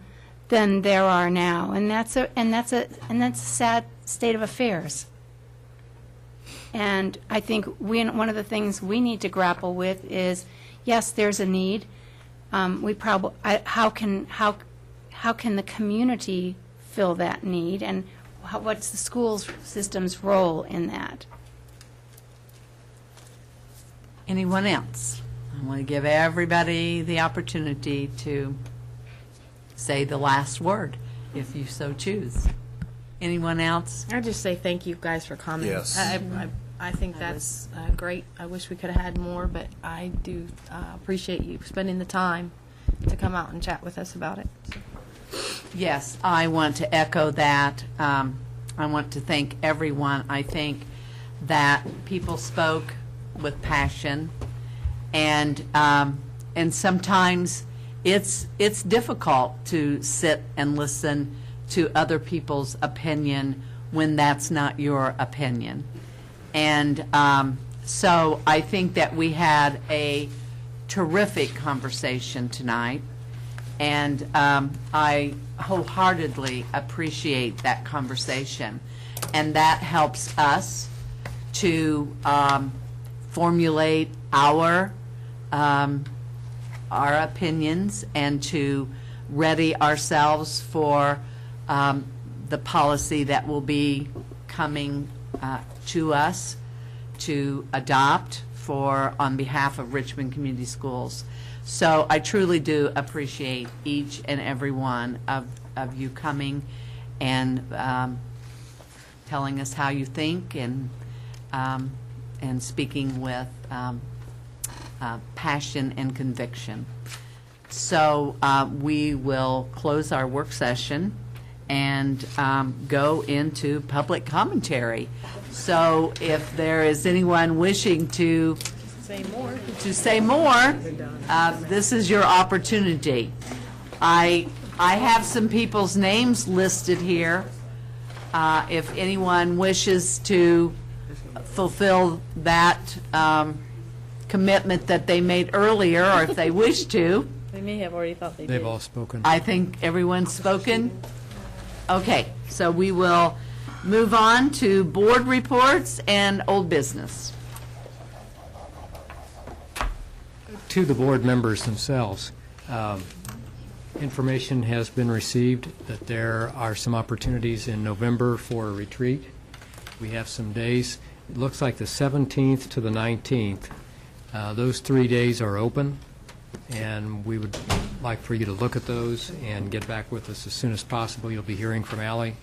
than there are now, and that's a sad state of affairs. And I think one of the things we need to grapple with is, yes, there's a need. How can the community fill that need, and what's the school system's role in that? Anyone else? I want to give everybody the opportunity to say the last word, if you so choose. Anyone else? I just say thank you guys for coming. Yes. I think that's great. I wish we could have had more, but I do appreciate you spending the time to come out and chat with us about it. Yes, I want to echo that. I want to thank everyone. I think that people spoke with passion, and sometimes it's difficult to sit and listen to other people's opinion when that's not your opinion. And so I think that we had a terrific conversation tonight, and I wholeheartedly appreciate that conversation. And that helps us to formulate our opinions and to ready ourselves for the policy that will be coming to us to adopt on behalf of Richmond Community Schools. So I truly do appreciate each and every one of you coming and telling us how you think and speaking with passion and conviction. So we will close our work session and go into public commentary. So if there is anyone wishing to say more, this is your opportunity. I have some people's names listed here. If anyone wishes to fulfill that commitment that they made earlier, or if they wish to. They may have already thought they did. They've all spoken. I think everyone's spoken. Okay, so we will move on to board reports and old business. To the board members themselves, information has been received that there are some opportunities in November for a retreat. We have some days. It looks like the 17th to the 19th. Those 3 days are open, and we would like for you to look at those and get back with us as soon as possible. You'll be hearing from Allie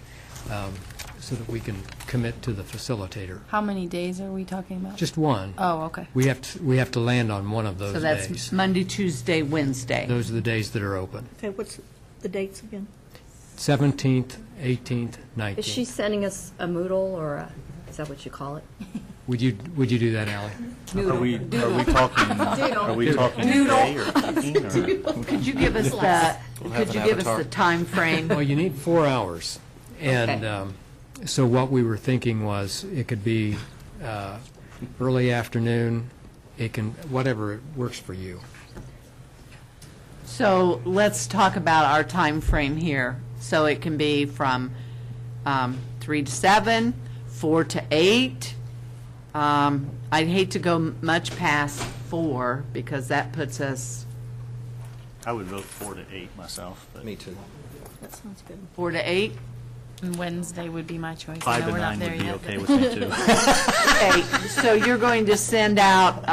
so that we can commit to the facilitator. How many days are we talking about? Just one. Oh, okay. We have to land on one of those So that's days. Monday, Tuesday, Wednesday. Those are the days that are open. Okay, what's the dates again? 17th, 18th, 19th. Is she sending us a Moodle, or is that what you call it? Would you do that, Ally? Are we talking day or evening or? Could you give us the time frame? Well, you need 4 hours. And so what we were thinking was it could be early afternoon, it can, whatever works for you. So let's talk about our time frame here. So it can be from 3 to 7, 4 to 8. I'd hate to go much past 4 because that puts us I would vote 4 to 8 myself. But Me too. That sounds good. 4 to 8. And Wednesday would be my choice. 5 to we're 9 not there would be yet. okay with me too. Okay, so you're going to send out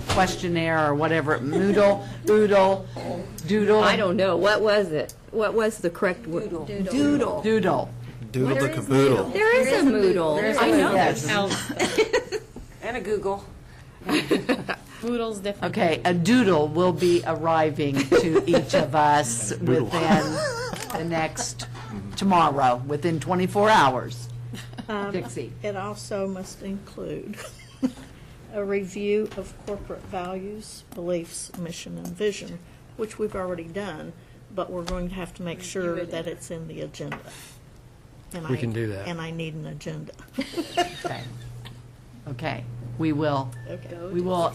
questionnaire or whatever, Moodle, Doodle. I don't know. What was it? What was the correct word? Doodle. Doodle. Doodle the caboodle. There is a Moodle. I know. Yes. And a Google. Moodle's different. Okay, a doodle will be arriving to each of us within the next, tomorrow, within 24 hours. Dixie. It also must include a review of corporate values, beliefs, mission, and vision, which we've already done, but we're going to have to make sure that it's in the agenda. And We can do that. And I need an agenda. Okay, we will Okay.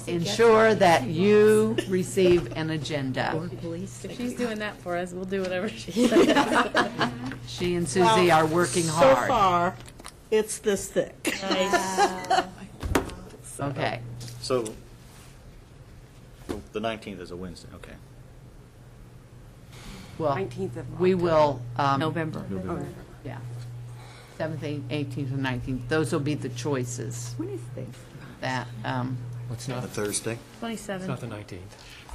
ensure that you receive an agenda. If she's doing that for us, we'll do whatever she says. She and Susie are working So hard. far, it's this thick. Okay. So the 19th is a Wednesday, okay. Well, 19th of we will, November. yeah, 17th, 18th, and 19th. Those will be the choices When is this? that, It's not, A Thursday. it's 27th. not the 19th.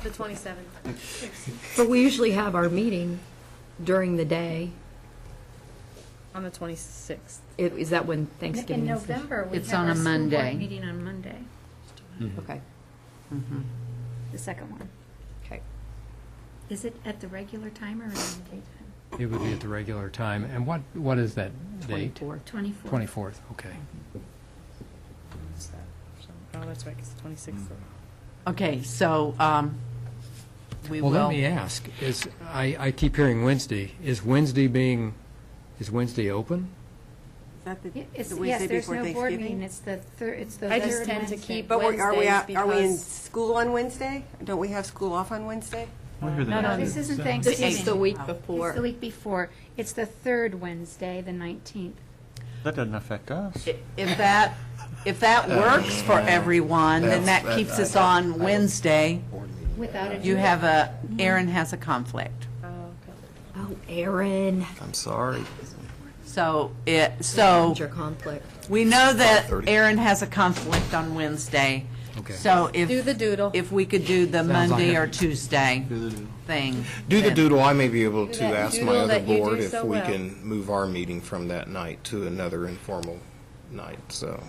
The 27th. But we usually have our meeting during the day. On the 26th. Is that when In Thanksgiving is? November, we It's have on our a school board Monday. meeting on Monday, Okay. the second one. Okay. Is it at the regular time or in the daytime? It would be at the regular time. And what is that date? 24th. 24th, okay. Oh, that's right, 'cause the 26th. okay, so we will. Well, let me ask, I keep hearing Wednesday. Is Wednesday open? Is that the Yes, Wednesday there's before no board Thanksgiving? meeting, it's the third I just third tend to Wednesday. keep But are we Wednesdays are we in because- school on Wednesday? Don't we have school off on Wednesday? No, this isn't Thanksgiving. This is the week before. It's the week before. It's the third Wednesday, the 19th. That doesn't affect us. If that works for everyone, then that keeps us on Wednesday. Without a. You have Aaron has a conflict. Oh, Aaron. I'm sorry. So Your conflict. we know that 5:30. Aaron has a conflict on Wednesday. Okay. So Do the doodle. if we could do the Sounds like Monday it. or Tuesday thing. Do the then- doodle, I may be able to that ask my doodle other that you do board if so we well. can move our meeting from that night to another informal night, so.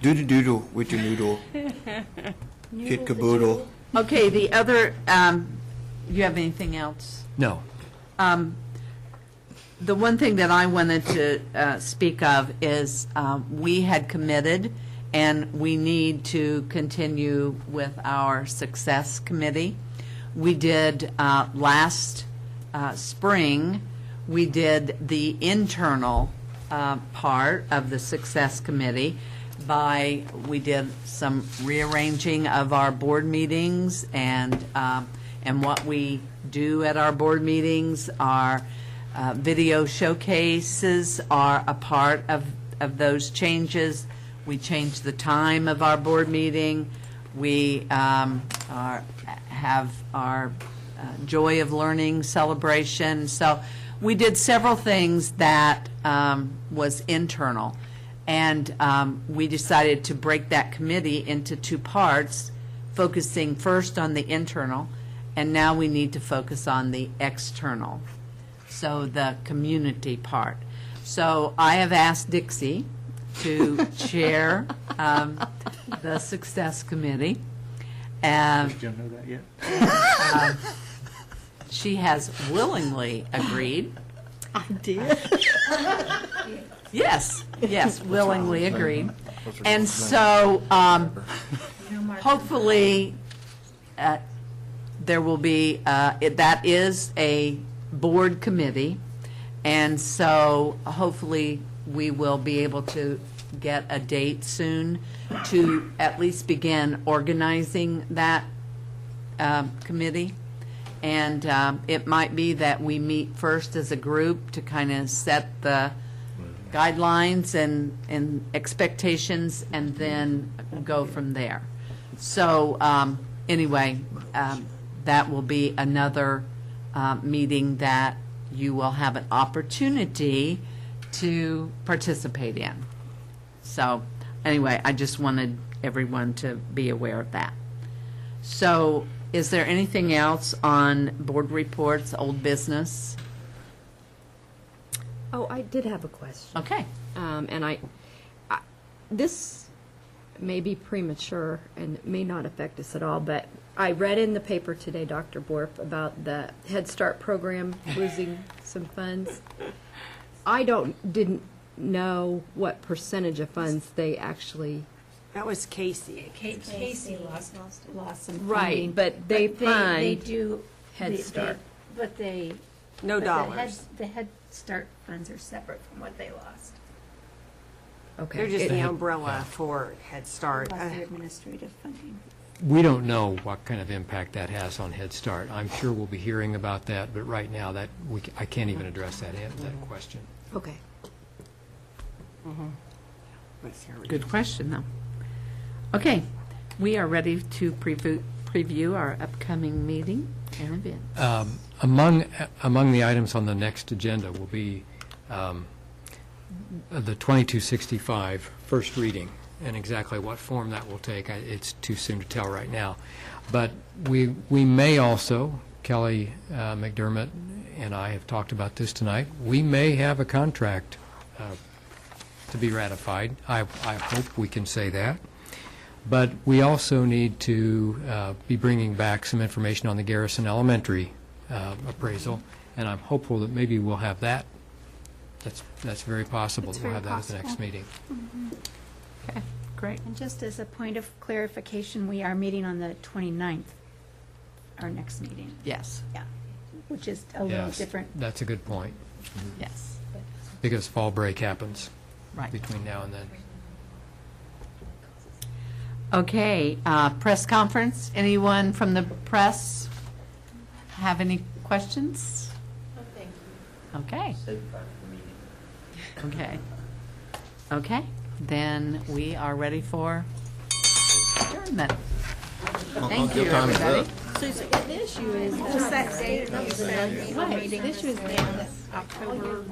Do the doodle with your noodle. Kid caboodle. Okay, the other, you have anything else? No. The one thing that I wanted to speak of is we had committed, and we need to continue with our success committee. We did last spring, we did the internal part of the success committee we did some rearranging of our board meetings and what we do at our board meetings. Our video showcases are a part of those changes. We changed the time of our board meeting. We have our Joy of Learning celebration. So we did several things that was internal. And we decided to break that committee into two parts, focusing first on the internal, and now we need to focus on the external, so the community part. So I have asked Dixie to chair the Success Committee. Does Jim know that yet? She has willingly agreed. I did. Yes, yes, willingly agreed. And so, hopefully, there will be, that is a board committee, and so hopefully we will be able to get a date soon to at least begin organizing that committee. And it might be that we meet first as a group to kind of set the guidelines and expectations, and then go from there. So anyway, that will be another meeting that you will have an opportunity to participate in. So anyway, I just wanted everyone to be aware of that. So is there anything else on board reports, old business? Oh, I did have a question. Okay. And this may be premature and may not affect us at all, but I read in the paper today, Dr. Borf, about the Head Start program losing some funds. I didn't know what percentage of funds they actually. That was Casey. Casey lost some funding. Right, but they fund They do. Head Start. But they. No but dollars. The Head Start funds are separate from what they lost. Okay. They're just the umbrella for Head Start. Lost their administrative funding. We don't know what kind of impact that has on Head Start. I'm sure we'll be hearing about that, but right now I can't even address that question. Okay. Good question, though. Okay, we are ready to preview our upcoming meeting and event. Among the items on the next agenda will be the 2265 first reading, and exactly what form that will take, it's too soon to tell right now. But we may also, Kelly McDermott and I have talked about this tonight, we may have a contract to be ratified. I hope we can say that. But we also need to be bringing back some information on the Garrison Elementary appraisal, and I'm hopeful that maybe we'll have that. That's very possible that we'll have that at the next meeting. Okay, great. And just as a point of clarification, we are meeting on the 29th, our next meeting. Yes. Yeah, which is a little Yes, different. that's a good point, Yes. because fall break happens Right. between now and then. Okay, press conference. Anyone from the press have any questions? Oh, thank Okay. Okay. Okay, then we are ready for adjournment. Thank you, everybody. Susan, the issue is, what's that date that you said? The issue is October.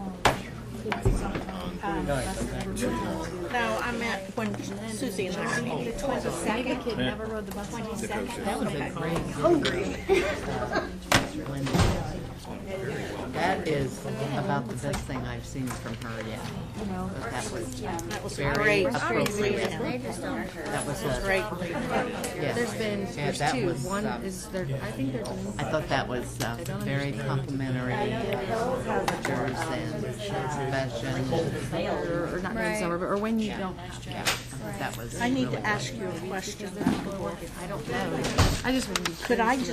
No, I meant when Susie and I were meeting. The 22nd. Kid never rode the bus. 22nd. That was a great. Hungry. That is about the best thing I've seen from her yet. But that was very great. appropriate. That was a Great. yes. There's that two. was, One is there. I think they're doing. I thought that was very complimentary pictures and profession. Or not during summer, but or when you don't. Yeah, I thought that was I need really to ask you a question. I don't know. I just Could I just